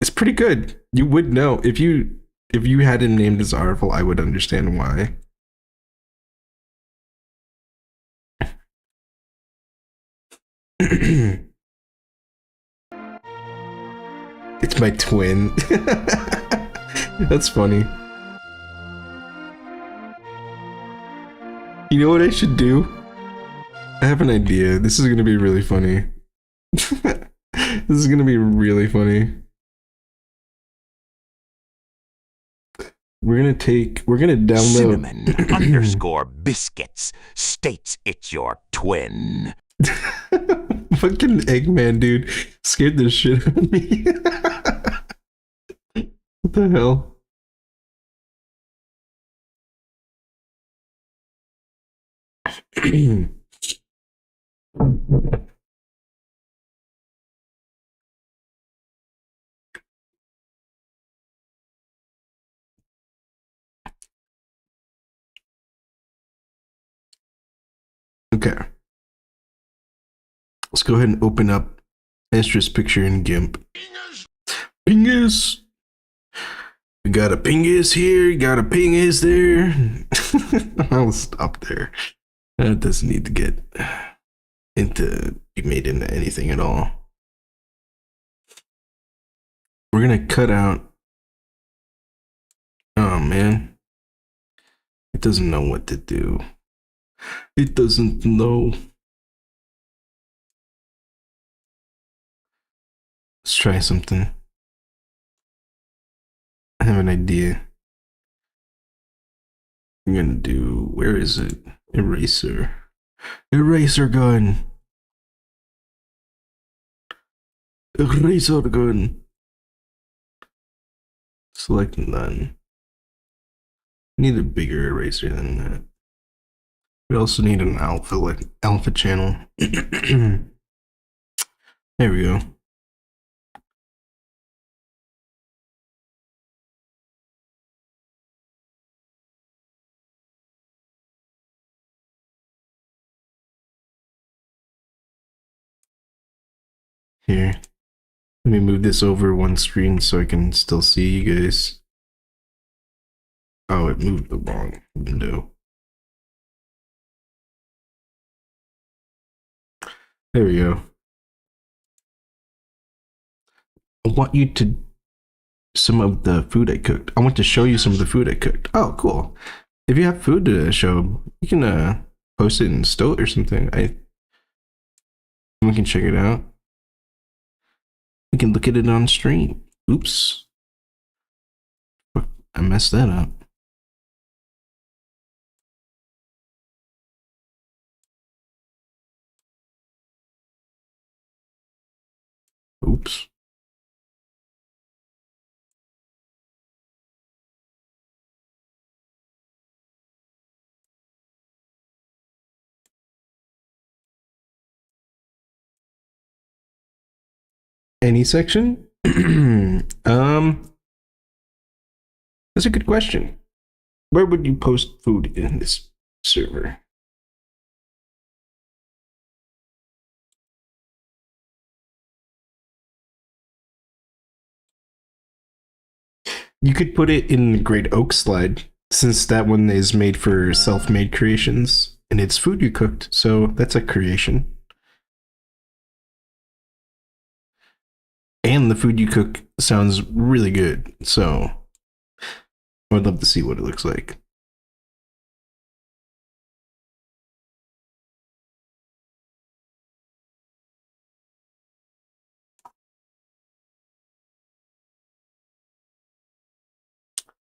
It's pretty good. You would know if you had him named as RFL, I would understand why. It's my twin. That's funny. You know what I should do? I have an idea. This is gonna be really funny. This is gonna be really funny. We're gonna download Cinnamon underscore biscuits states it's your twin. fucking Eggman, dude. Scared the shit out of me. What the hell? Okay. Let's go ahead and open up Astra's picture in GIMP. Pingus! We got a Pingus here, got a Pingus there. I'll stop there. That doesn't need to get be made into anything at all. We're gonna cut out. Oh man. It doesn't know what to do. It doesn't know. Let's try something. I have an idea. I'm gonna do, where is it? Eraser. Eraser gun. Eraser gun. Select none. Need a bigger eraser than that. We also need an alpha channel. There we go. Here. Let me move this over one screen so I can still see you guys. Oh, it moved the wrong window. There we go. I want you to some of the food I cooked. I want to show you some of the food I cooked. Oh, cool. If you have food to show, you can post it in Stoat or something. We can check it out. We can look at it on stream. Oops. I messed that up. Oops. Any section? That's a good question. Where would you post food in this server? You could put it in the Great Oak slide, since that one is made for self-made creations, and it's food you cooked, so that's a creation. And the food you cook sounds really good, so I would love to see what it looks like.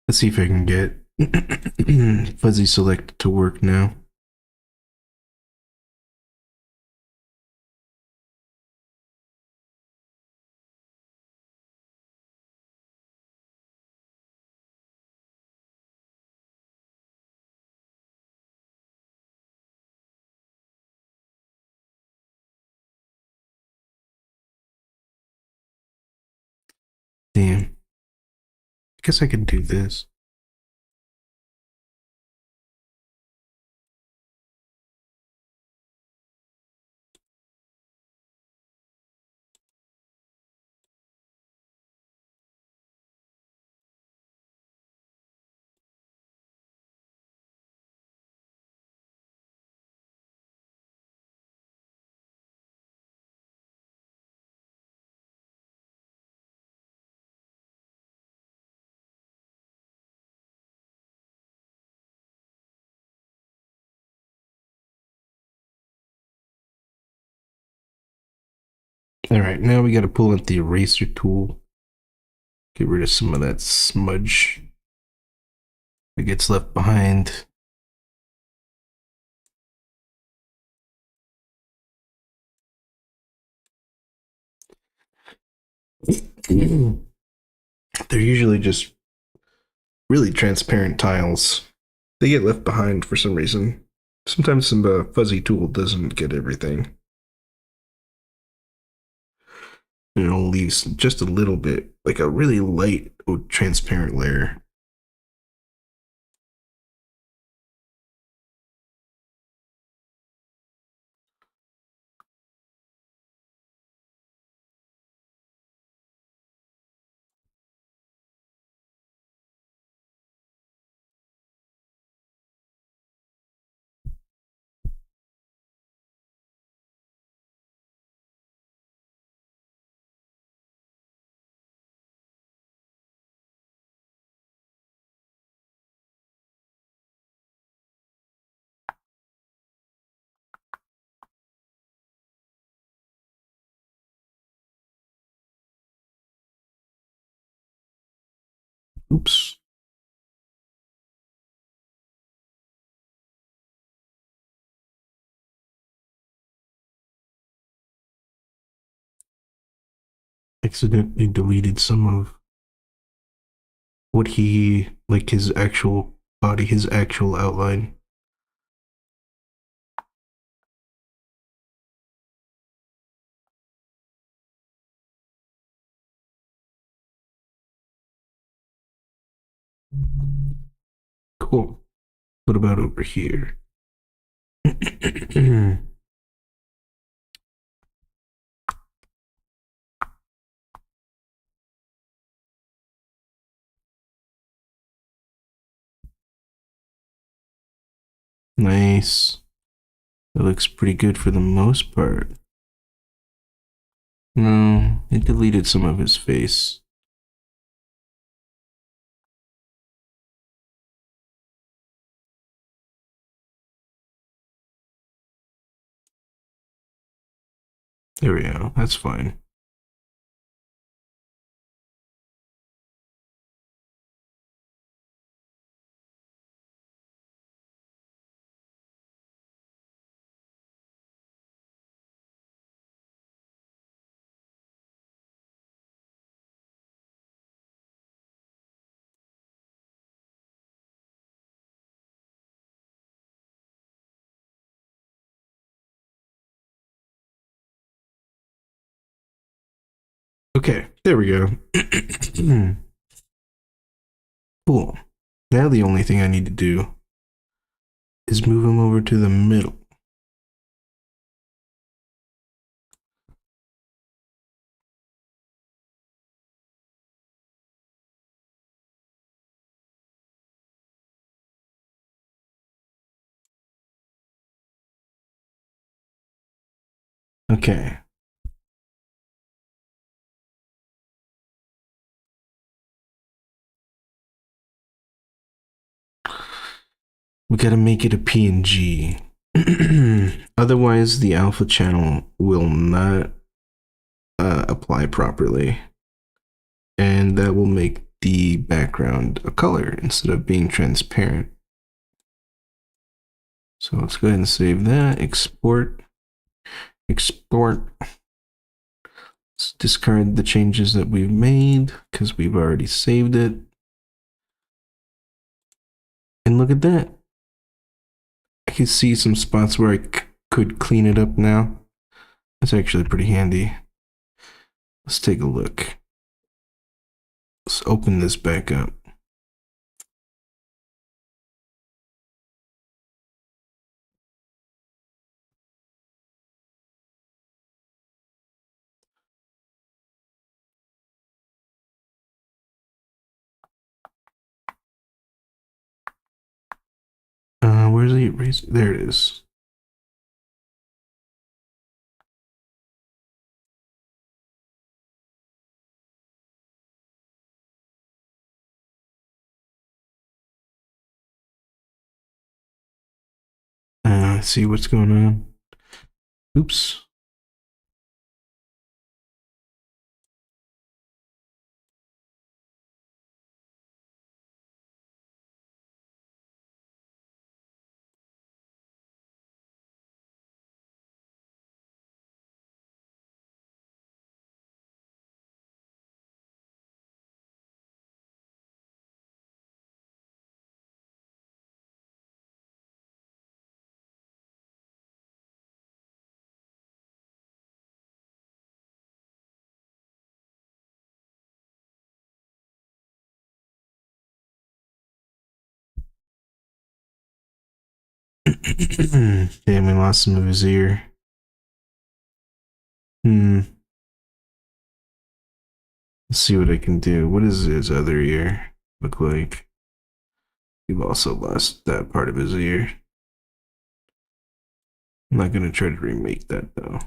Let's see if I can get Fuzzy Select to work now. guess I could do this. Alright, now we gotta pull out the eraser tool. Get rid of some of that smudge that gets left behind. They're usually just really transparent tiles. They get left behind for some reason. Sometimes some fuzzy tool doesn't get everything. And it'll leave just a little bit, like a really light, transparent layer. Oops. Accidentally deleted some of what he, like his actual body, his actual outline. Cool. What about over here? Nice. That looks pretty good for the most part. No, it deleted some of his face. There we go. That's fine. Okay, there we go. Cool. Now the only thing I need to do is move him over to the middle. Okay. We gotta make it a PNG. Otherwise, the alpha channel will not apply properly. And that will make the background a color instead of being transparent. So let's go ahead and save that. Export. Export. Let's discard the changes that we've made because we've already saved it. And look at that. I can see some spots where I could clean it up now. That's actually pretty handy. Let's take a look. Let's open this back up. Where's the eraser? There it is. See what's going on. Oops. Damn, we lost some of his ear. Let's see what I can do. What does his other ear look like? We've also lost that part of his ear. I'm not gonna try to remake that though.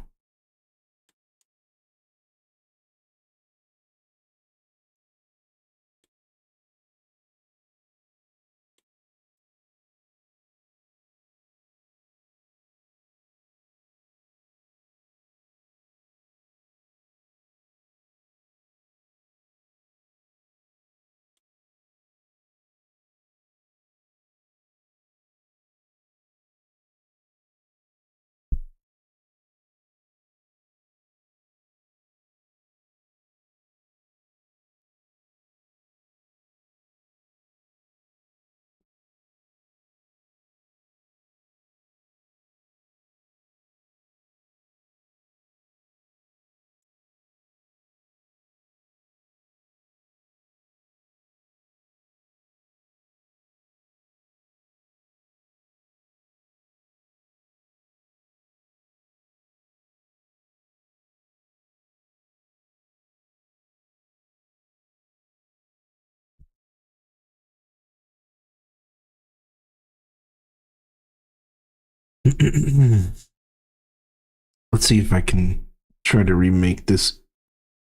Let's see if I can try to remake this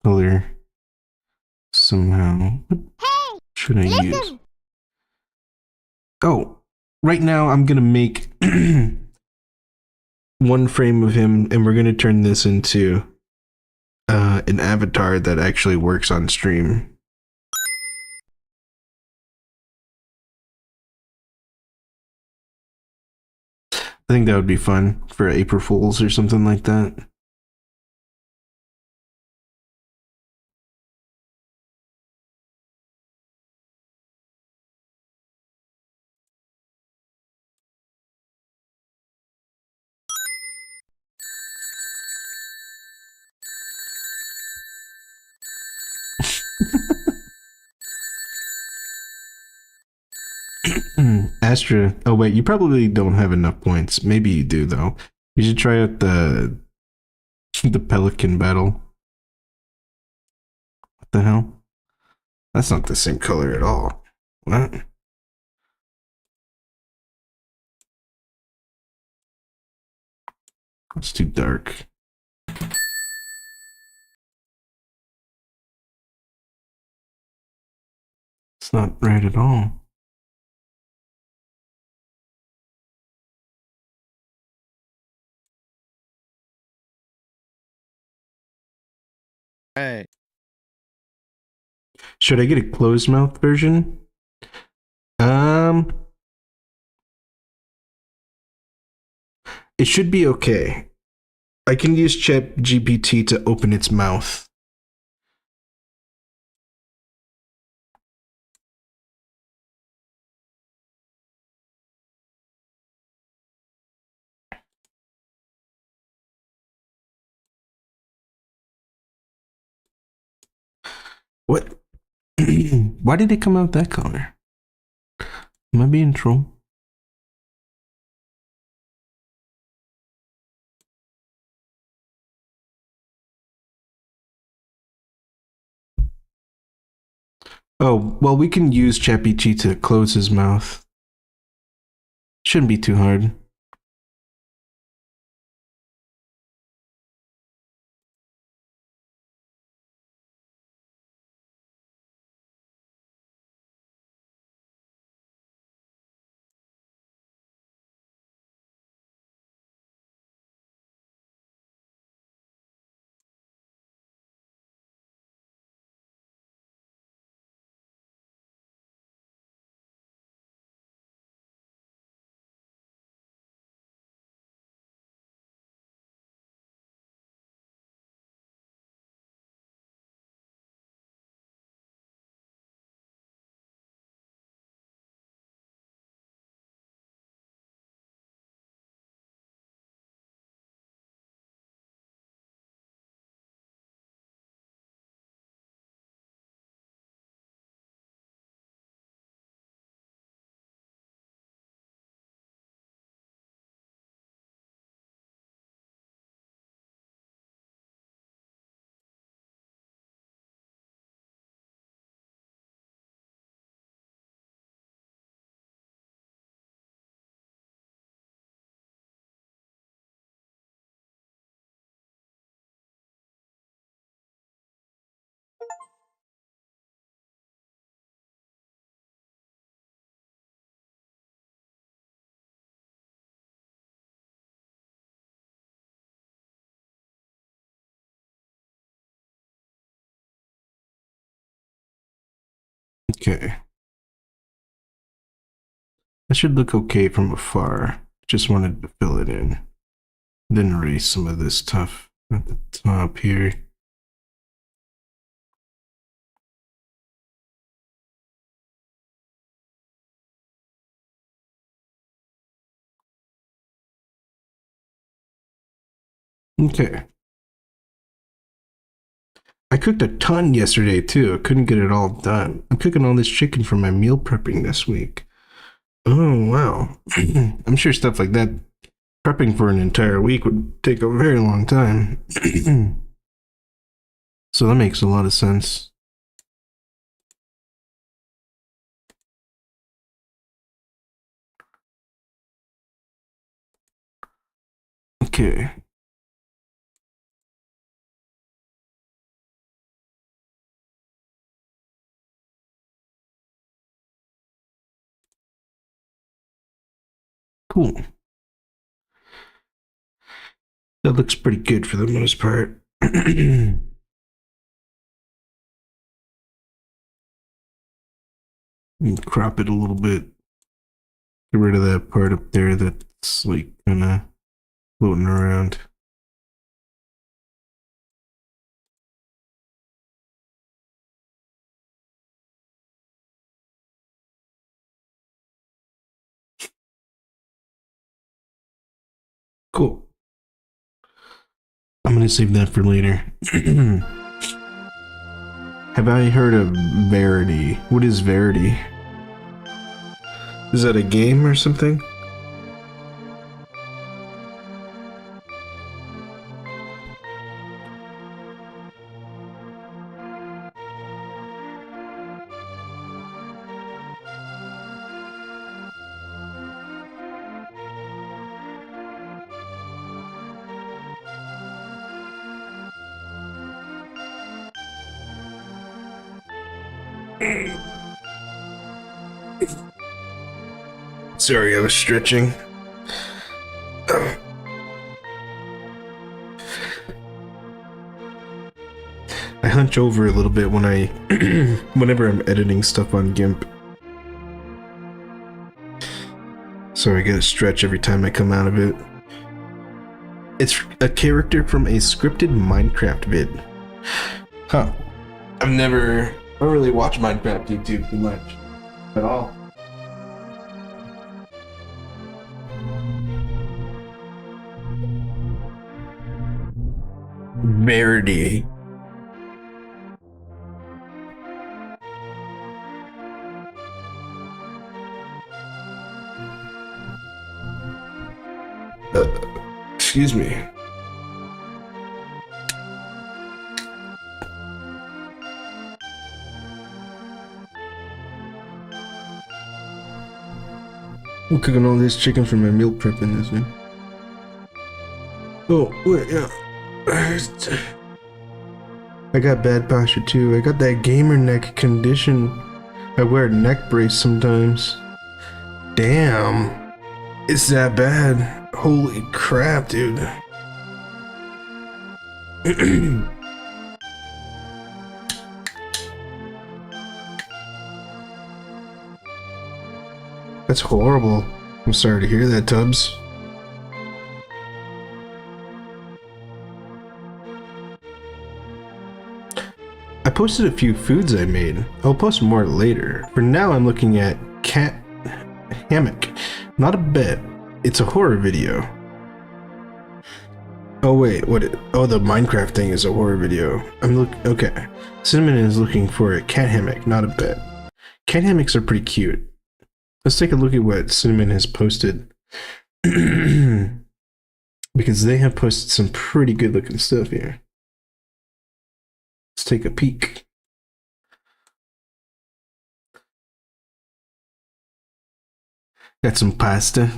color somehow. What should I use? Oh, right now I'm gonna make one frame of him, and we're gonna turn this into an avatar that actually works on stream. I think that would be fun for April Fools or something like that. Astra. Oh wait, you probably don't have enough points. Maybe you do though. You should try out the pelican battle. What the hell? That's not the same color at all. What? It's too dark. It's not right at all. Hey. Should I get a closed mouth version? It should be okay. I can use ChatGPT to open its mouth. What? Why did it come out that color? Am I being trolled? Oh, well, we can use Chappy to close his mouth. Shouldn't be too hard. Okay. That should look okay from afar. Just wanted to fill it in. Then erase some of this stuff at the top here. Okay. I cooked a ton yesterday too. I couldn't get it all done. I'm cooking all this chicken for my meal prepping this week. Oh, wow. I'm sure stuff like that, prepping for an entire week would take a very long time. So that makes a lot of sense. Okay. Cool. That looks pretty good for the most part. Crop it a little bit. Get rid of that part up there that's like kind of floating around. Cool. I'm gonna save that for later. Have I heard of Verity? What is Verity? Is that a game or something? Sorry, I was stretching. I hunch over a little bit when whenever I'm editing stuff on GIMP. So I gotta stretch every time I come out of it. It's a character from a scripted Minecraft vid. Huh. I don't really watch Minecraft YouTube too much. At all. Verity. Excuse me. I'm cooking all this chicken for my meal prep in this one. Oh, wait, yeah. I got bad posture too. I got that gamer neck condition. I wear a neck brace sometimes. Damn. It's that bad. Holy crap, dude. That's horrible. I'm sorry to hear that, Tubbs. I posted a few foods I made. I'll post more later. For now, I'm looking at cat hammock. Not a bed. It's a horror video. Oh wait, what? Oh, the Minecraft thing is a horror video. Okay. Cinnamon is looking for a cat hammock, not a bed. Cat hammocks are pretty cute. Let's take a look at what Cinnamon has posted. Because they have posted some pretty good looking stuff here. Let's take a peek. Got some pasta.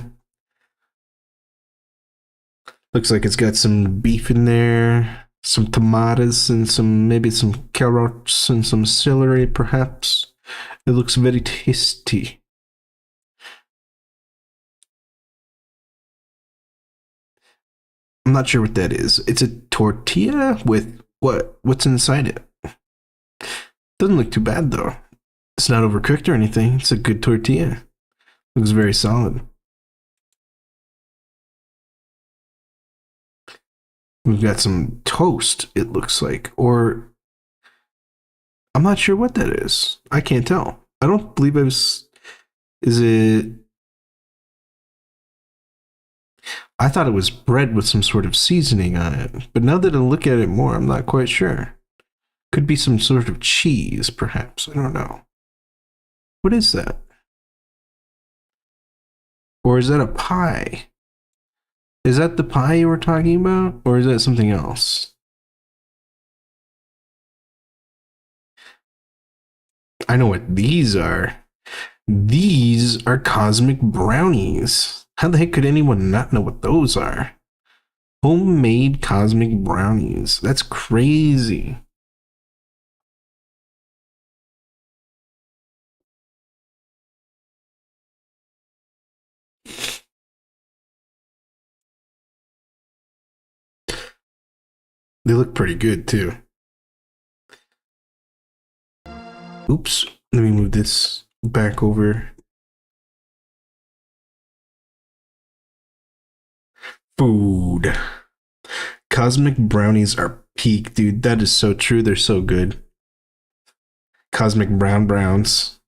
Looks like it's got some beef in there, some tomatoes, and maybe some carrots and some celery, perhaps. It looks very tasty. I'm not sure what that is. It's a tortilla with what? What's inside it? Doesn't look too bad though. It's not overcooked or anything. It's a good tortilla. Looks very solid. We've got some toast, it looks like. Or I'm not sure what that is. I can't tell. I don't believe I was... Is it... I thought it was bread with some sort of seasoning on it. But now that I look at it more, I'm not quite sure. Could be some sort of cheese, perhaps. I don't know. What is that? Or is that a pie? Is that the pie you were talking about? Or is that something else? I know what these are. These are cosmic brownies. How the heck could anyone not know what those are? Homemade cosmic brownies. That's crazy. They look pretty good too. Oops. Let me move this back over. Food. Cosmic brownies are peak, dude. That is so true. They're so good. Cosmic browns.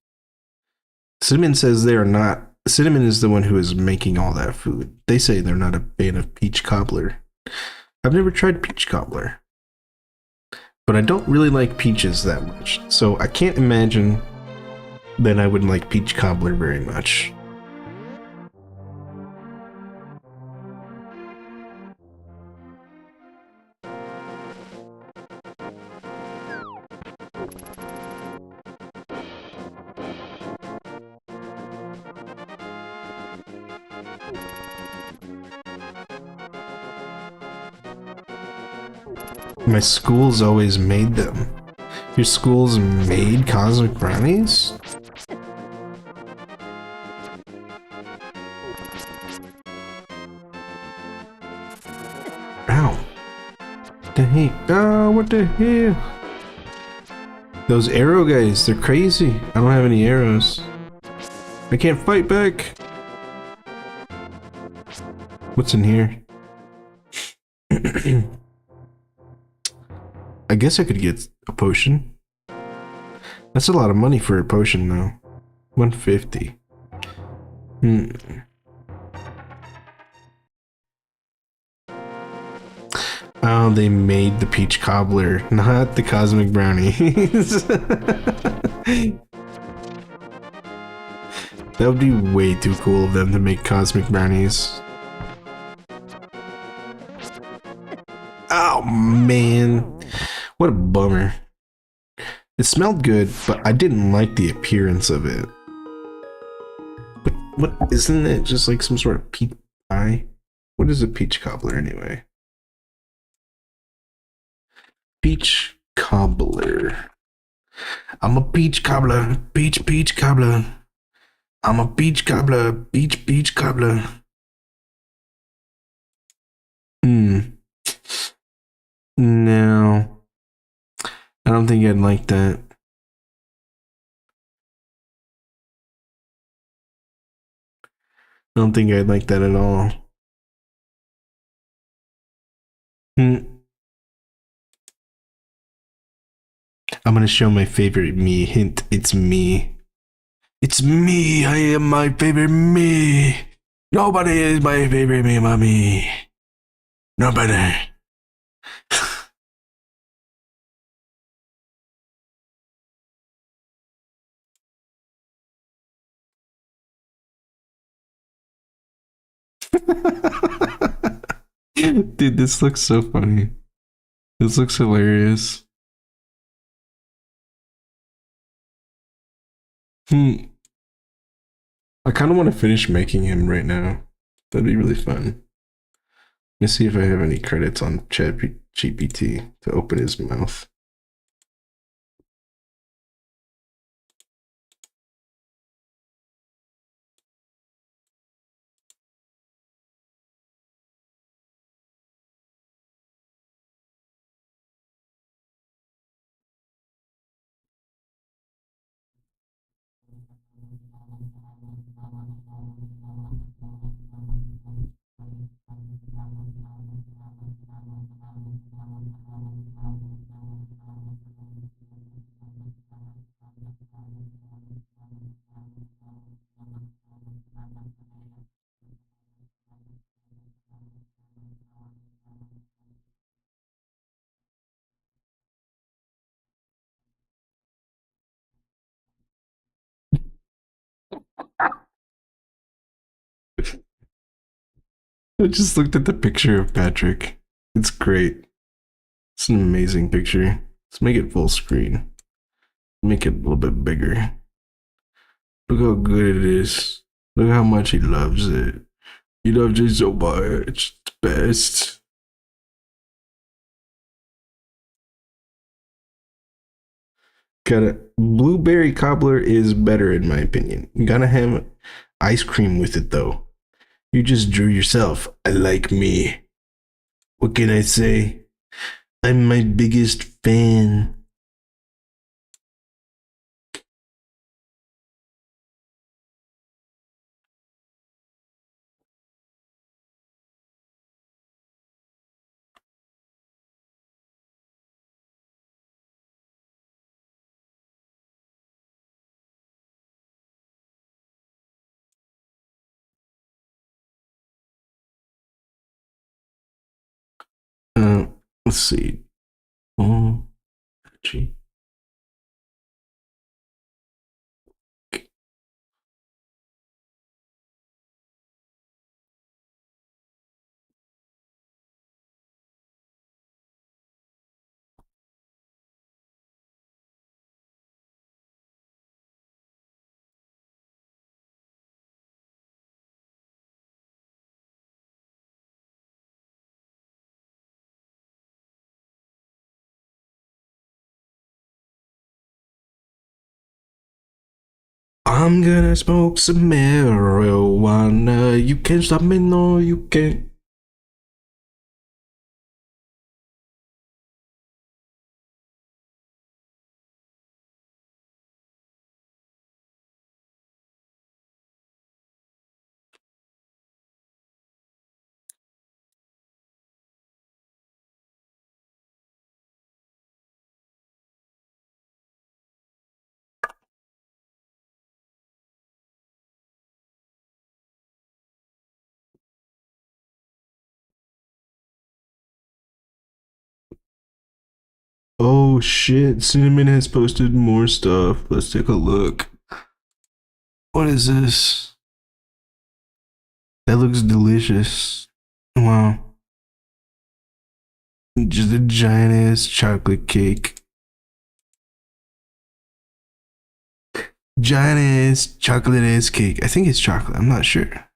Cinnamon says they are not. Cinnamon is the one who is making all that food. They say they're not a fan of peach cobbler. I've never tried peach cobbler. But I don't really like peaches that much. So I can't imagine that I would like peach cobbler very much. My school's always made them. Your school's made cosmic brownies? Ow. What the heck? Oh, what the hell? Those arrow guys, they're crazy. I don't have any arrows. I can't fight back. What's in here? I guess I could get a potion. That's a lot of money for a potion though. 150. Oh, they made the peach cobbler, not the cosmic brownies. That would be way too cool of them to make cosmic brownies. man. What a bummer. It smelled good, but I didn't like the appearance of it. But what, isn't it just like some sort of peach pie? What is a peach cobbler anyway? Peach cobbler. I'm a peach cobbler. Peach cobbler. I'm a peach cobbler. Peach cobbler. No. I don't think I'd like that. I don't think I'd like that at all. I'm gonna show my favorite me. Hint, it's me. It's me. I am my favorite me. Nobody is my favorite me but me. Nobody. Dude, this looks so funny. This looks hilarious. I kind of want to finish making him right now. That'd be really fun. Let me see if I have any credits on ChatGPT to open his mouth. I just looked at the picture of Patrick. It's great. It's an amazing picture. Let's make it full screen. Make it a little bit bigger. Look how good it is. Look how much he loves it. He loves it so much. It's the best. Gotta blueberry cobbler is better in my opinion. You gotta have ice cream with it though. You just drew yourself. I like me. What can I say? I'm my biggest fan. Let's see. Gee. I'm gonna smoke some marijuana. You can't stop me, no, you can't. Oh shit, Cinnamon has posted more stuff. Let's take a look. What is this? That looks delicious. Wow. Just a giant ass chocolate cake. Giant ass chocolate ass cake. I think it's chocolate. I'm not sure.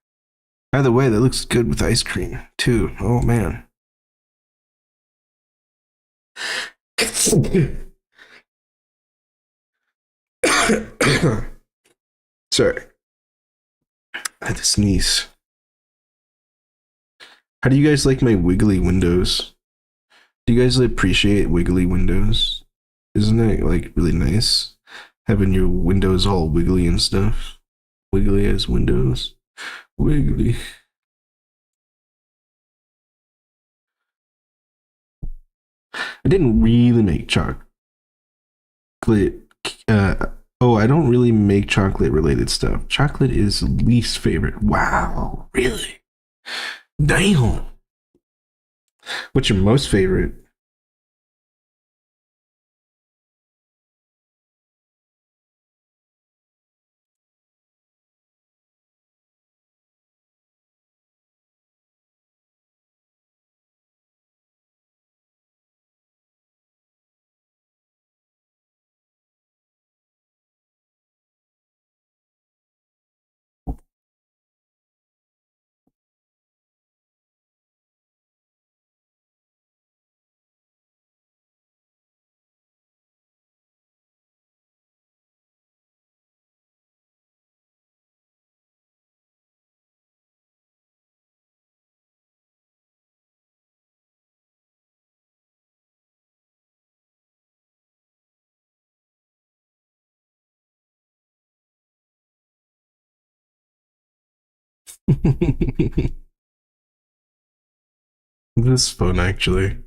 Either way, that looks good with ice cream too. Oh man. Sorry. I had to sneeze. How do you guys like my wiggly windows? Do you guys appreciate wiggly windows? Isn't that like really nice? Having your windows all wiggly and stuff. Wiggly as windows. Wiggly. I didn't really make chocolate. I don't really make chocolate related stuff. Chocolate is least favorite. Wow, really? Damn. What's your most favorite? This is fun, actually.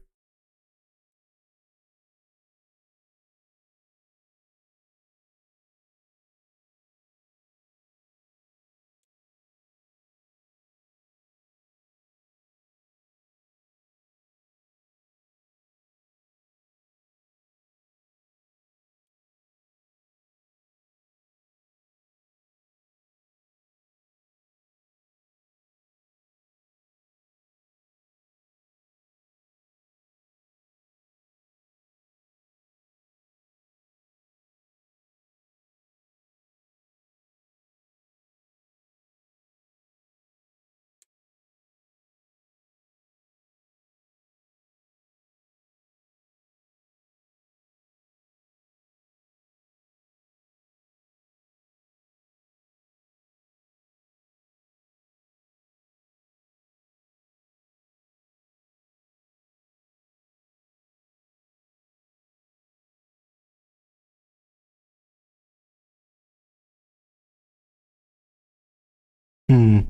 Hmm.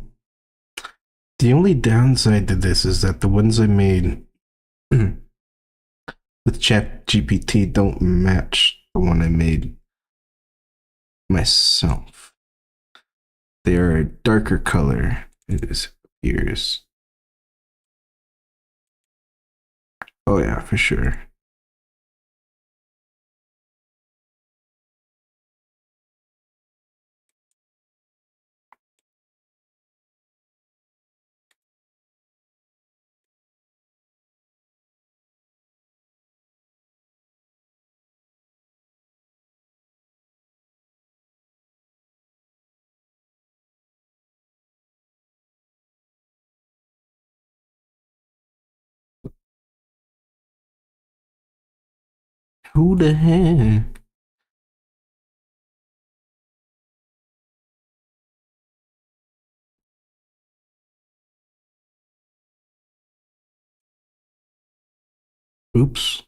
The only downside to this is that the ones I made with ChatGPT don't match the one I made myself. They are a darker color, it appears. Oh yeah, for sure. Who the heck? Oops.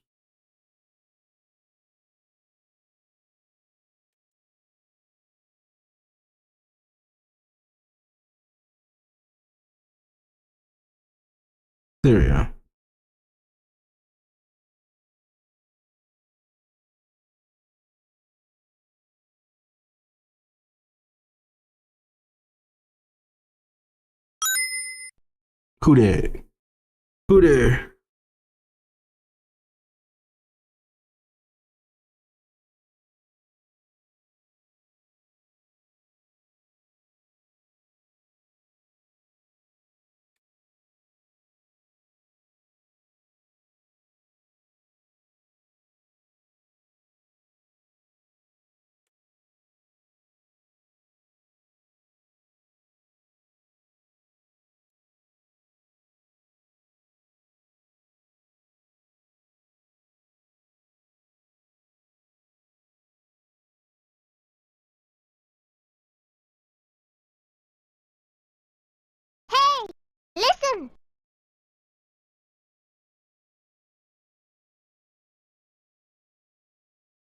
There we go. Who there? Who there?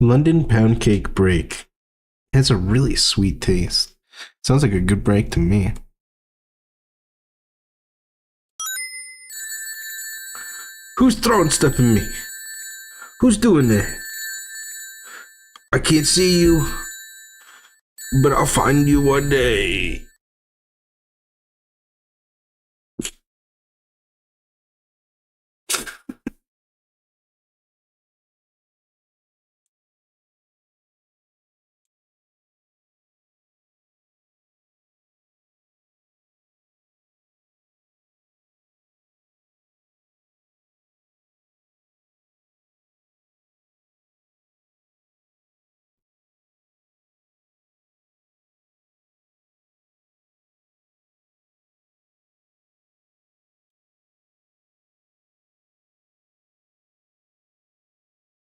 London pound cake break. It has a really sweet taste. Sounds like a good break to me. Who's throwing stuff at me? Who's doing that? I can't see you, but I'll find you one day.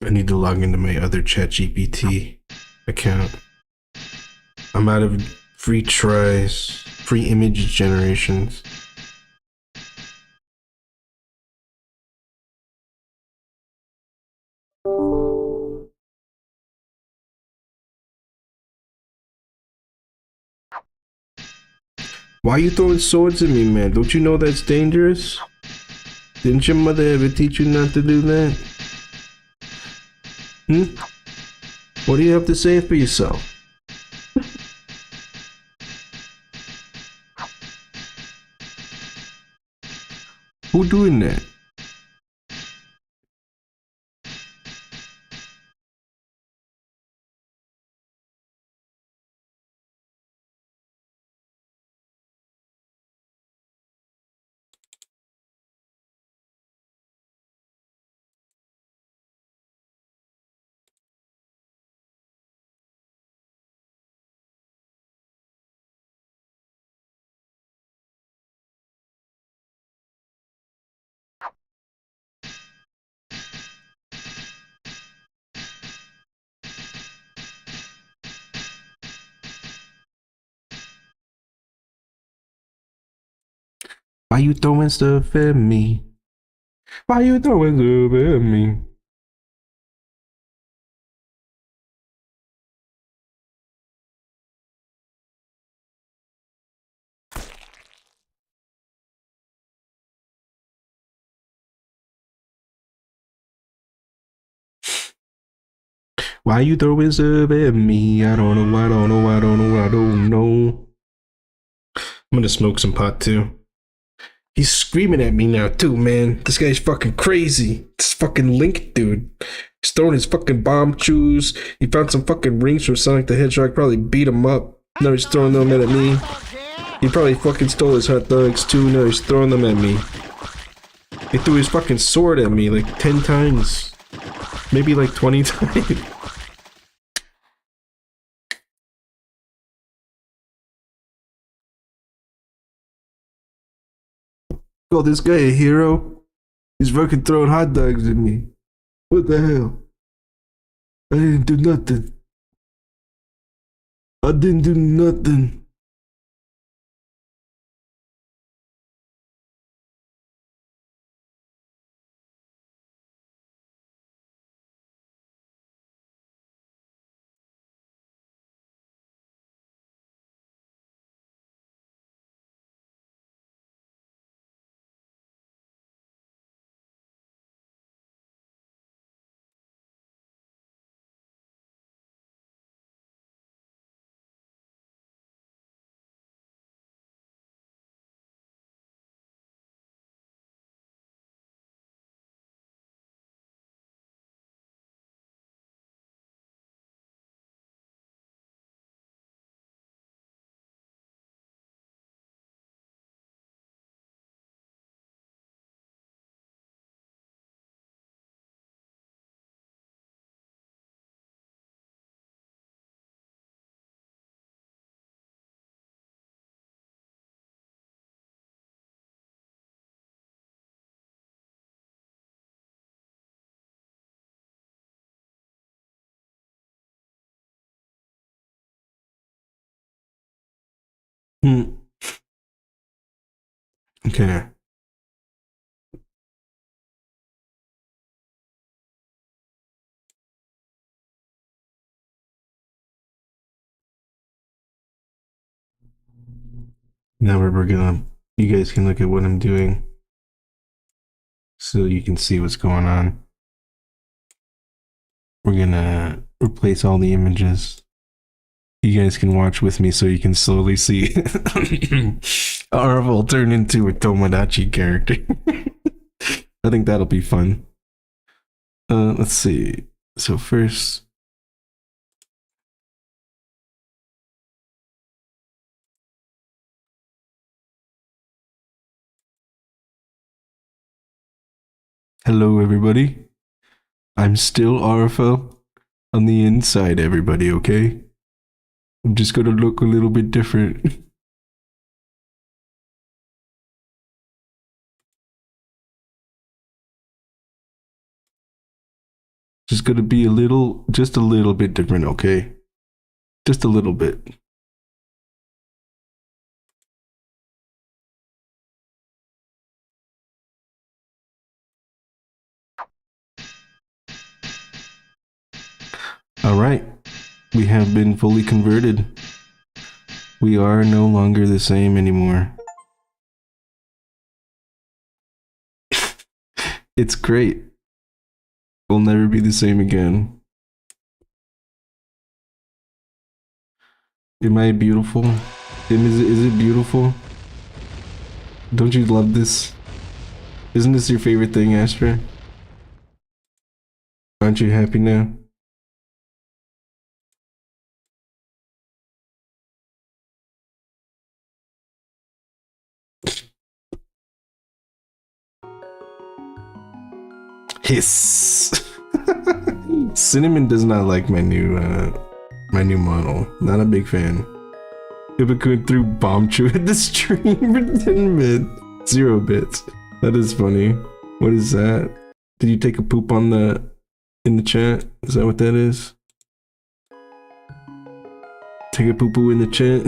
I need to log into my other ChatGPT account. I'm out of free tries, free image generations. Why are you throwing swords at me, man? Don't you know that's dangerous? Didn't your mother ever teach you not to do that? What do you have to say for yourself? Who doing that? Why you throwing stuff at me? Why you throwing stuff at me? Why you throwing stuff at me? I don't know, I don't know, I don't know, I don't know. I'm gonna smoke some pot too. He's screaming at me now too, man. This guy's fucking crazy. This fucking Link dude. He's throwing his fucking bomb chews. He found some fucking rings from Sonic the Hedgehog. Probably beat him up. Now he's throwing them at me. He probably fucking stole his hot dogs too. Now he's throwing them at me. He threw his fucking sword at me like 10 times. Maybe like 20 times. Call this guy a hero? He's fucking throwing hot dogs at me. What the hell? I didn't do nothing. I didn't do nothing. Okay. Now you guys can look at what I'm doing so you can see what's going on. We're gonna replace all the images. You guys can watch with me so you can slowly see Arvel turn into a Tomodachi character. I think that'll be fun. Let's see. So first, hello everybody. I'm still Arvel on the inside, everybody, okay? I'm just gonna look a little bit different. Just gonna be just a little bit different, okay? Just a little bit. Alright, we have been fully converted. We are no longer the same anymore. It's great. We'll never be the same again. Am I beautiful? Is it beautiful? Don't you love this? Isn't this your favorite thing, Astra? Aren't you happy now? Hiss. Cinnamon does not like my new model. Not a big fan. Hypocrite threw bomb chew at the stream for 10 bits. 0 bits. That is funny. What is that? Did you take a poop in the chat? Is that what that is? Take a poo poo in the chat.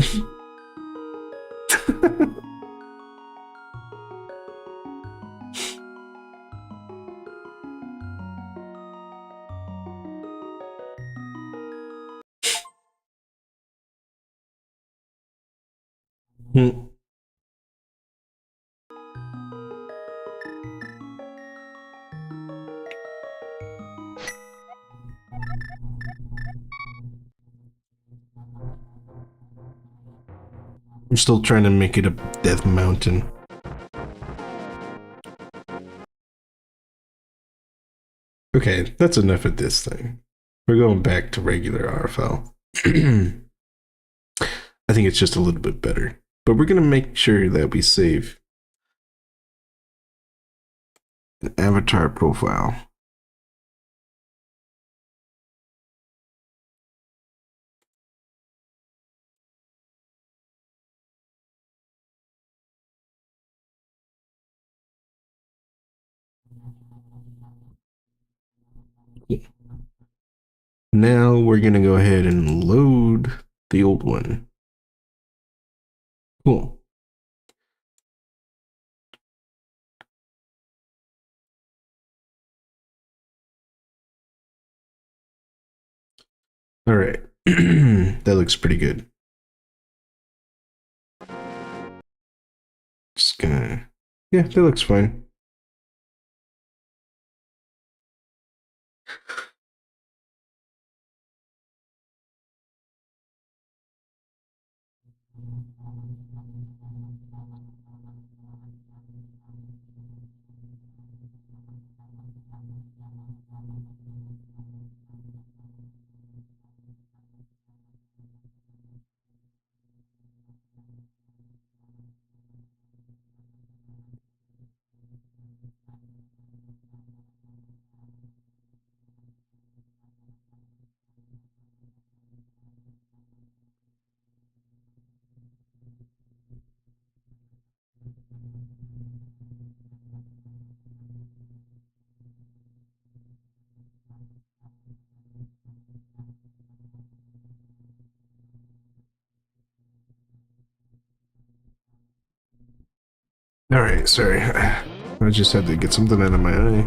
I'm still trying to make it a death mountain. Okay, that's enough of this thing. We're going back to regular RFL. I think it's just a little bit better. But we're going to make sure that we save an avatar profile. Now we're going to go ahead and load the old one. Cool. All right. That looks pretty good. Just gonna... Yeah, that looks fine. Alright, sorry. I just had to get something out of my eye.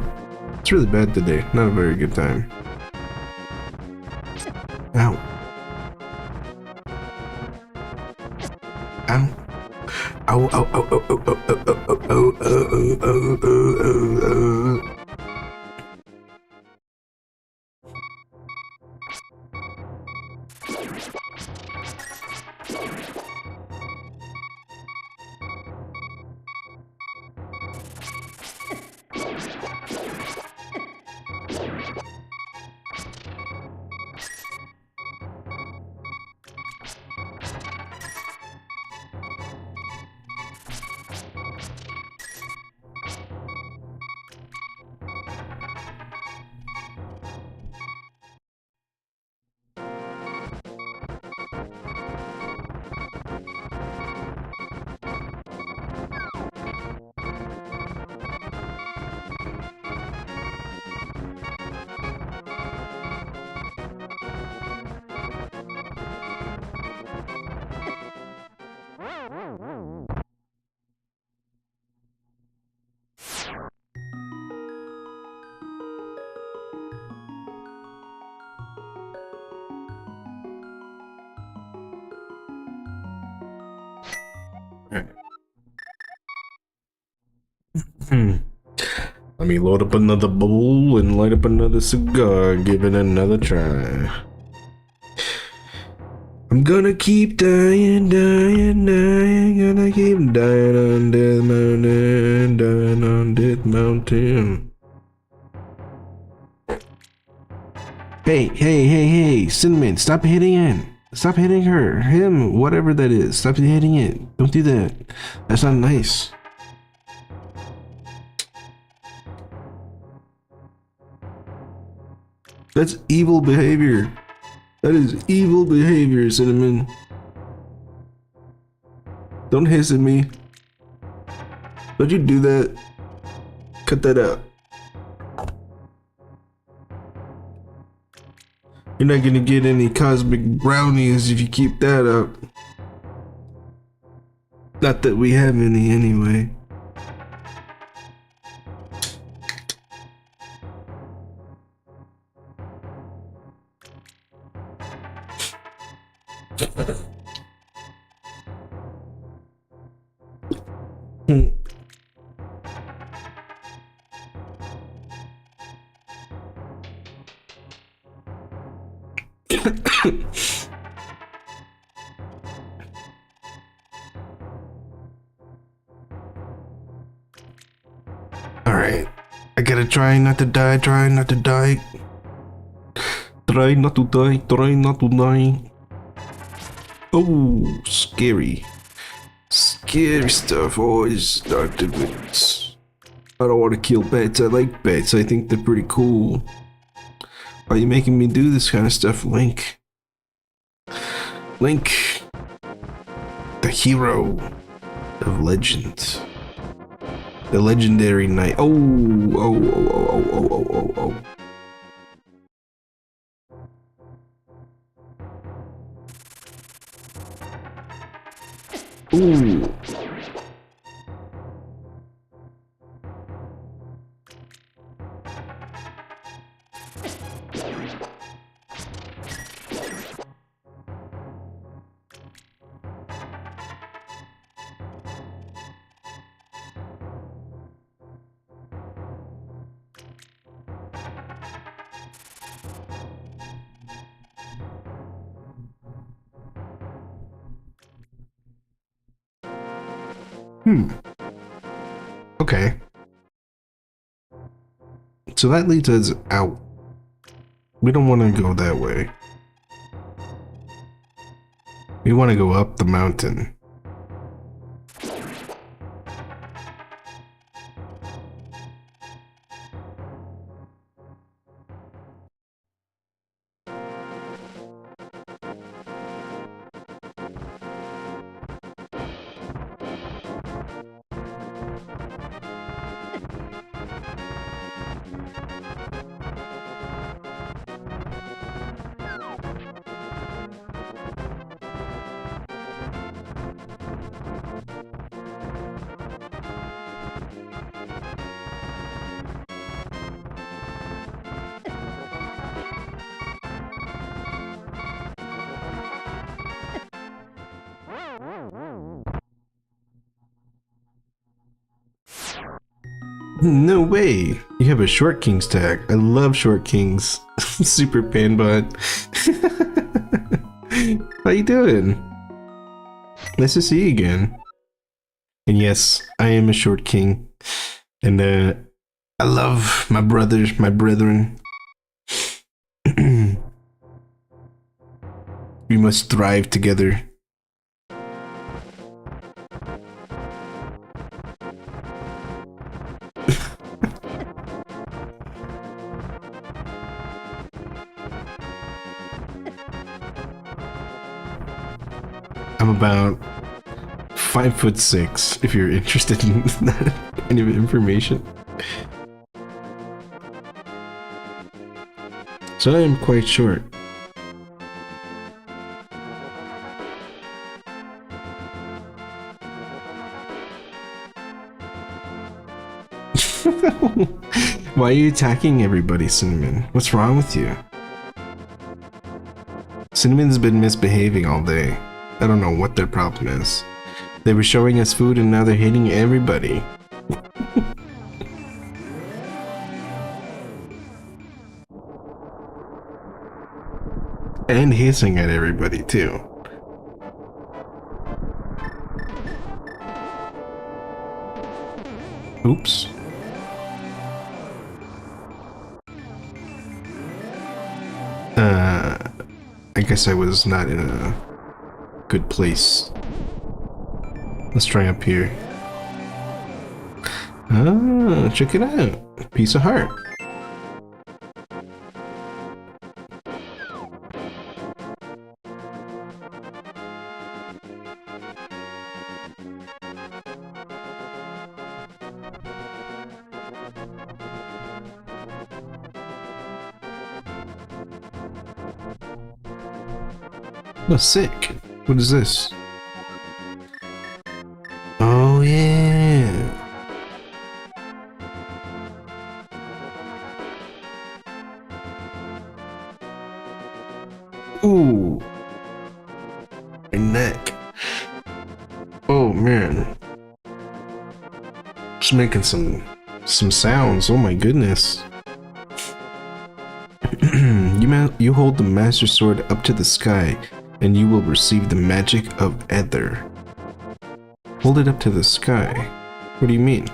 It's really bad today. Not a very good time. Ow. Ow. Oh, oh, oh, oh, oh, oh, oh, oh, oh, oh, oh, oh, oh, oh. Let me load up another bowl and light up another cigar, give it another try. I'm gonna keep dying, dying, dying, gonna keep dying on this mountain, dying on this mountain. Hey, hey, hey, hey, Cinnamon, stop hitting it. Stop hitting her, him, whatever that is. Stop hitting it. Don't do that. That's not nice. That's evil behavior. That is evil behavior, Cinnamon. Don't hiss at me. Don't you do that. Cut that out. You're not gonna get any cosmic brownies if you keep that up. Not that we have any anyway. Alright. I gotta try not to die, try not to die. Try not to die, try not to die. Oh, scary. Scary stuff always started with. I don't want to kill pets, I like pets, I think they're pretty cool. Why are you making me do this kind of stuff, Link? Link, the hero of legend. The legendary knight. Oh, oh, oh, oh, oh, oh, oh, oh. Ooh. Okay. So that leads us out. We don't want to go that way. We want to go up the mountain. No way! You have a Short Kings tag. I love Short Kings. Super Panbot. How you doing? Nice to see you again. And yes, I am a Short King. And I love my brothers, my brethren. We must thrive together. I'm about 5'6", if you're interested in that kind of information. So I am quite short. Why are you attacking everybody, Cinnamon? What's wrong with you? Cinnamon's been misbehaving all day. I don't know what their problem is. They were showing us food and now they're hitting everybody. And hissing at everybody too. Oops. I guess I was not in a good place. Let's try up here. Ah, check it out. Piece of heart. Oh, sick. What is this? Oh, yeah. Ooh. My neck. Oh, man. Just making some sounds. Oh, my goodness. You hold the Master Sword up to the sky, and you will receive the magic of Ether. Hold it up to the sky? What do you mean?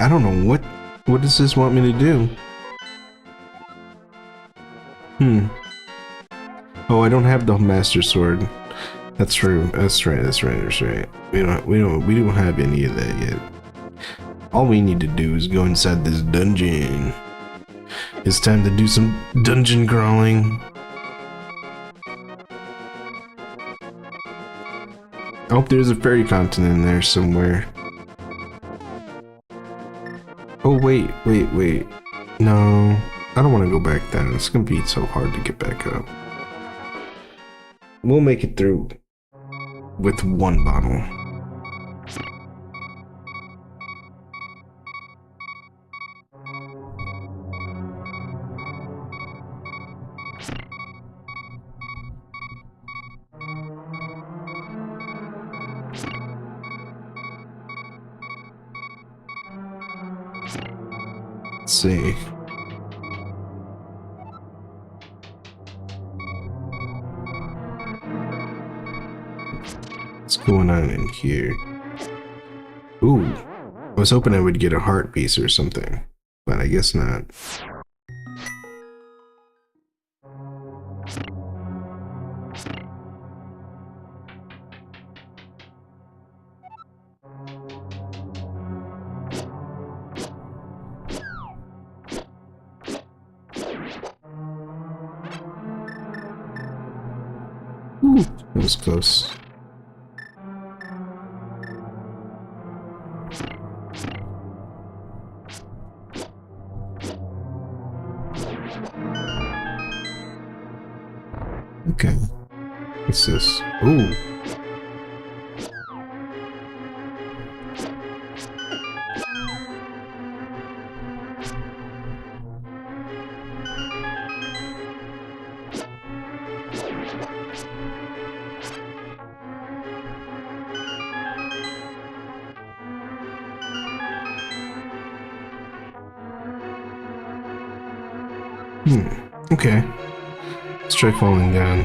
I don't know what does this want me to do? Oh, I don't have the Master Sword. That's true. That's right. We don't have any of that yet. All we need to do is go inside this dungeon. It's time to do some dungeon crawling. I hope there's a fairy fountain in there somewhere. Oh, wait. No, I don't want to go back down. It's gonna be so hard to get back up. We'll make it through with one bottle. Let's see. What's going on in here? Ooh, I was hoping I would get a heart piece or something, but I guess not. Ooh. That was close. Okay. What's this? Ooh. Okay. Let's try falling down.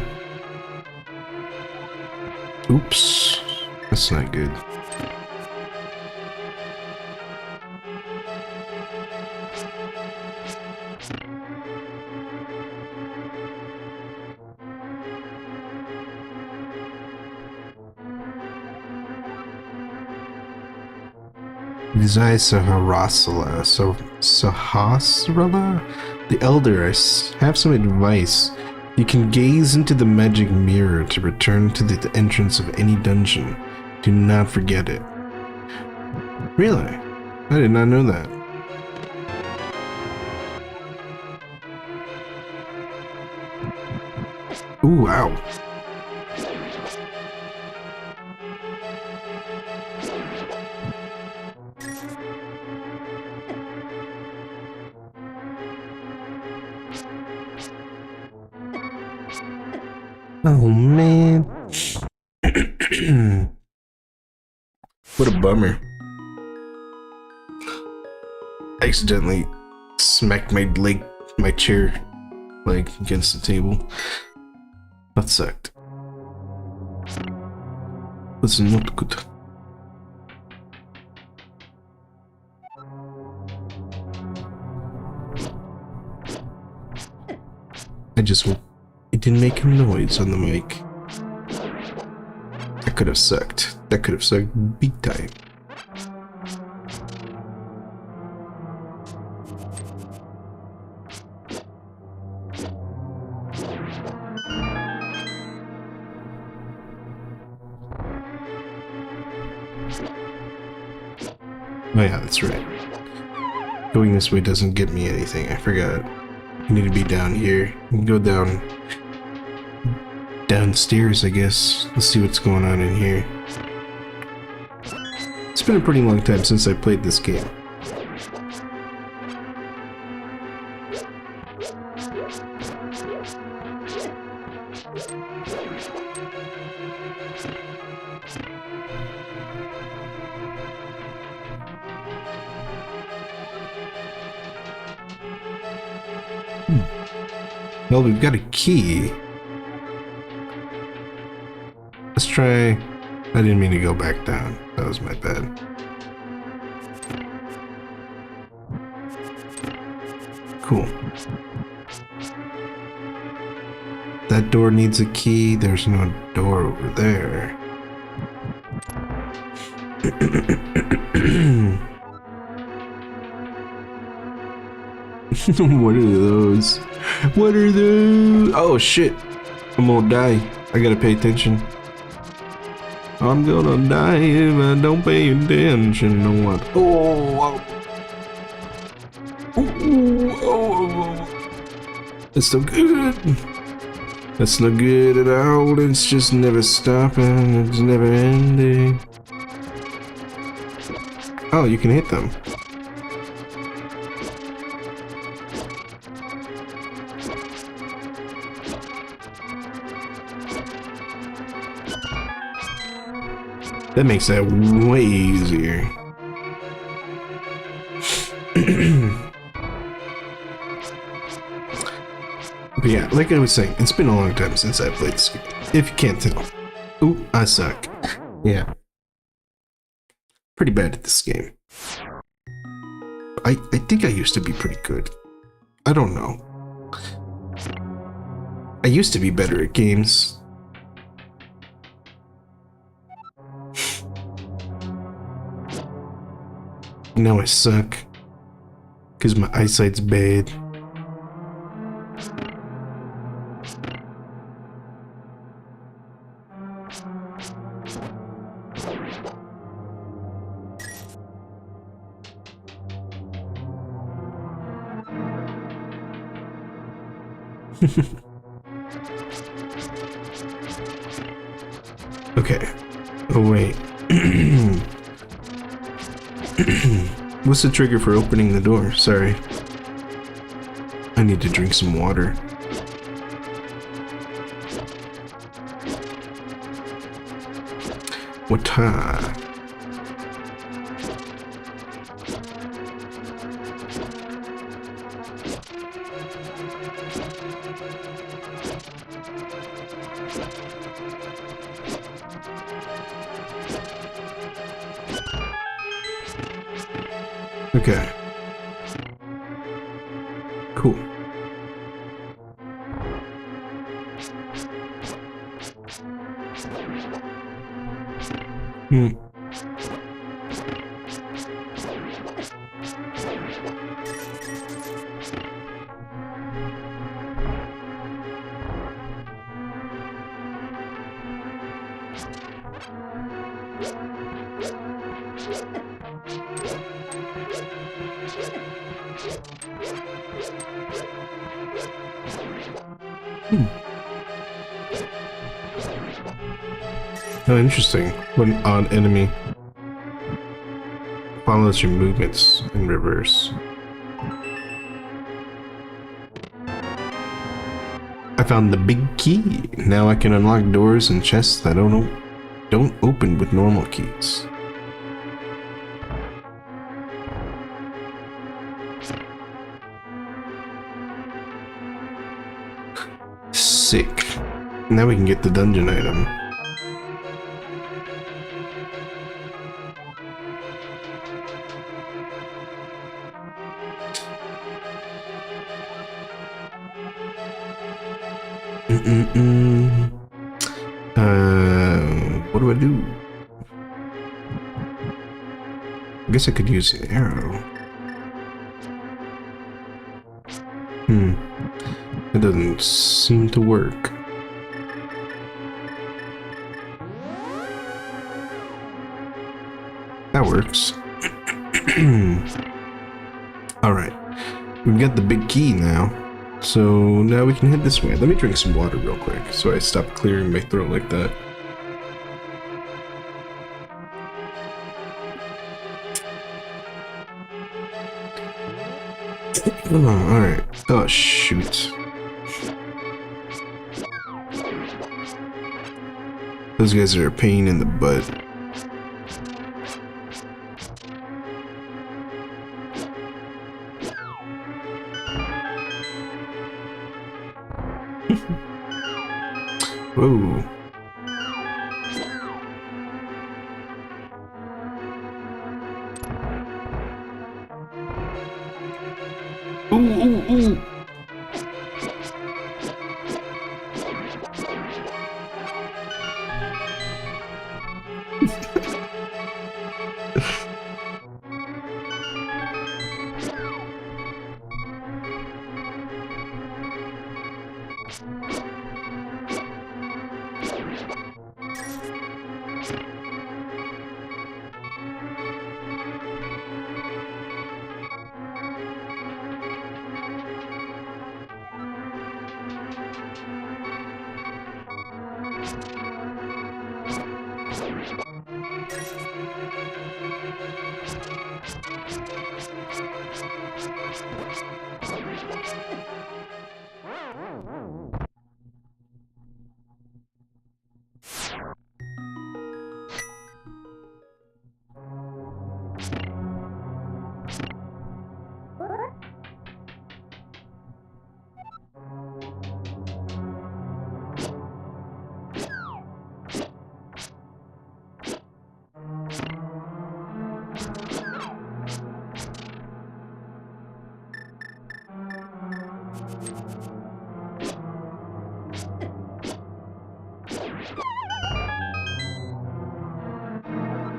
Oops. That's not good. Visai Saharasala. Sahasrala? The Elder, I have some advice. You can gaze into the magic mirror to return to the entrance of any dungeon. Do not forget it. Really? I did not know that. Ooh, ow. Oh man. What a bummer. I accidentally smacked my chair leg against the table. That sucked. That's not good. It didn't make a noise on the mic. That could have sucked. That could have sucked big time. Oh yeah, that's right. Going this way doesn't get me anything, I forgot. You need to be down here. You can go downstairs, I guess. Let's see what's going on in here. It's been a pretty long time since I played this game. Well, we've got a key. Let's try... I didn't mean to go back down. That was my bad. Cool. That door needs a key. There's no door over there. What are those? What are those? Oh shit. I'm gonna die. I gotta pay attention. I'm gonna die if I don't pay attention. No one. Oh, that's so good. That's not good at all. It's just never stopping. It's never ending. Oh, you can hit them. That makes that way easier. But yeah, like I was saying, it's been a long time since I played this game. If you can't tell. Ooh, I suck. Yeah. Pretty bad at this game. I think I used to be pretty good. I don't know. I used to be better at games. Now I suck. Because my eyesight's bad. Okay. Oh, wait. What's the trigger for opening the door? Sorry. I need to drink some water. Water. Okay. Cool. Hmm. Oh, interesting. What an odd enemy. Follows your movements in reverse. I found the big key. Now I can unlock doors and chests that don't open with normal keys. Sick. Now we can get the dungeon item. What do I do? I guess I could use an arrow. It doesn't seem to work. That works. Alright. We've got the big key now. So now we can head this way. Let me drink some water real quick so I stop clearing my throat like that. Oh, alright. Oh, shoot. Those guys are a pain in the butt. Whoa. Ooh.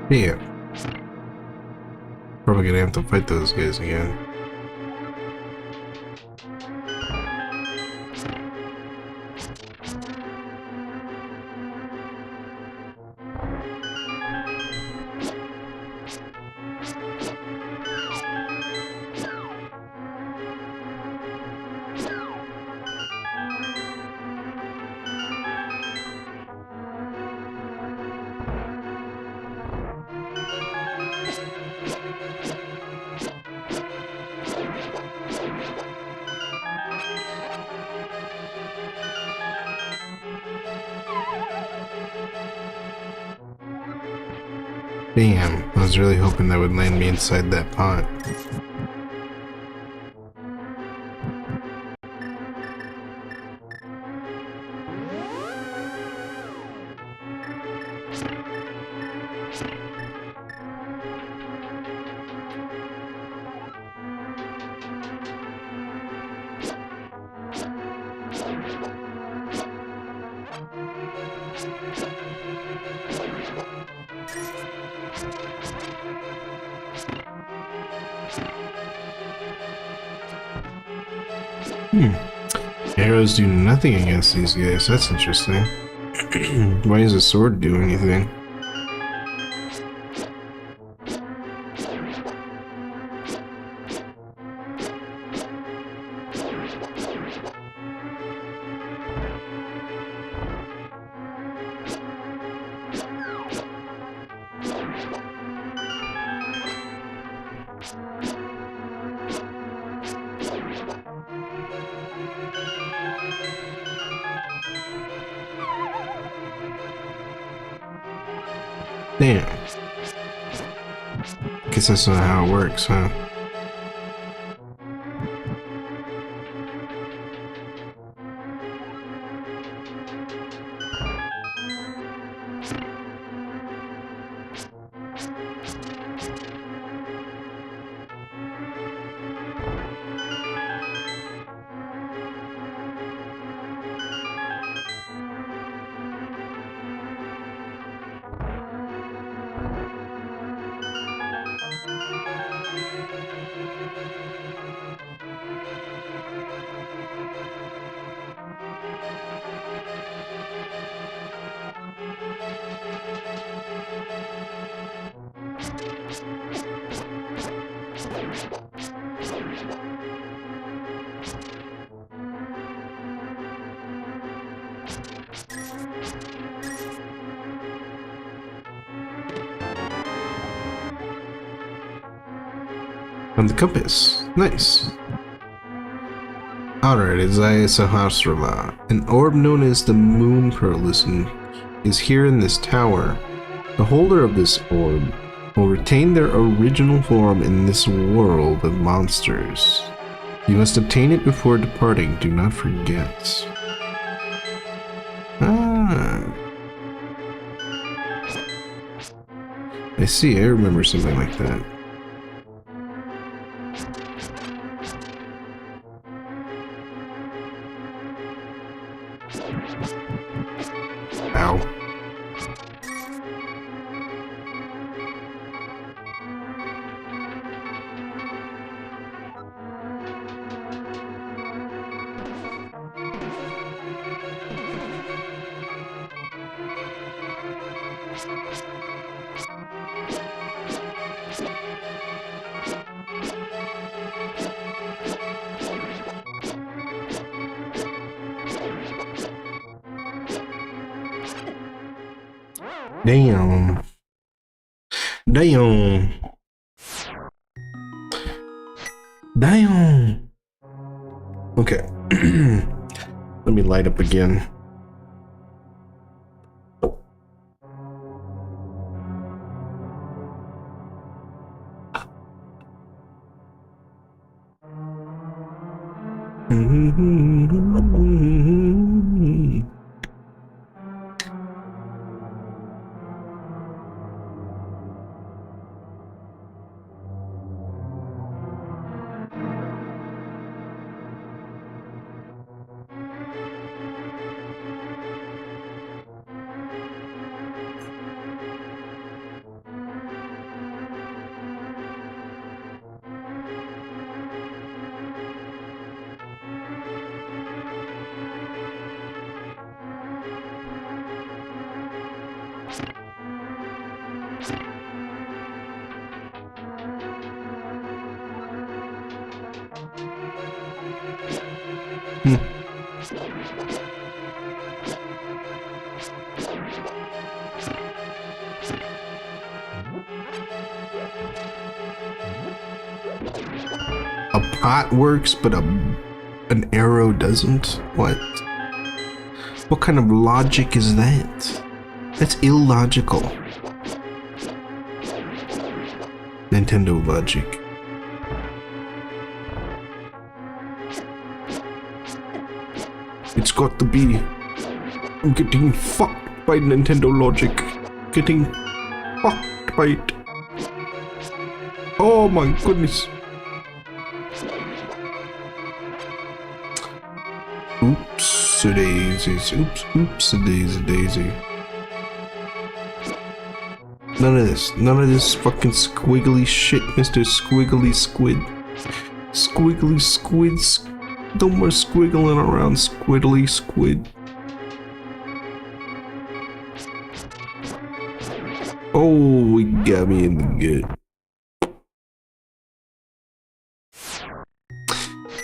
Yeah. Probably gonna have to fight those guys again. Damn, I was really hoping that would land me inside that pot. Arrows do nothing against these guys. That's interesting. Why does a sword do anything? Damn. Guess that's not how it works, huh? On the compass. Nice. Alright, Isaias Ahasrala. An orb known as the Moon Pearl is here in this tower. The holder of this orb will retain their original form in this world of monsters. You must obtain it before departing. Do not forget. Ah. I see. I remember something like that. Ow. Damn. Damn. Damn. Okay. Let me light up again. A pot works, but an arrow doesn't? What? What kind of logic is that? That's illogical. Nintendo logic. It's got to be. I'm getting fucked by Nintendo logic. Getting fucked by it. Oh my goodness. Oops, daisies. Oops, daisy. None of this fucking squiggly shit, Mr. Squiggly Squid. Squiggly squids. No more squiggling around, squiddly squid. Oh, he got me in the gut.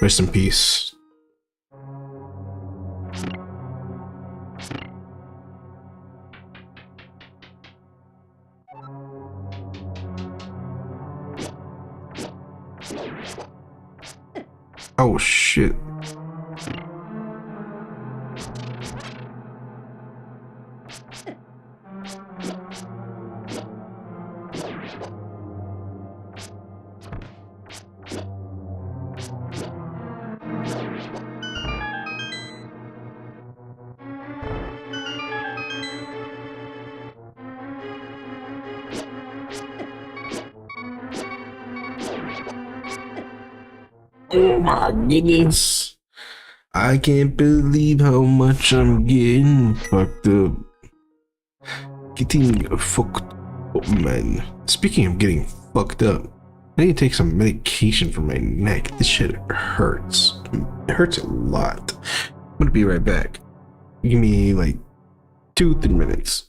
Rest in peace. Oh shit. Oh my goodness. I can't believe how much I'm getting fucked up. Getting fucked up, man. Speaking of getting fucked up, I need to take some medication for my neck. This shit hurts. It hurts a lot. I'm gonna be right back. Give me like 2-3 minutes.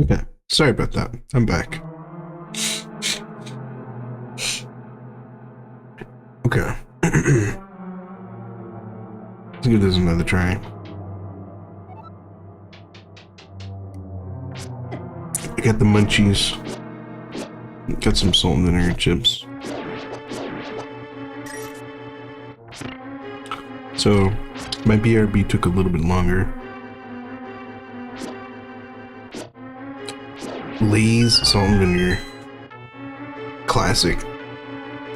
Okay, sorry about that. I'm back. Okay. Let's give this another try. I got the munchies. Got some salt and vinegar chips. So, my BRB took a little bit longer. Lay's salt and vinegar. Classic.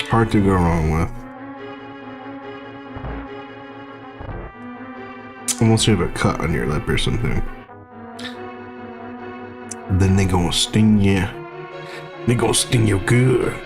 Hard to go wrong with. Unless you have a cut on your lip or something. Then they gonna sting you. They gonna sting you good.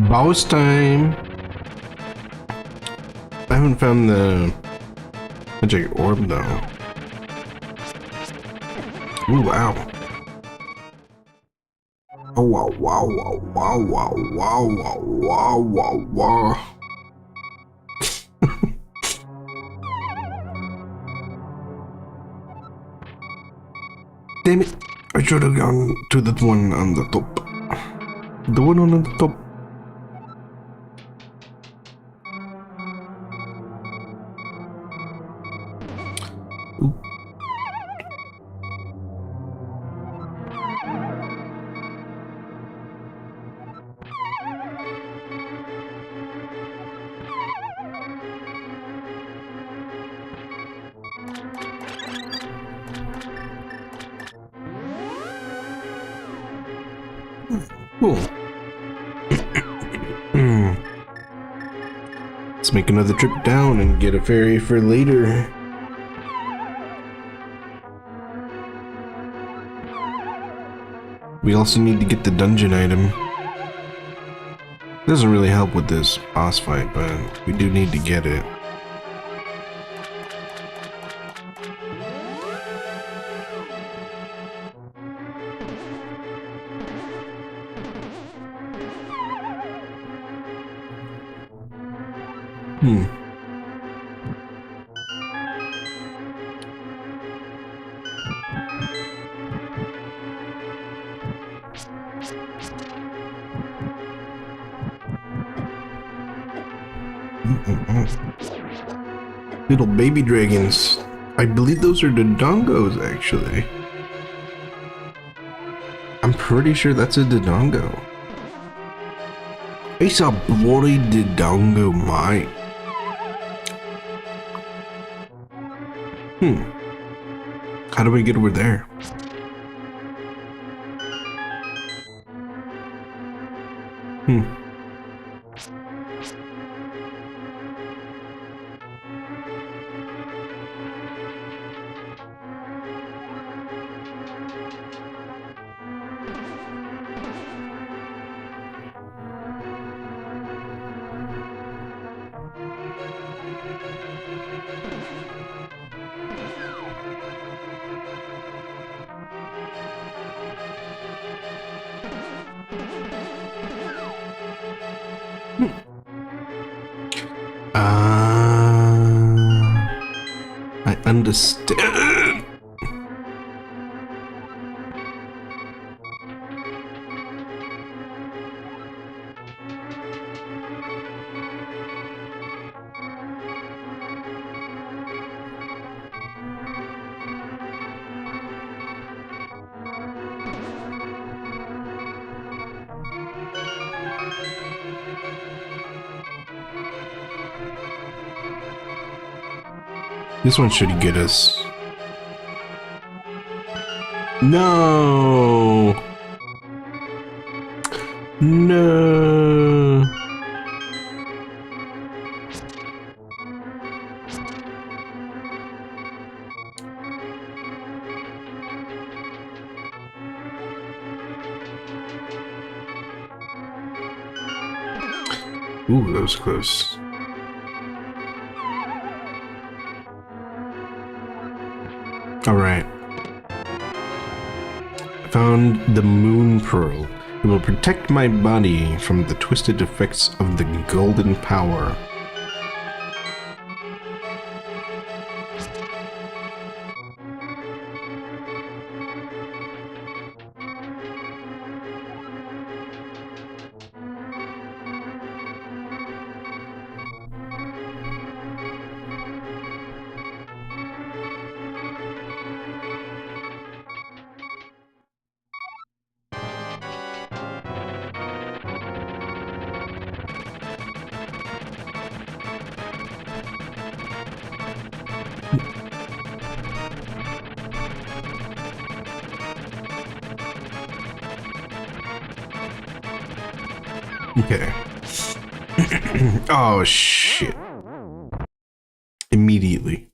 Boss time. I haven't found the magic orb though. Ooh, wow. Oh, wow, wow, wow, wow, wow, wow, wow, wow, wow. Damn it. I should have gone to the one on the top. The one on the top. Ooh. Cool. Let's make another trip down and get a ferry for later. We also need to get the dungeon item. Doesn't really help with this boss fight, but we do need to get it. Little baby dragons. I believe those are the dongos, actually. I'm pretty sure that's a Dodongo. It's a bloody Dodongo, mate. How do we get over there? I understand. This one should get us. No. No. Ooh, that was close. All right. I found the moon pearl. It will protect my body from the twisted effects of the golden power. Okay. Oh, shit. Immediately.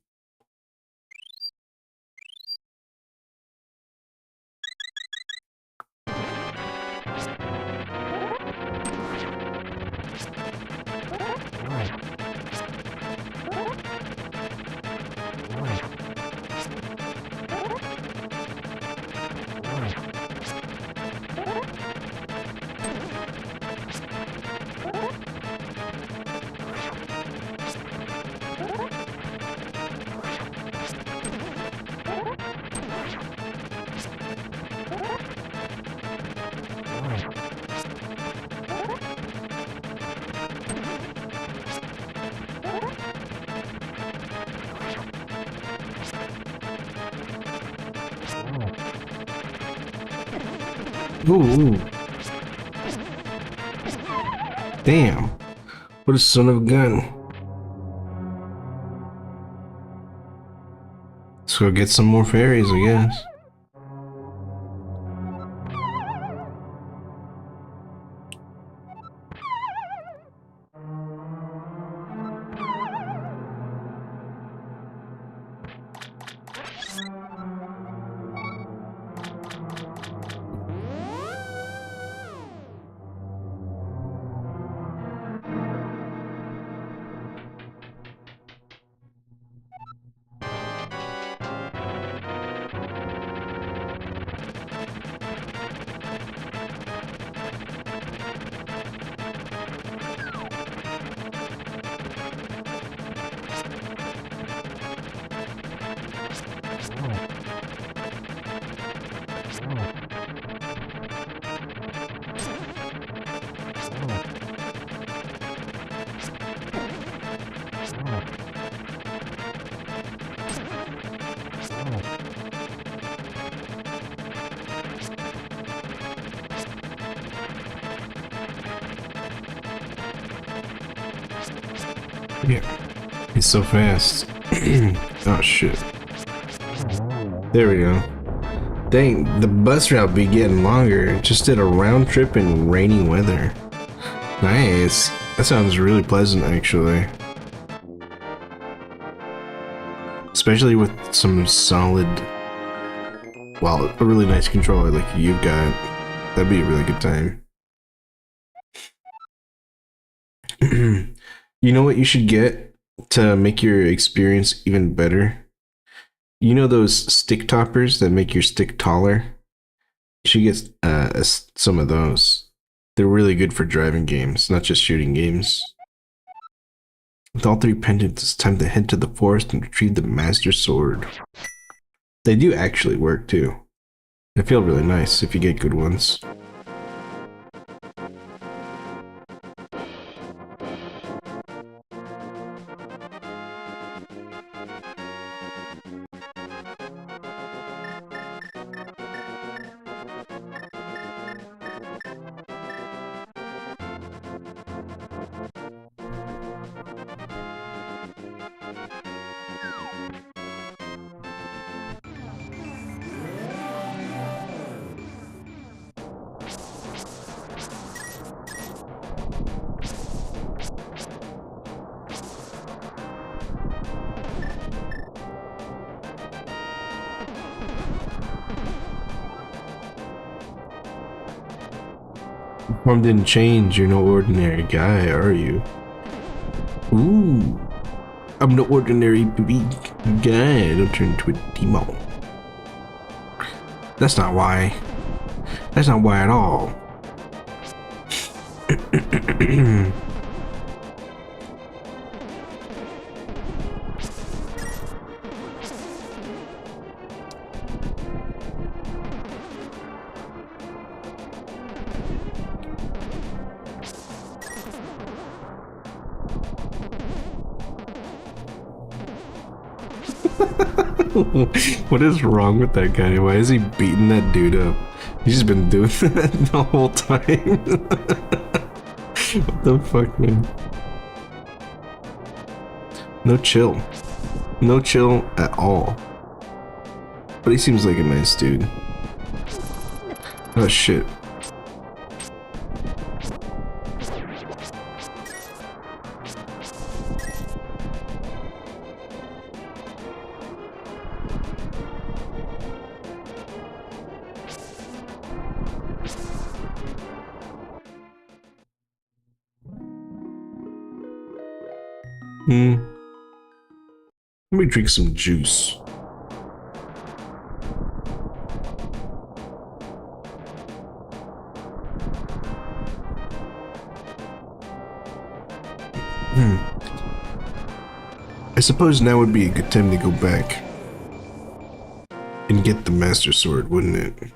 Ooh. Damn. What a son of a gun. Let's go get some more fairies, I guess. Yeah, he's so fast. Oh shit. There we go. Dang, the bus route be getting longer. Just did a round trip in rainy weather. Nice. That sounds really pleasant, actually. Especially with some solid, well, a really nice controller like you've got. That'd be a really good time. You know what you should get to make your experience even better? You know those stick toppers that make your stick taller? You should get some of those. They're really good for driving games, not just shooting games. With all 3 pendants, it's time to head to the forest and retrieve the Master Sword. They do actually work too. They feel really nice if you get good ones. Form didn't change, you're no ordinary guy, are you? Ooh, I'm no ordinary big guy, don't turn into a demon. That's not why. That's not why at all. What is wrong with that guy? Why is he beating that dude up? He's just been doing that the whole time. What the fuck, man? No chill. No chill at all. But he seems like a nice dude. Oh shit. Let me drink some juice. I suppose now would be a good time to go back and get the Master Sword, wouldn't it?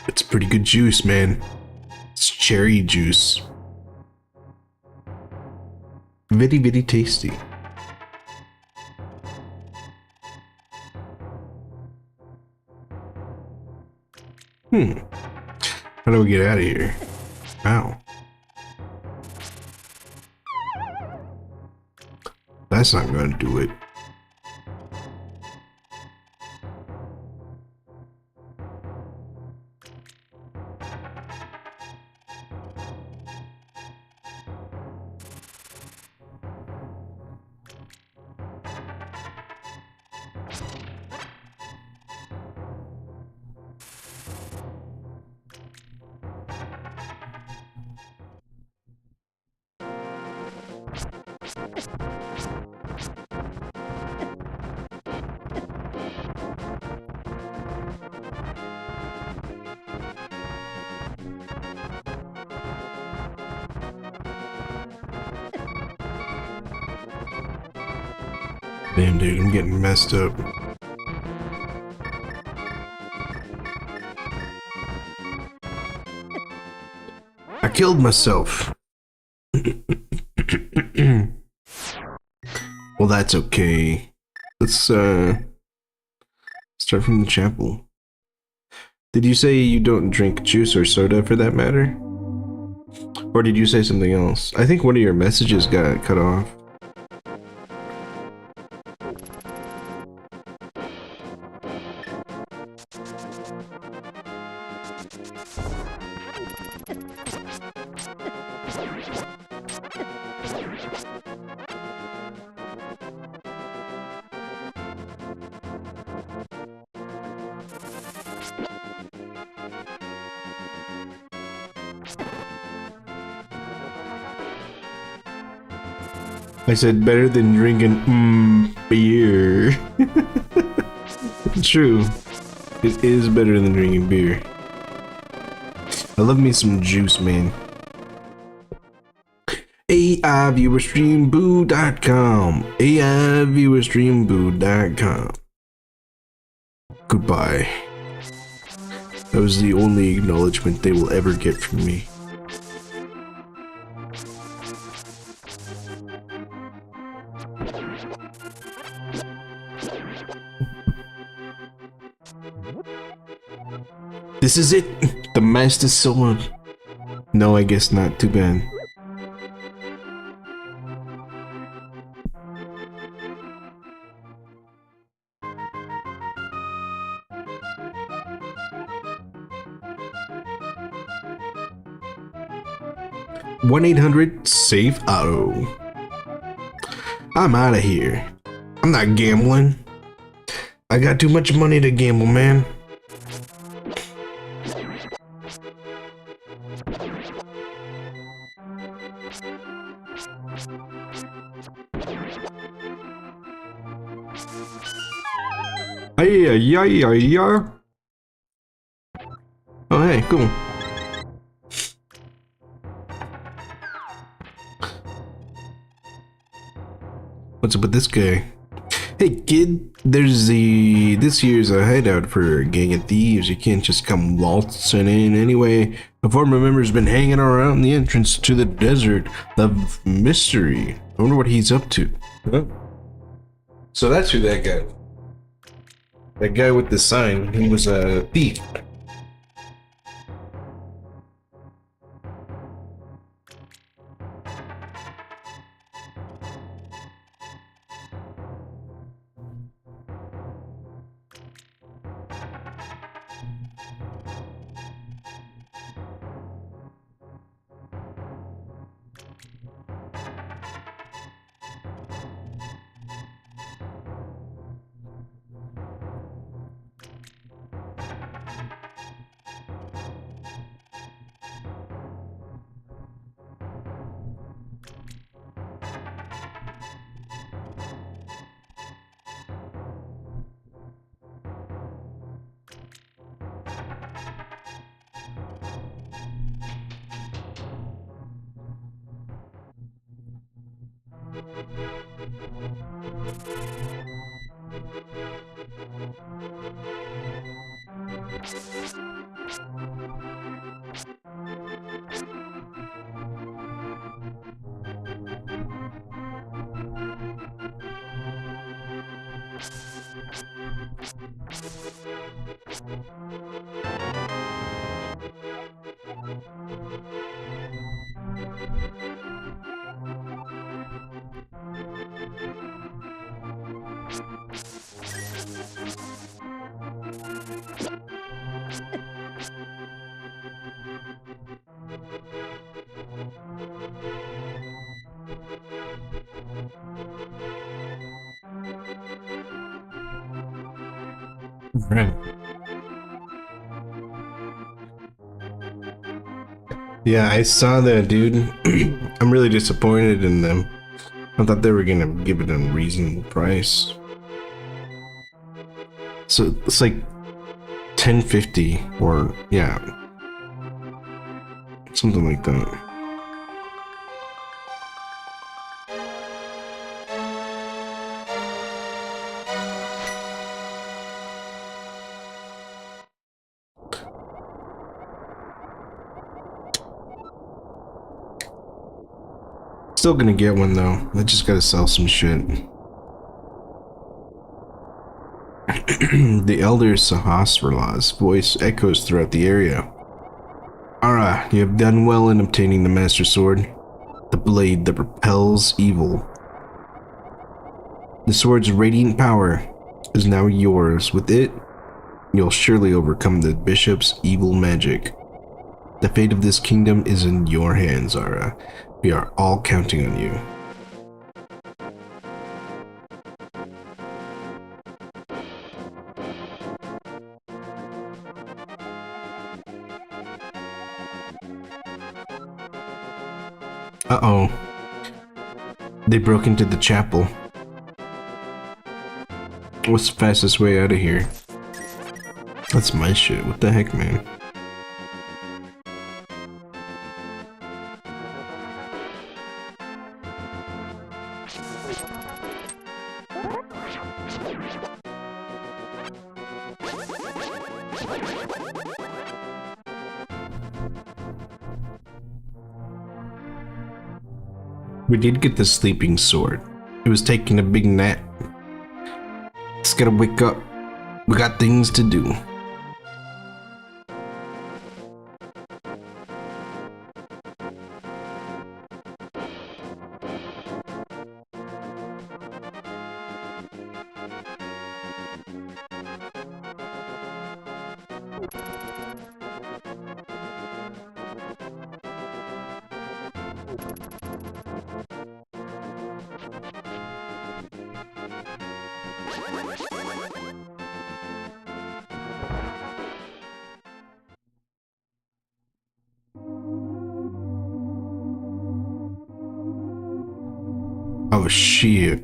It's pretty good juice, man. It's cherry juice. Very, very tasty. How do we get out of here? Ow. That's not gonna do it. Damn, dude, I'm getting messed up. I killed myself. Well, that's okay. Let's start from the chapel. Did you say you don't drink juice or soda for that matter? Or did you say something else? I think one of your messages got cut off. I said better than drinking beer. It's true. It is better than drinking beer. I love me some juice, man. AIviewerstreamboo.com. AIviewerstreamboo.com. Goodbye. That was the only acknowledgement they will ever get from me. This is it! The Master Sword. No, I guess not. Too bad. (1-800-SAVE-AUTO). I'm out of here. I'm not gambling. I got too much money to gamble, man. Yeah. Oh, hey, cool. What's up with this guy? Hey, kid, this year's a hideout for a gang of thieves. You can't just come waltzing in anyway. A former member's been hanging around the entrance to the desert of mystery. I wonder what he's up to. Huh? So that's who that guy. That guy with the sign, he was a thief. Right. Yeah, I saw that, dude. I'm really disappointed in them. I thought they were gonna give it a reasonable price. So it's like $10.50 or yeah, something like that. Still gonna get one though. I just gotta sell some shit. The elder Sahasrarla's voice echoes throughout the area. Ara, you have done well in obtaining the Master Sword, the blade that repels evil. The sword's radiant power is now yours. With it, you'll surely overcome the bishop's evil magic. The fate of this kingdom is in your hands, Ara. We are all counting on you. Uh-oh. They broke into the chapel. What's the fastest way out of here? That's my shit. What the heck, man? We did get the sleeping sword. It was taking a big nap. Just gotta wake up. We got things to do. Oh shit.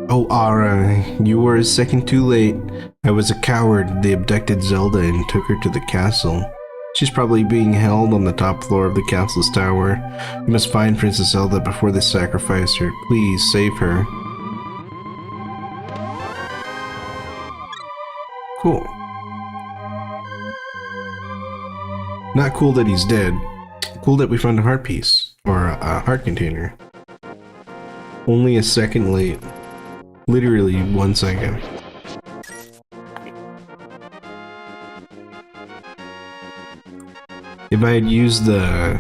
Oh Ara, you were a second too late. I was a coward. They abducted Zelda and took her to the castle. She's probably being held on the top floor of the castle's tower. We must find Princess Zelda before they sacrifice her. Please save her. Cool. Not cool that he's dead. Cool that we found a heart piece. Or a heart container. Only a second late. Literally 1 second. If I had used the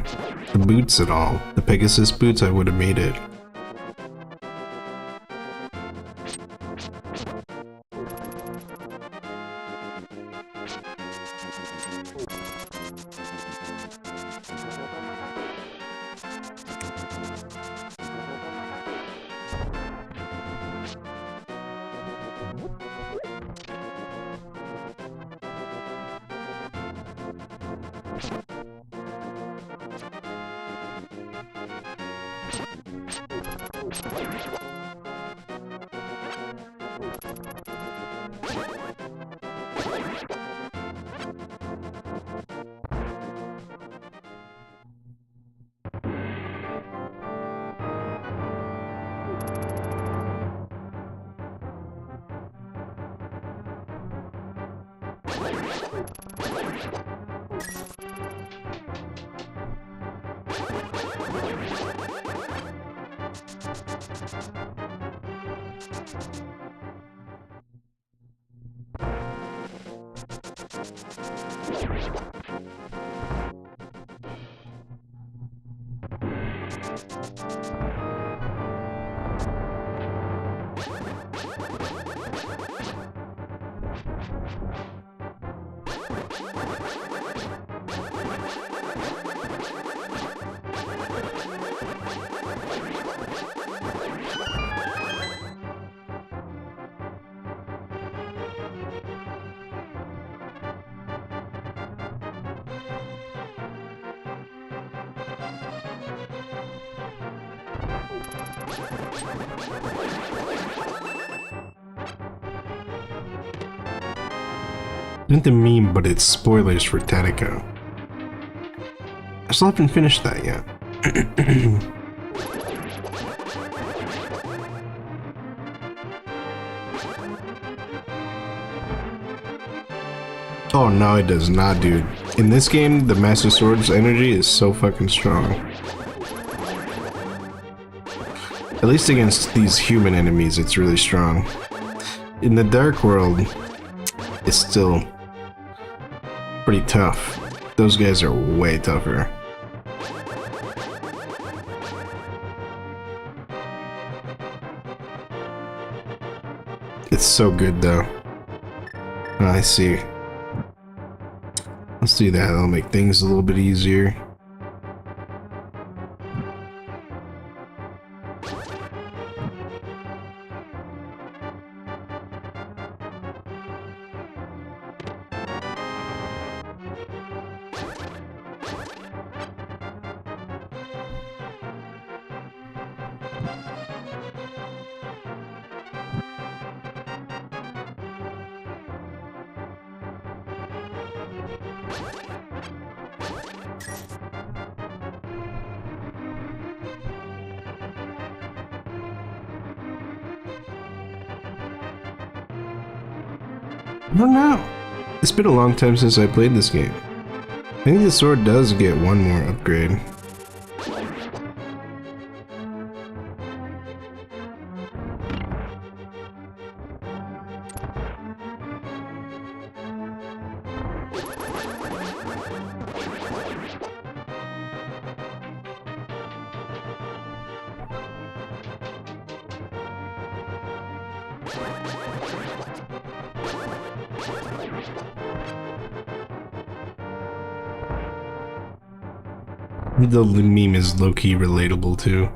boots at all, the Pegasus boots, I would have made it. Not the meme, but it's spoilers for Tadika. I still haven't finished that yet. Oh no, it does not, dude. In this game, the Master Sword's energy is so fucking strong. At least against these human enemies, it's really strong. In the Dark World, it's still pretty tough. Those guys are way tougher. It's so good though. Oh, I see. Let's do that, that'll make things a little bit easier. I don't know. It's been a long time since I played this game. I think the sword does get one more upgrade. The meme is low-key relatable too.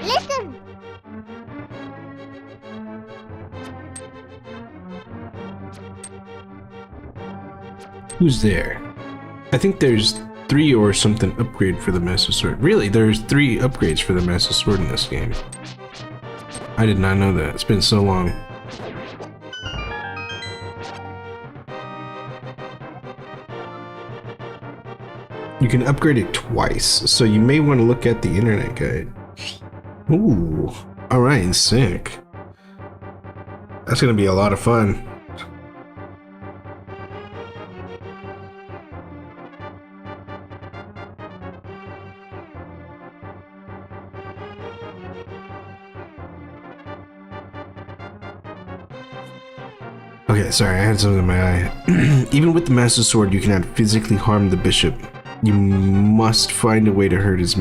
Listen! Who's there? I think there's 3 or something upgrade for the Master Sword. Really, there's 3 upgrades for the Master Sword in this game. I did not know that. It's been so long. You can upgrade it twice, so you may want to look at the internet guide. Ooh, alright, sick. That's gonna be a lot of fun. Okay, sorry, I had something in my eye. Even with the Master Sword, you cannot physically harm the bishop. You must find a way to hurt his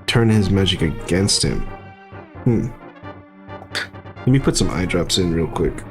turn his magic against him. Let me put some eye drops in real quick.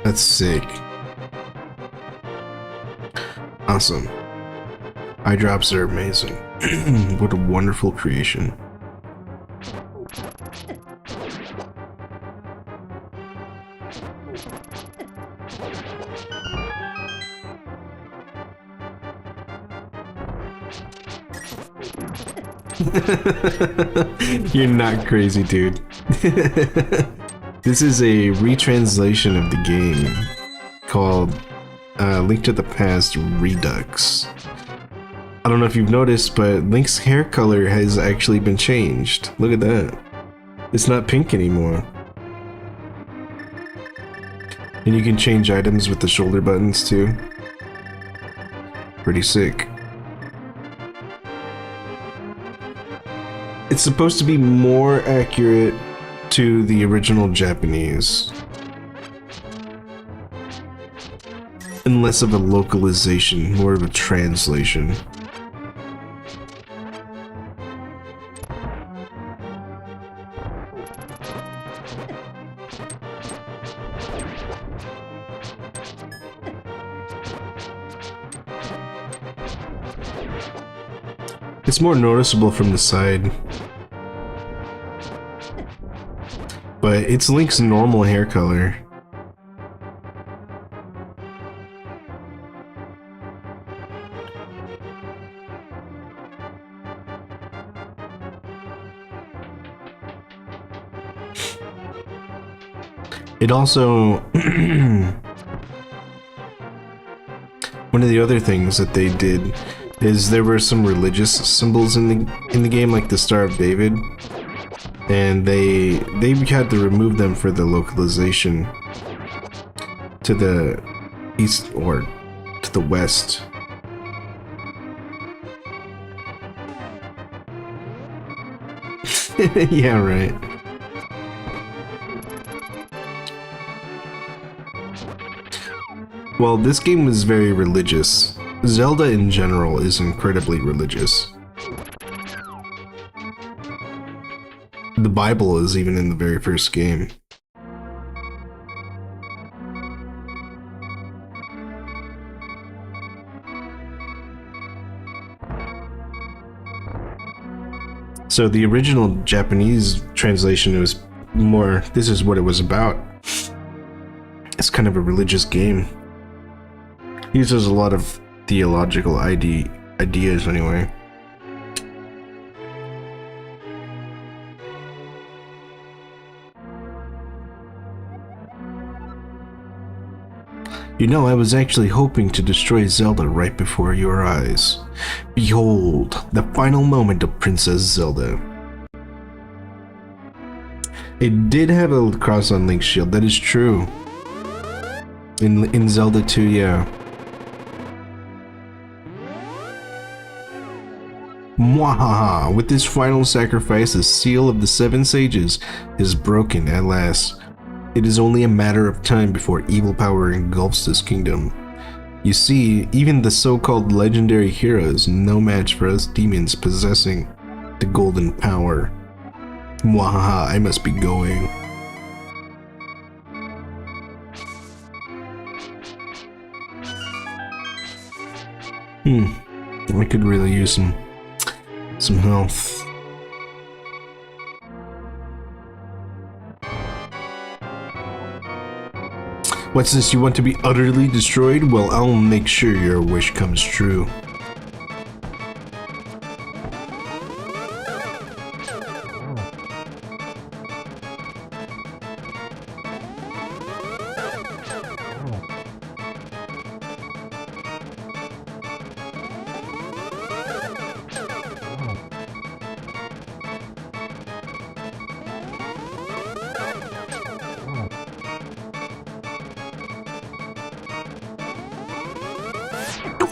That's sick. Awesome. Eye drops are amazing. What a wonderful creation. You're not crazy, dude. This is a retranslation of the game called Link to the Past Redux. I don't know if you've noticed, but Link's hair color has actually been changed. Look at that. It's not pink anymore. And you can change items with the shoulder buttons too. Pretty sick. It's supposed to be more accurate to the original Japanese, and less of a localization, more of a translation. It's more noticeable from the side. But it's Link's normal hair color. It also one of the other things that they did is there were some religious symbols in the game, like the Star of David, and they had to remove them for the localization to the east or to the west. Yeah, right. Well, this game was very religious. Zelda in general is incredibly religious. The Bible is even in the very first game. So the original Japanese translation, it was more, this is what it was about. It's kind of a religious game. It uses a lot of theological ideas anyway. You know, I was actually hoping to destroy Zelda right before your eyes. Behold, the final moment of Princess Zelda. It did have a cross on Link's shield, that is true. In Zelda 2, yeah. Mwahaha! With this final sacrifice, the seal of the 7 sages is broken at last. It is only a matter of time before evil power engulfs this kingdom. You see, even the so-called legendary hero is no match for us demons possessing the golden power. Mwahaha, I must be going. I could really use some health. What's this, you want to be utterly destroyed? Well, I'll make sure your wish comes true.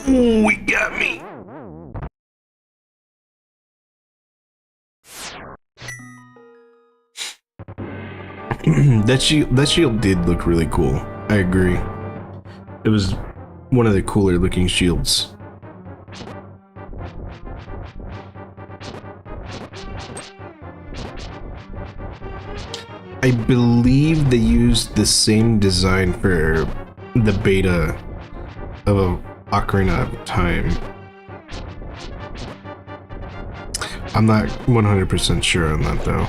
Ooh, he got me. That shield did look really cool. I agree. It was one of the cooler looking shields. I believe they used the same design for the beta of Ocarina of Time. I'm not 100% sure on that though.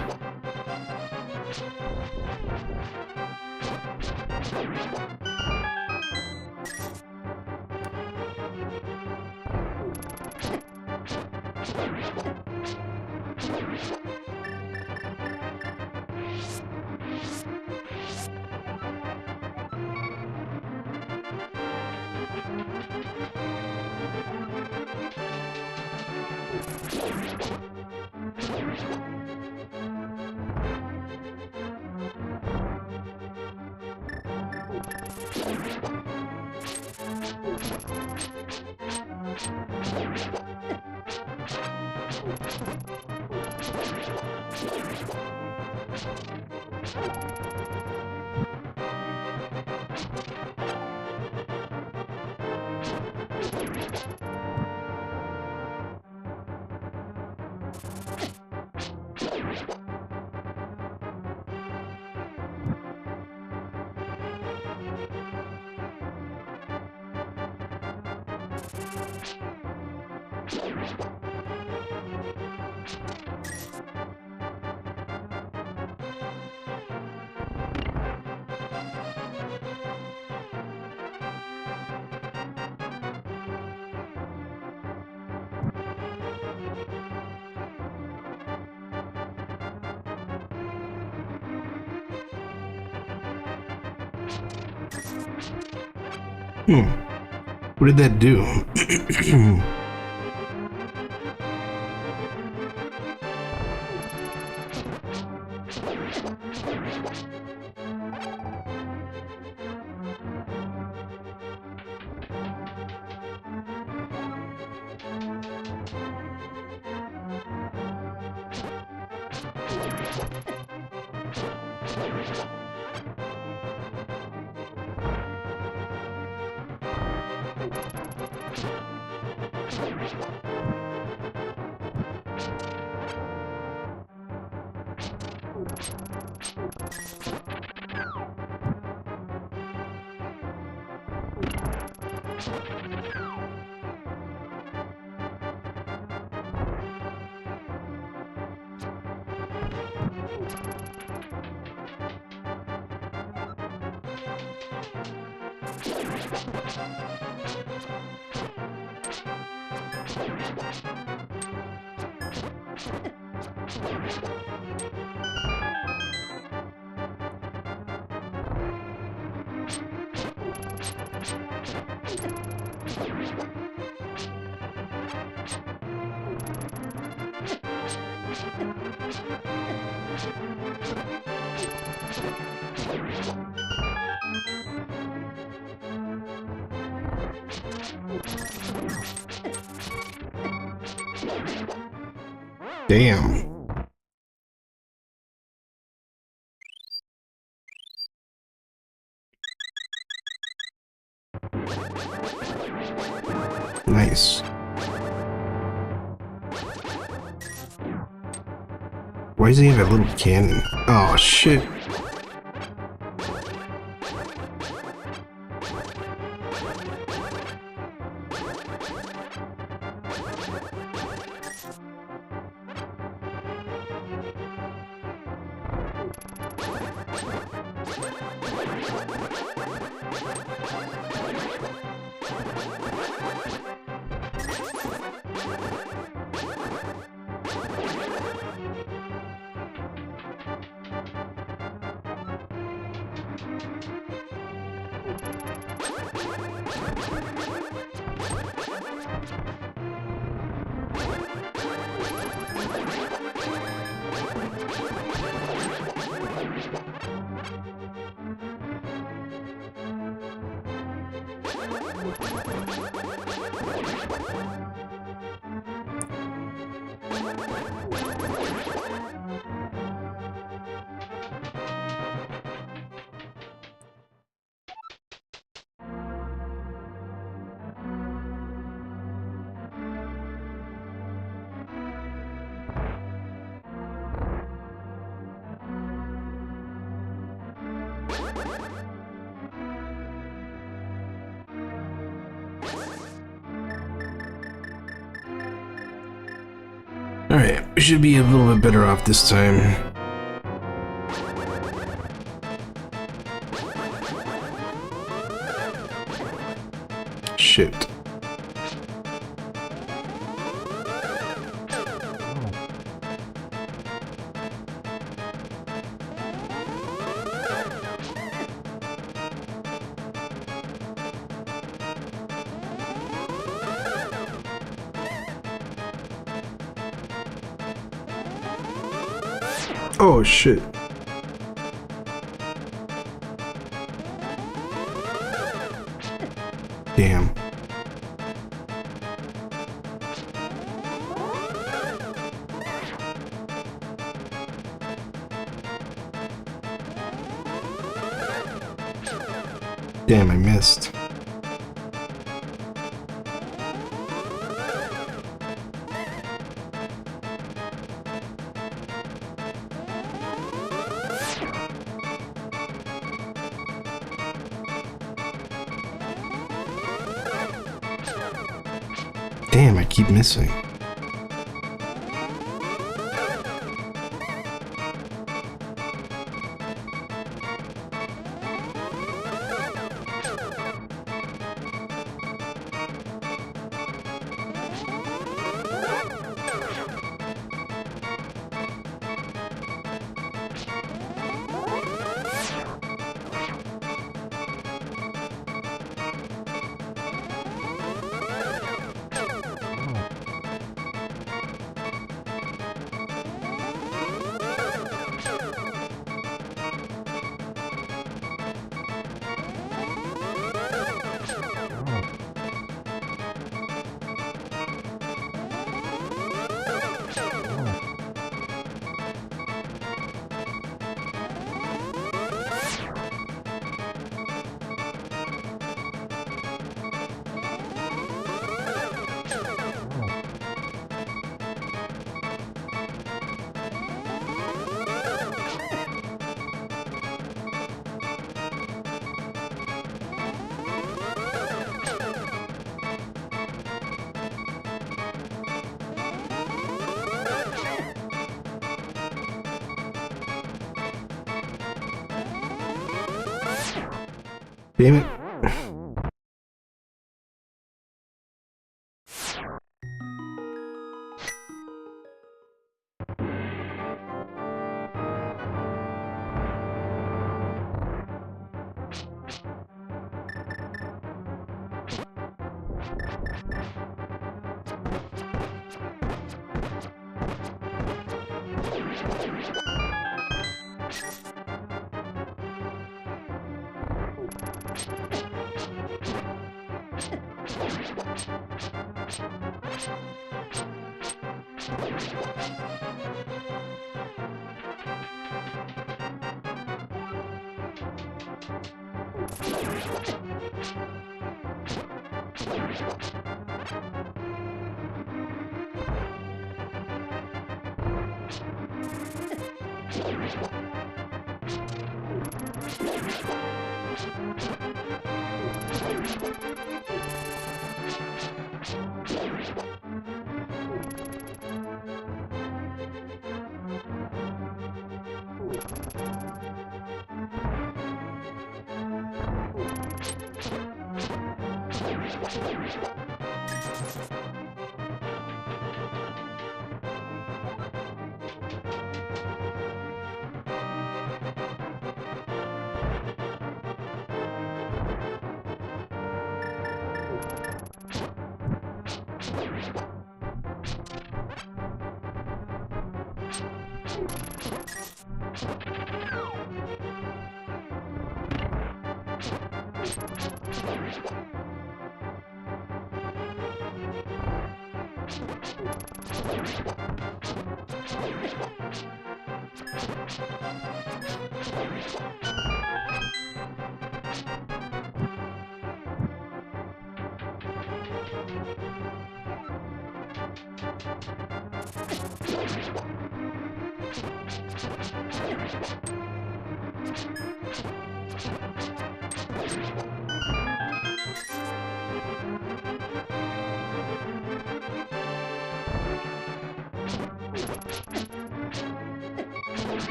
What did that do? Damn. Nice. Why does he have a little cannon? Oh shit. Alright, we should be a little bit better off this time. Shit. Oh shit. Damn. Damn, I missed. Damn, I keep missing. Damn it.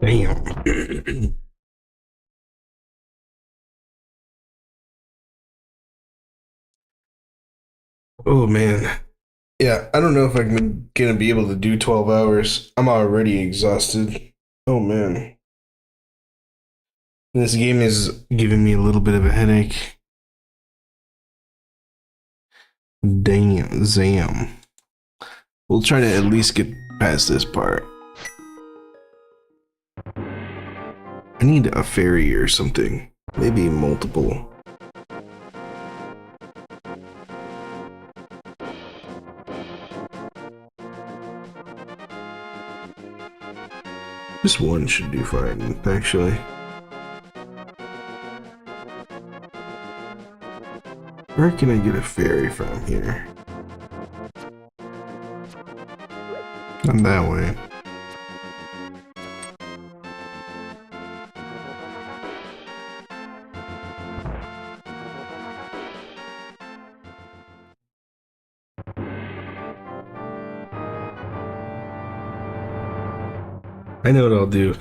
Damn. Oh man. Yeah, I don't know if I'm gonna be able to do 12 hours. I'm already exhausted. Oh man. This game is giving me a little bit of a headache. Damn, Zam. We'll try to at least get past this part. I need a ferry or something. Maybe multiple. This one should do fine, actually. Where can I get a ferry from here? Not that way. I know what I'll do.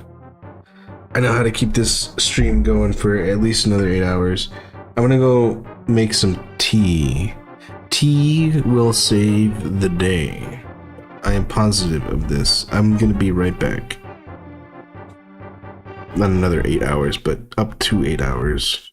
I know how to keep this stream going for at least another 8 hours. I'm gonna go make some tea. Tea will save the day. I am positive of this. I'm gonna be right back. Not another 8 hours, but up to 8 hours.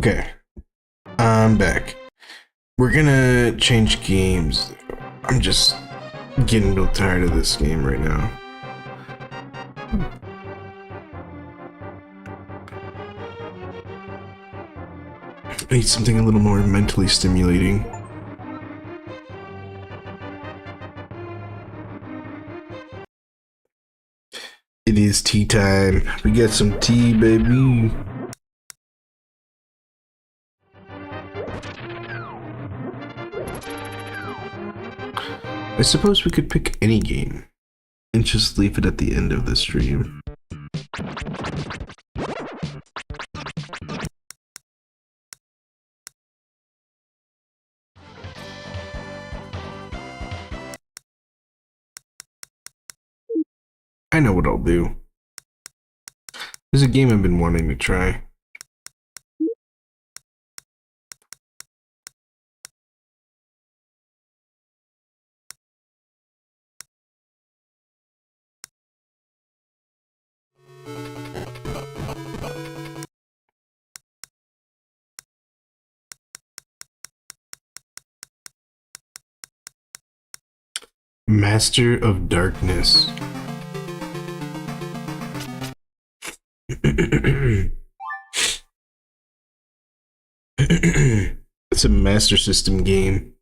Okay, I'm back. We're gonna change games. I'm just getting real tired of this game right now. I need something a little more mentally stimulating. It is tea time. We got some tea, baby. I suppose we could pick any game and just leave it at the end of the stream. I know what I'll do. There's a game I've been wanting to try. Master of Darkness. It's a Master System game.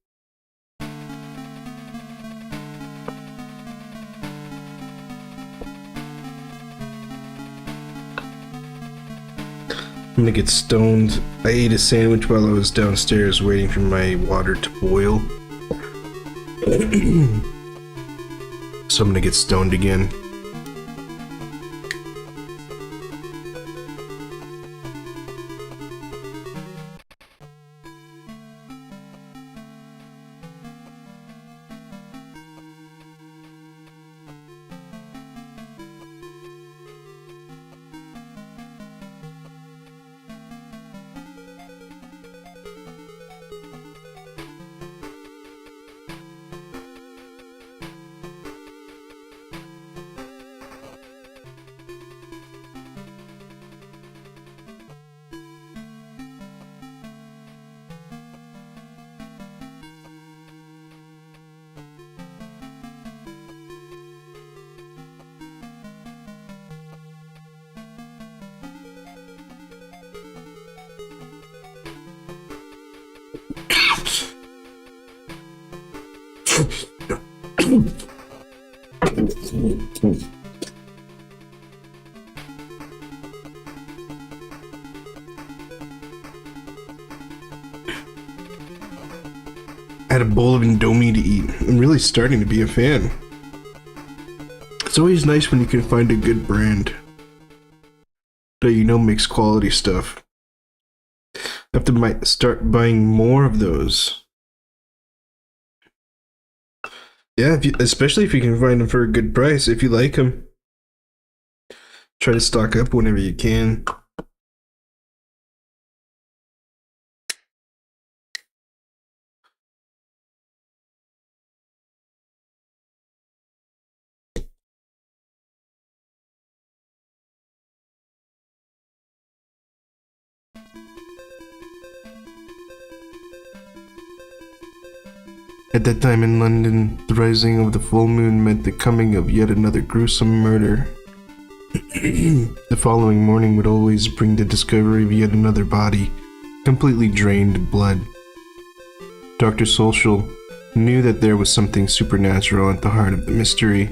I'm gonna get stoned. I ate a sandwich while I was downstairs waiting for my water to boil. So I'm gonna get stoned again. I had a bowl of Indomie to eat. I'm really starting to be a fan. It's always nice when you can find a good brand that you know makes quality stuff. I have to start buying more of those. Yeah, especially if you can find them for a good price. If you like them, try to stock up whenever you can. At that time in London, the rising of the full moon meant the coming of yet another gruesome murder. The following morning would always bring the discovery of yet another body, completely drained of blood. Dr. Social knew that there was something supernatural at the heart of the mystery,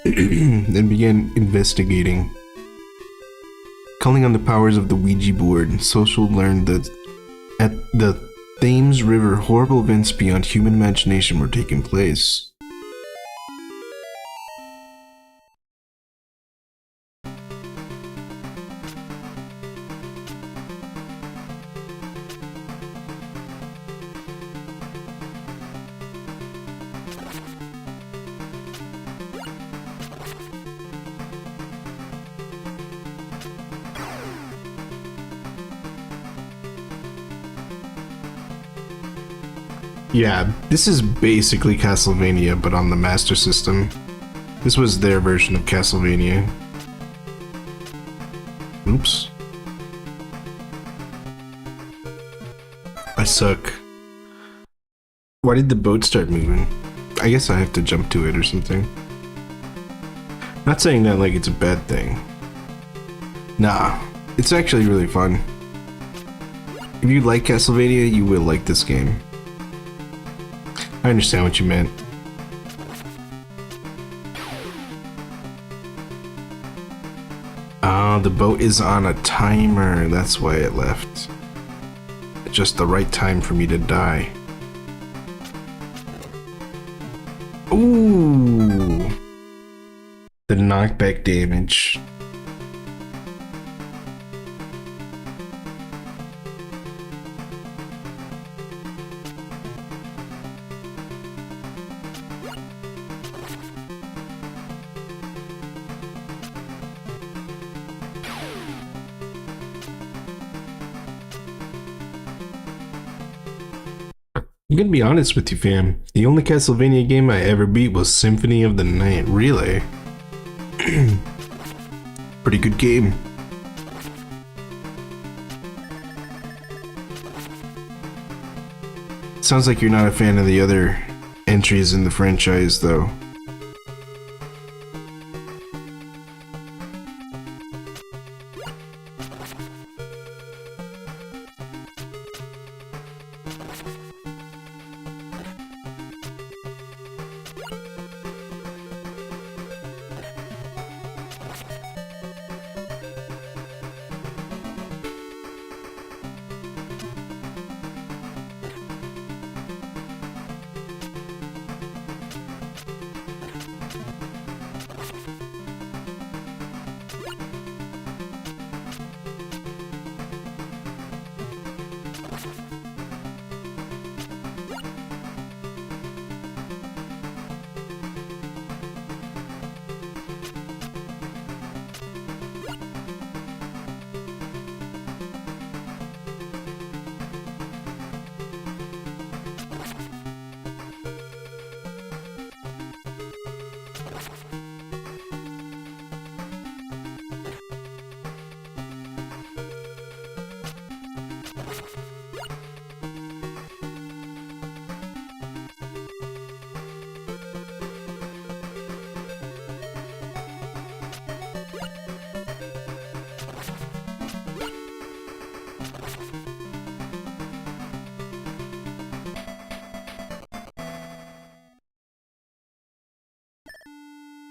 and began investigating. Calling on the powers of the Ouija board, Social learned that at the Thames River, horrible events beyond human imagination were taking place. Yeah, this is basically Castlevania, but on the Master System. This was their version of Castlevania. Oops. I suck. Why did the boat start moving? I guess I have to jump to it or something. Not saying that like it's a bad thing. Nah, it's actually really fun. If you like Castlevania, you will like this game. I understand what you meant. Oh, the boat is on a timer. That's why it left. Just the right time for me to die. Ooh. The knockback damage. I'm gonna be honest with you, fam. The only Castlevania game I ever beat was Symphony of the Night. Really? Pretty good game. Sounds like you're not a fan of the other entries in the franchise, though.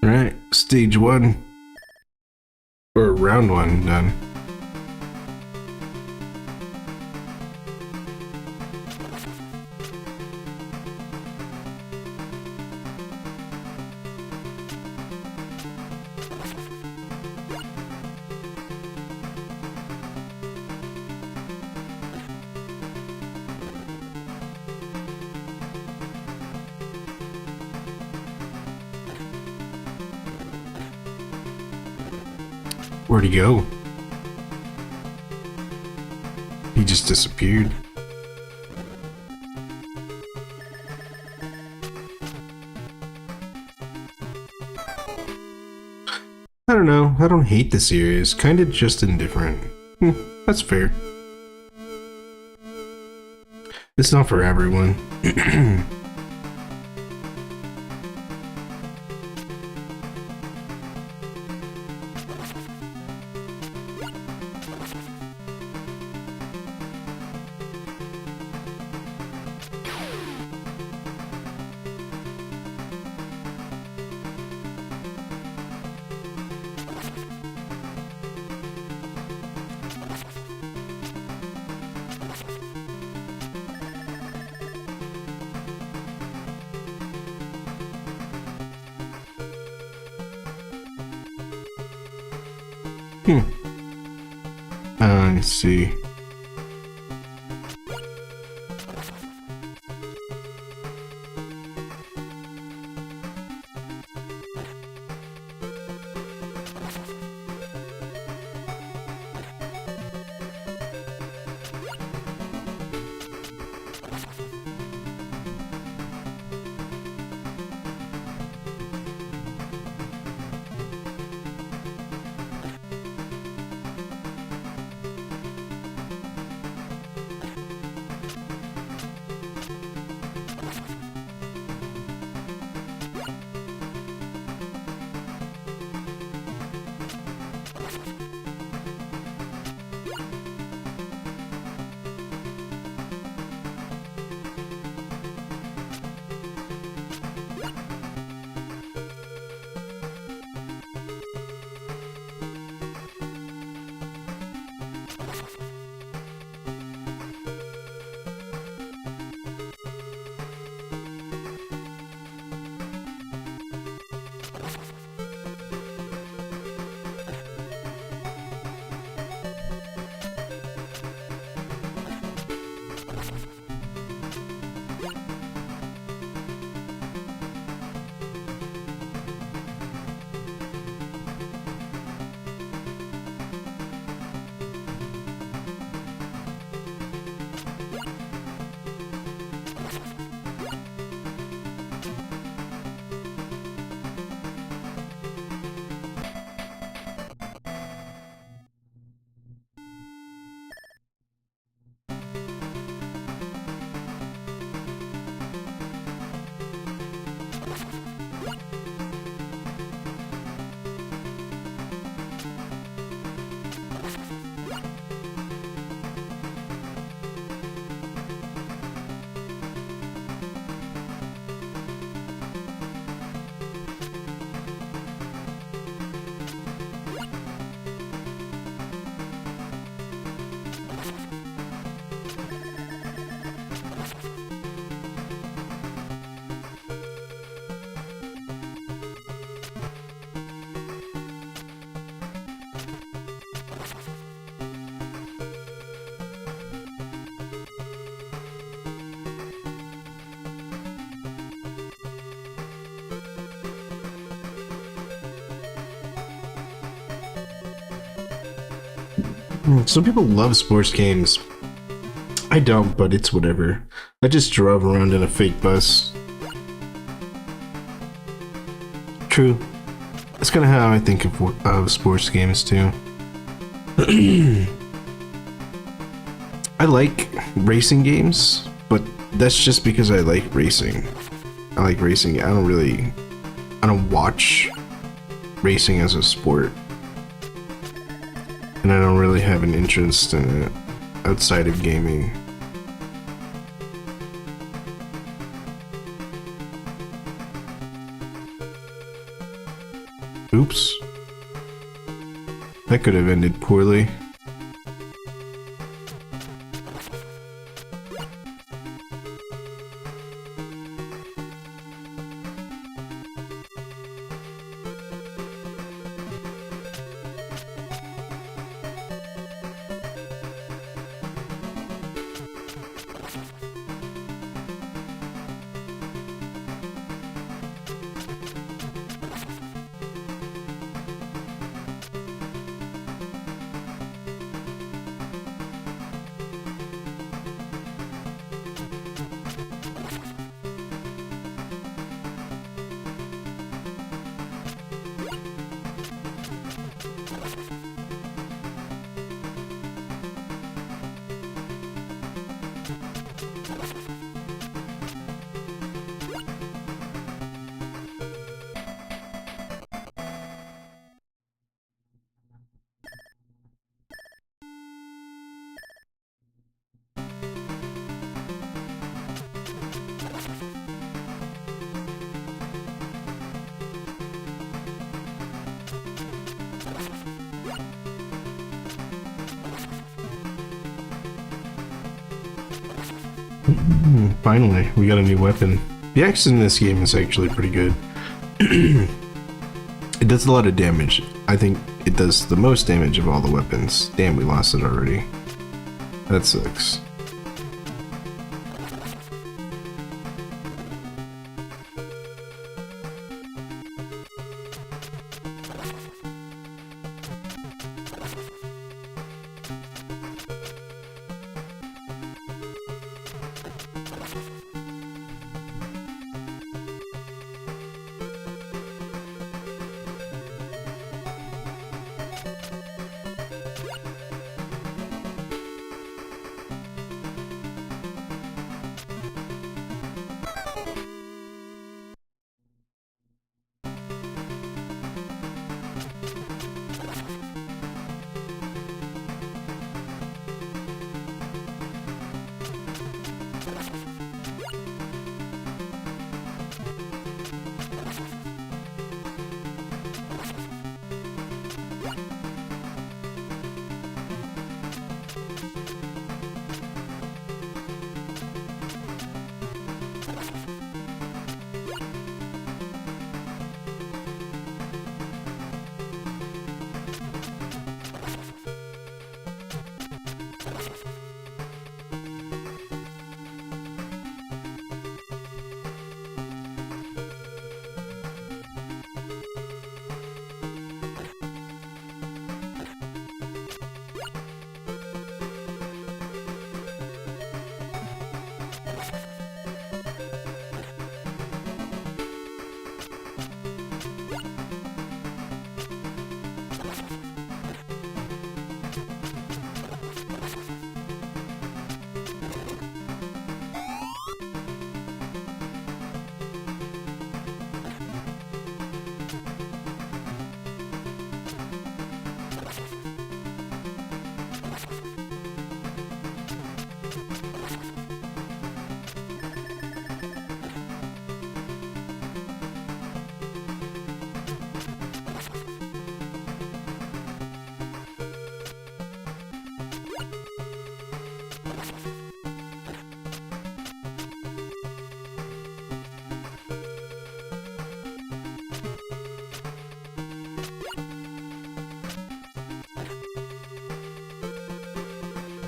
Alright, stage 1. Or round 1 done. Where'd he go? He just disappeared. I don't know. I don't hate the series. Kinda just indifferent. That's fair. It's not for everyone. I see. Some people love sports games. I don't, but it's whatever. I just drove around in a fake bus. True. That's kind of how I think of sports games too. I like racing games, but that's just because I like racing. I like racing. I don't watch racing as a sport. And I don't really have an interest in it outside of gaming. Oops. That could have ended poorly. Finally, we got a new weapon. The axe in this game is actually pretty good. It does a lot of damage. I think it does the most damage of all the weapons. Damn, we lost it already. That sucks.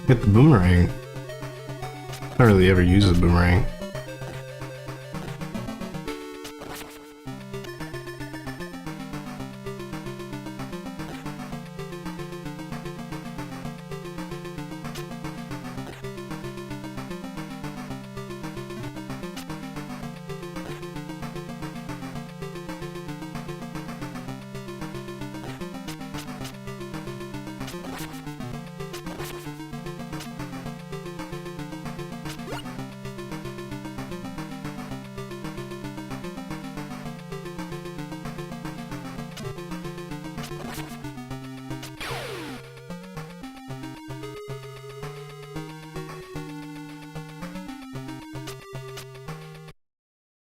Get the boomerang. I don't really ever use a boomerang.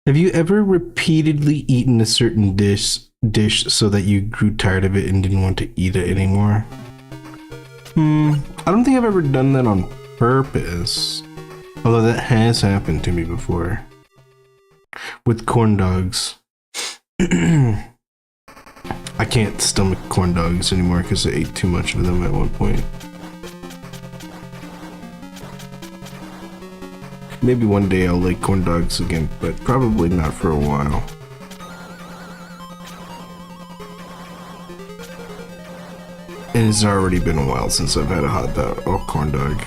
Have you ever repeatedly eaten a certain dish so that you grew tired of it and didn't want to eat it anymore? I don't think I've ever done that on purpose. Although that has happened to me before. With corn dogs. I can't stomach corn dogs anymore because I ate too much of them at one point. Maybe one day I'll like corn dogs again, but probably not for a while. And it's already been a while since I've had a hot dog or corn dog.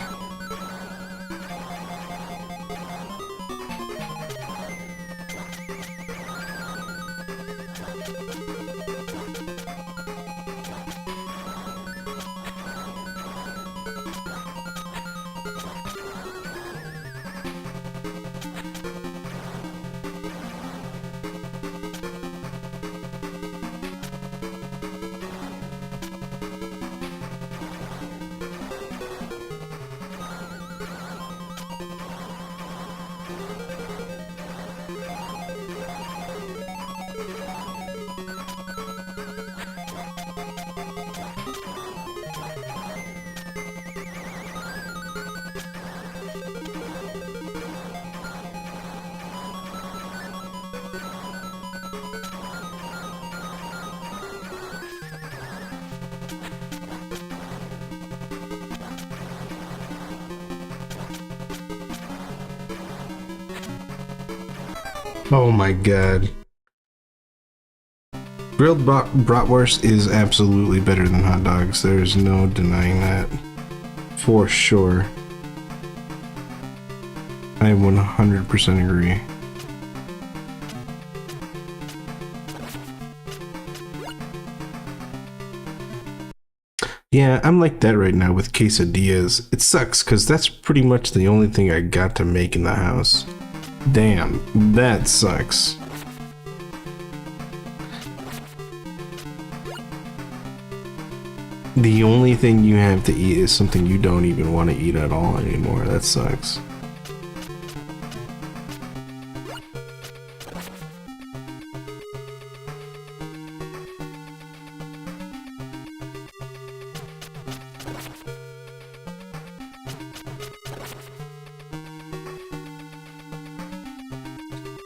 Oh my god. Grilled bratwurst is absolutely better than hot dogs. There's no denying that. For sure. I 100% agree. Yeah, I'm like that right now with quesadillas. It sucks because that's pretty much the only thing I got to make in the house. Damn, that sucks. The only thing you have to eat is something you don't even want to eat at all anymore. That sucks.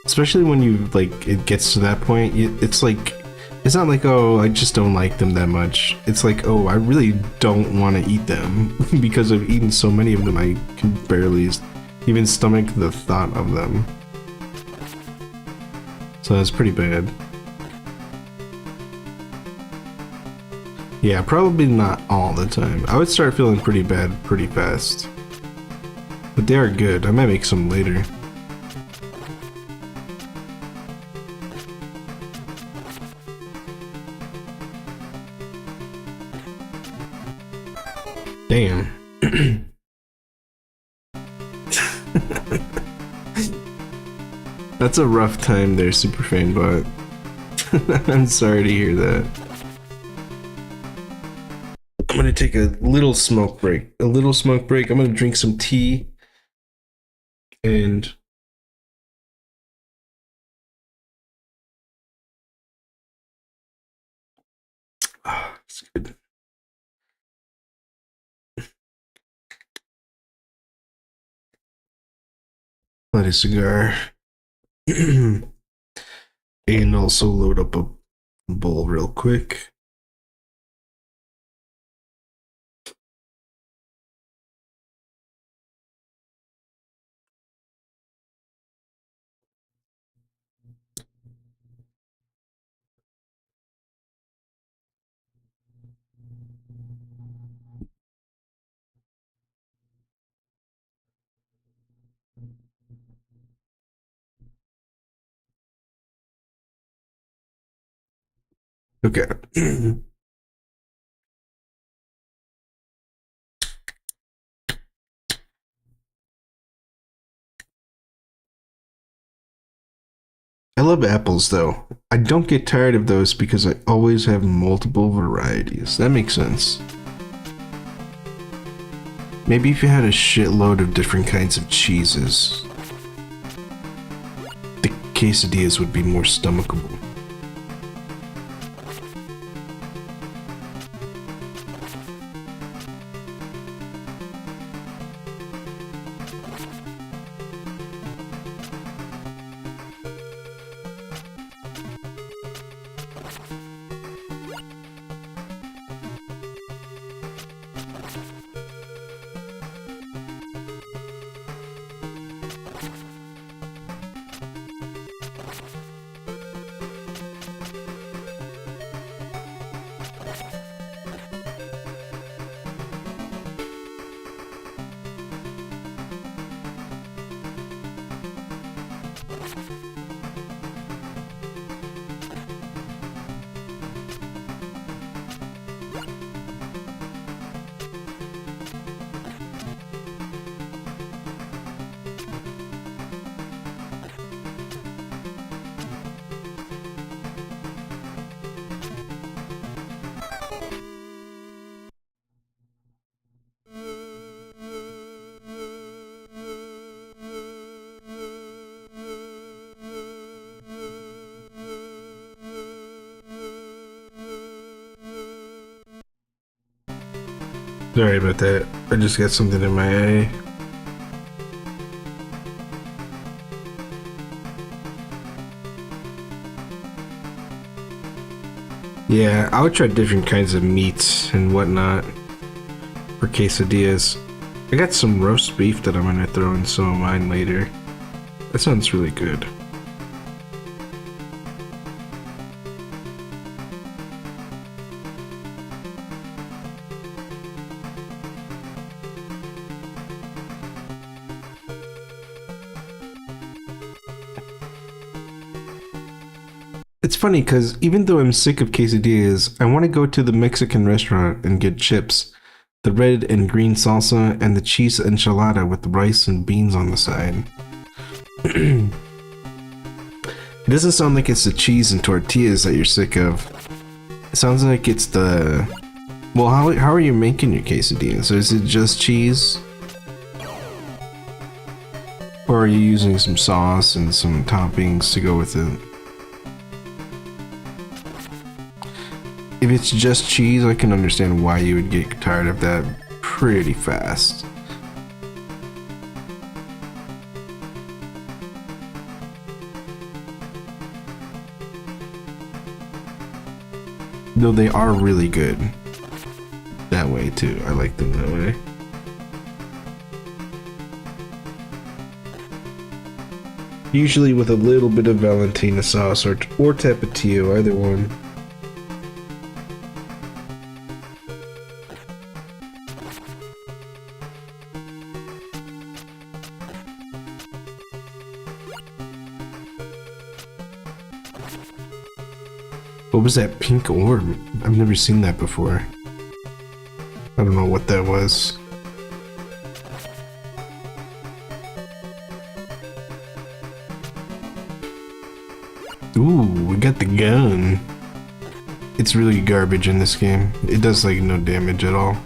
Especially when you, like, it gets to that point, it's like, it's not like, oh, I just don't like them that much. It's like, oh, I really don't want to eat them because I've eaten so many of them I can barely even stomach the thought of them. So that's pretty bad. Yeah, probably not all the time. I would start feeling pretty bad pretty fast. But they are good. I might make some later. Damn. That's a rough time there, Superfan Bot. I'm sorry to hear that. I'm gonna take a little smoke break. I'm gonna drink some tea. And it's good. Light a cigar. And also load up a bowl real quick. Okay. I love apples though. I don't get tired of those because I always have multiple varieties. That makes sense. Maybe if you had a shitload of different kinds of cheeses. The quesadillas would be more stomachable. Sorry about that. I just got something in my eye. Yeah, I would try different kinds of meats and whatnot for quesadillas. I got some roast beef that I'm gonna throw in some of mine later. That sounds really good. It's funny because even though I'm sick of quesadillas, I want to go to the Mexican restaurant and get chips, the red and green salsa, and the cheese enchilada with rice and beans on the side. It doesn't sound like it's the cheese and tortillas that you're sick of. It sounds like it's the... Well, how are you making your quesadillas? So is it just cheese? Or are you using some sauce and some toppings to go with it? If it's just cheese, I can understand why you would get tired of that pretty fast. Though they are really good that way too. I like them that way. Usually with a little bit of Valentina sauce or Tapatio, either one. What was that pink orb? I've never seen that before. I don't know what that was. Ooh, we got the gun. It's really garbage in this game. It does like no damage at all.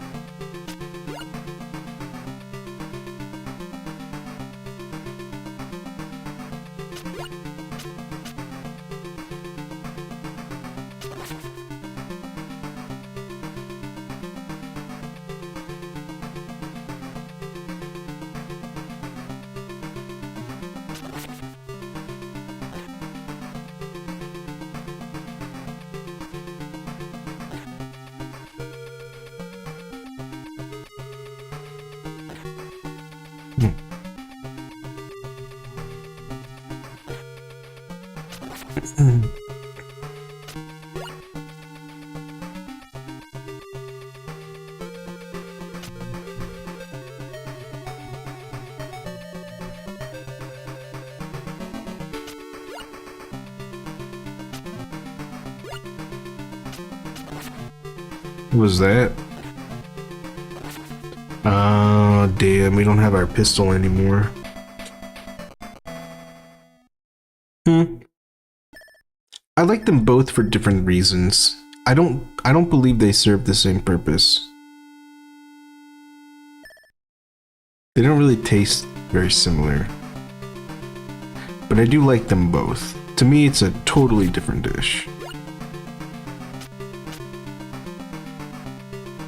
What was that? Oh, damn, we don't have our pistol anymore. I like them both for different reasons. I don't believe they serve the same purpose. They don't really taste very similar. but I do like them both. To me, it's a totally different dish.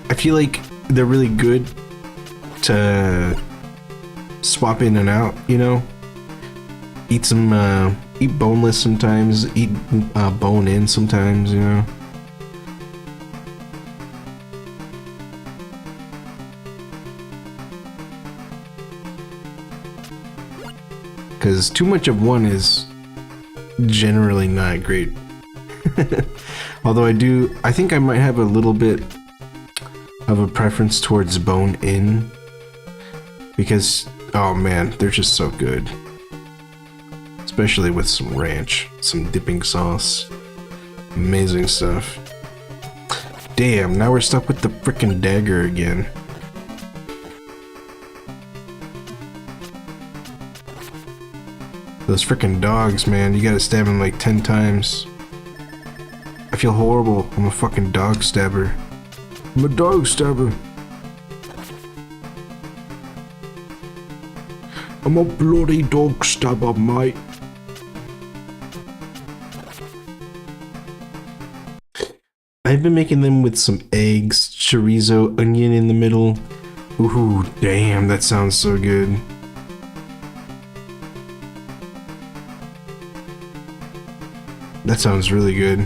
I feel like they're really good to swap in and out, you know? Eat some, eat boneless sometimes, eat bone in sometimes, you know? Because too much of one is generally not great. Although I think I might have a little bit of a preference towards bone in. Because, oh man, they're just so good. Especially with some ranch, some dipping sauce. Amazing stuff. Damn, now we're stuck with the frickin' dagger again. Those frickin' dogs, man, you gotta stab them like 10 times. I feel horrible. I'm a fucking dog stabber. I'm a dog stabber. I'm a bloody dog stabber, mate. I've been making them with some eggs, chorizo, onion in the middle. Ooh, damn, that sounds so good. That sounds really good.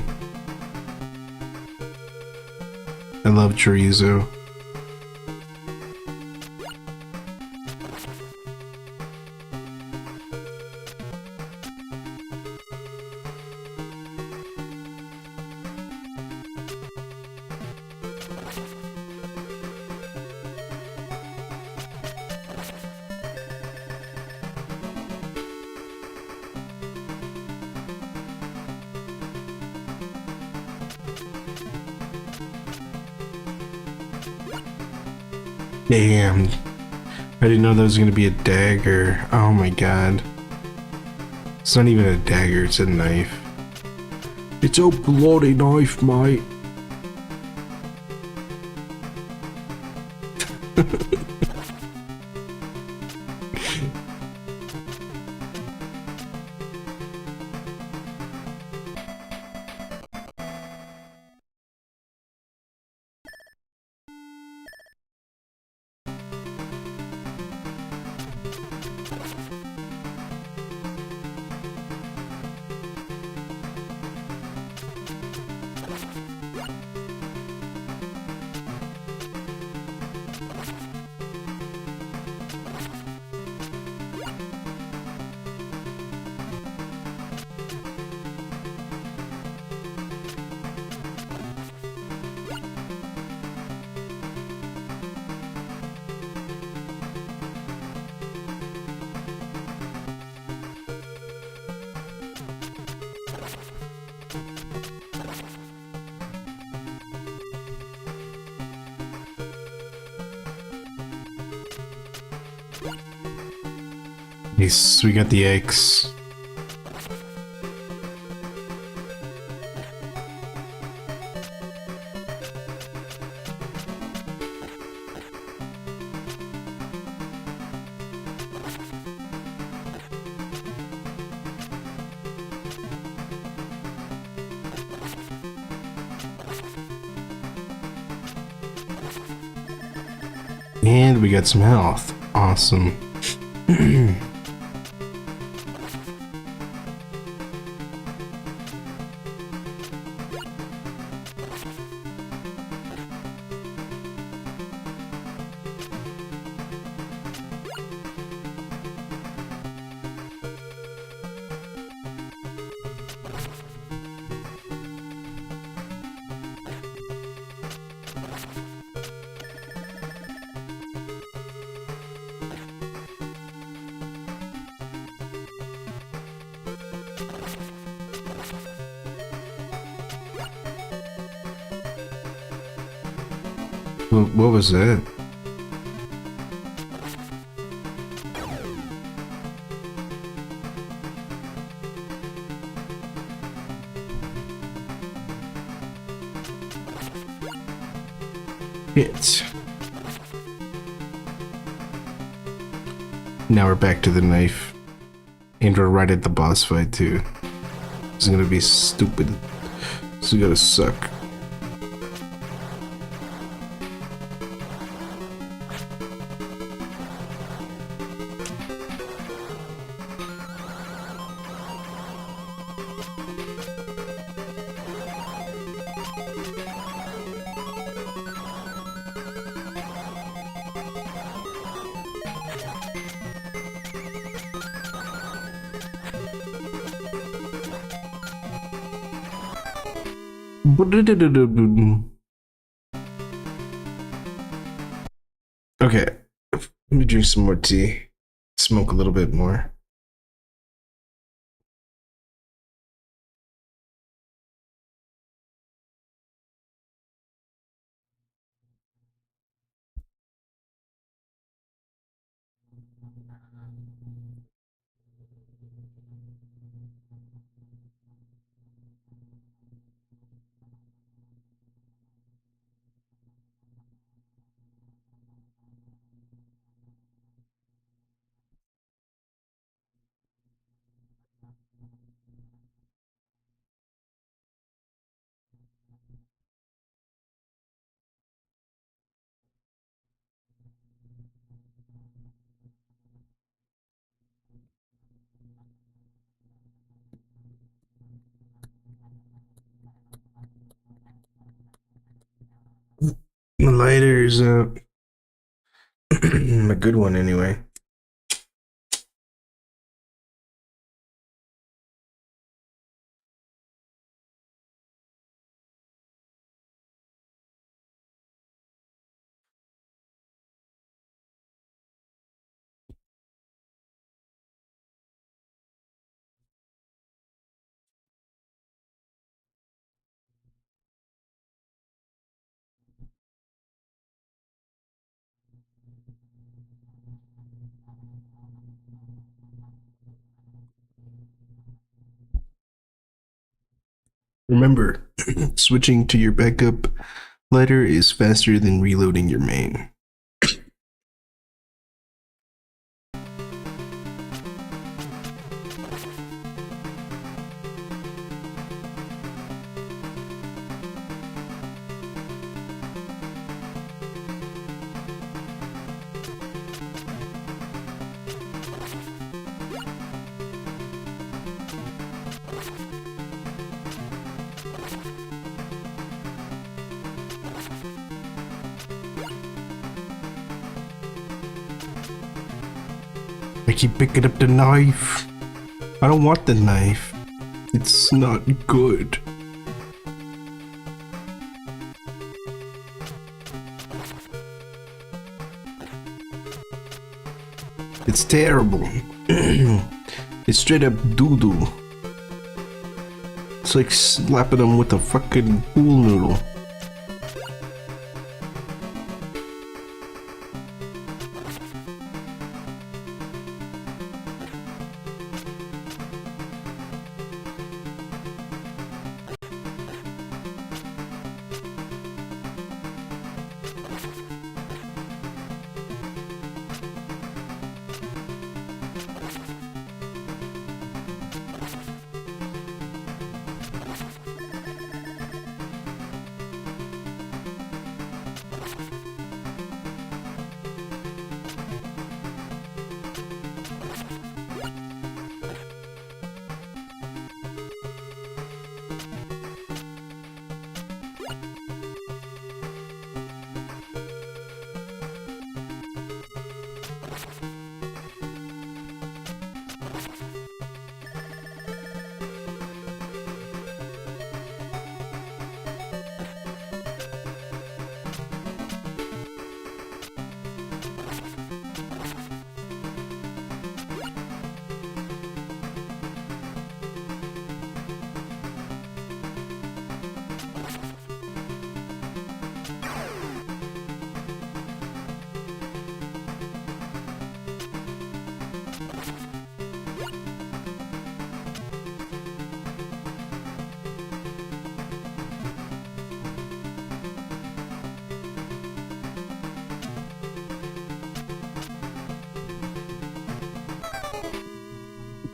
I love chorizo. Damn. I didn't know that was gonna be a dagger. Oh my god. It's not even a dagger, it's a knife. It's a bloody knife, mate. Nice, we got the eggs. And we got some health. Awesome. What was that? Hit. Now we're back to the knife. aimed right at the boss fight too. It's gonna be stupid. This is gonna suck. Okay, let me drink some more tea. Smoke a little bit more. The lighter's a good one anyway. Remember, switching to your backup lighter is faster than reloading your main. I keep picking up the knife. I don't want the knife. It's not good. It's terrible. It's straight up doo-doo. It's like slapping them with a fucking pool noodle.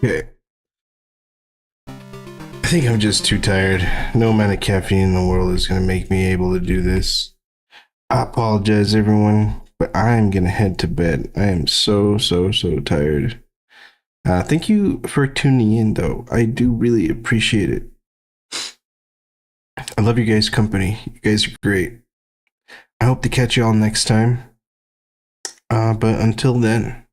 Okay. I think I'm just too tired. No amount of caffeine in the world is going to make me able to do this. I apologize, everyone, but I'm going to head to bed. I am so tired. Thank you for tuning in, though. I do really appreciate it. I love you guys' company. You guys are great. I hope to catch you all next time. But until then,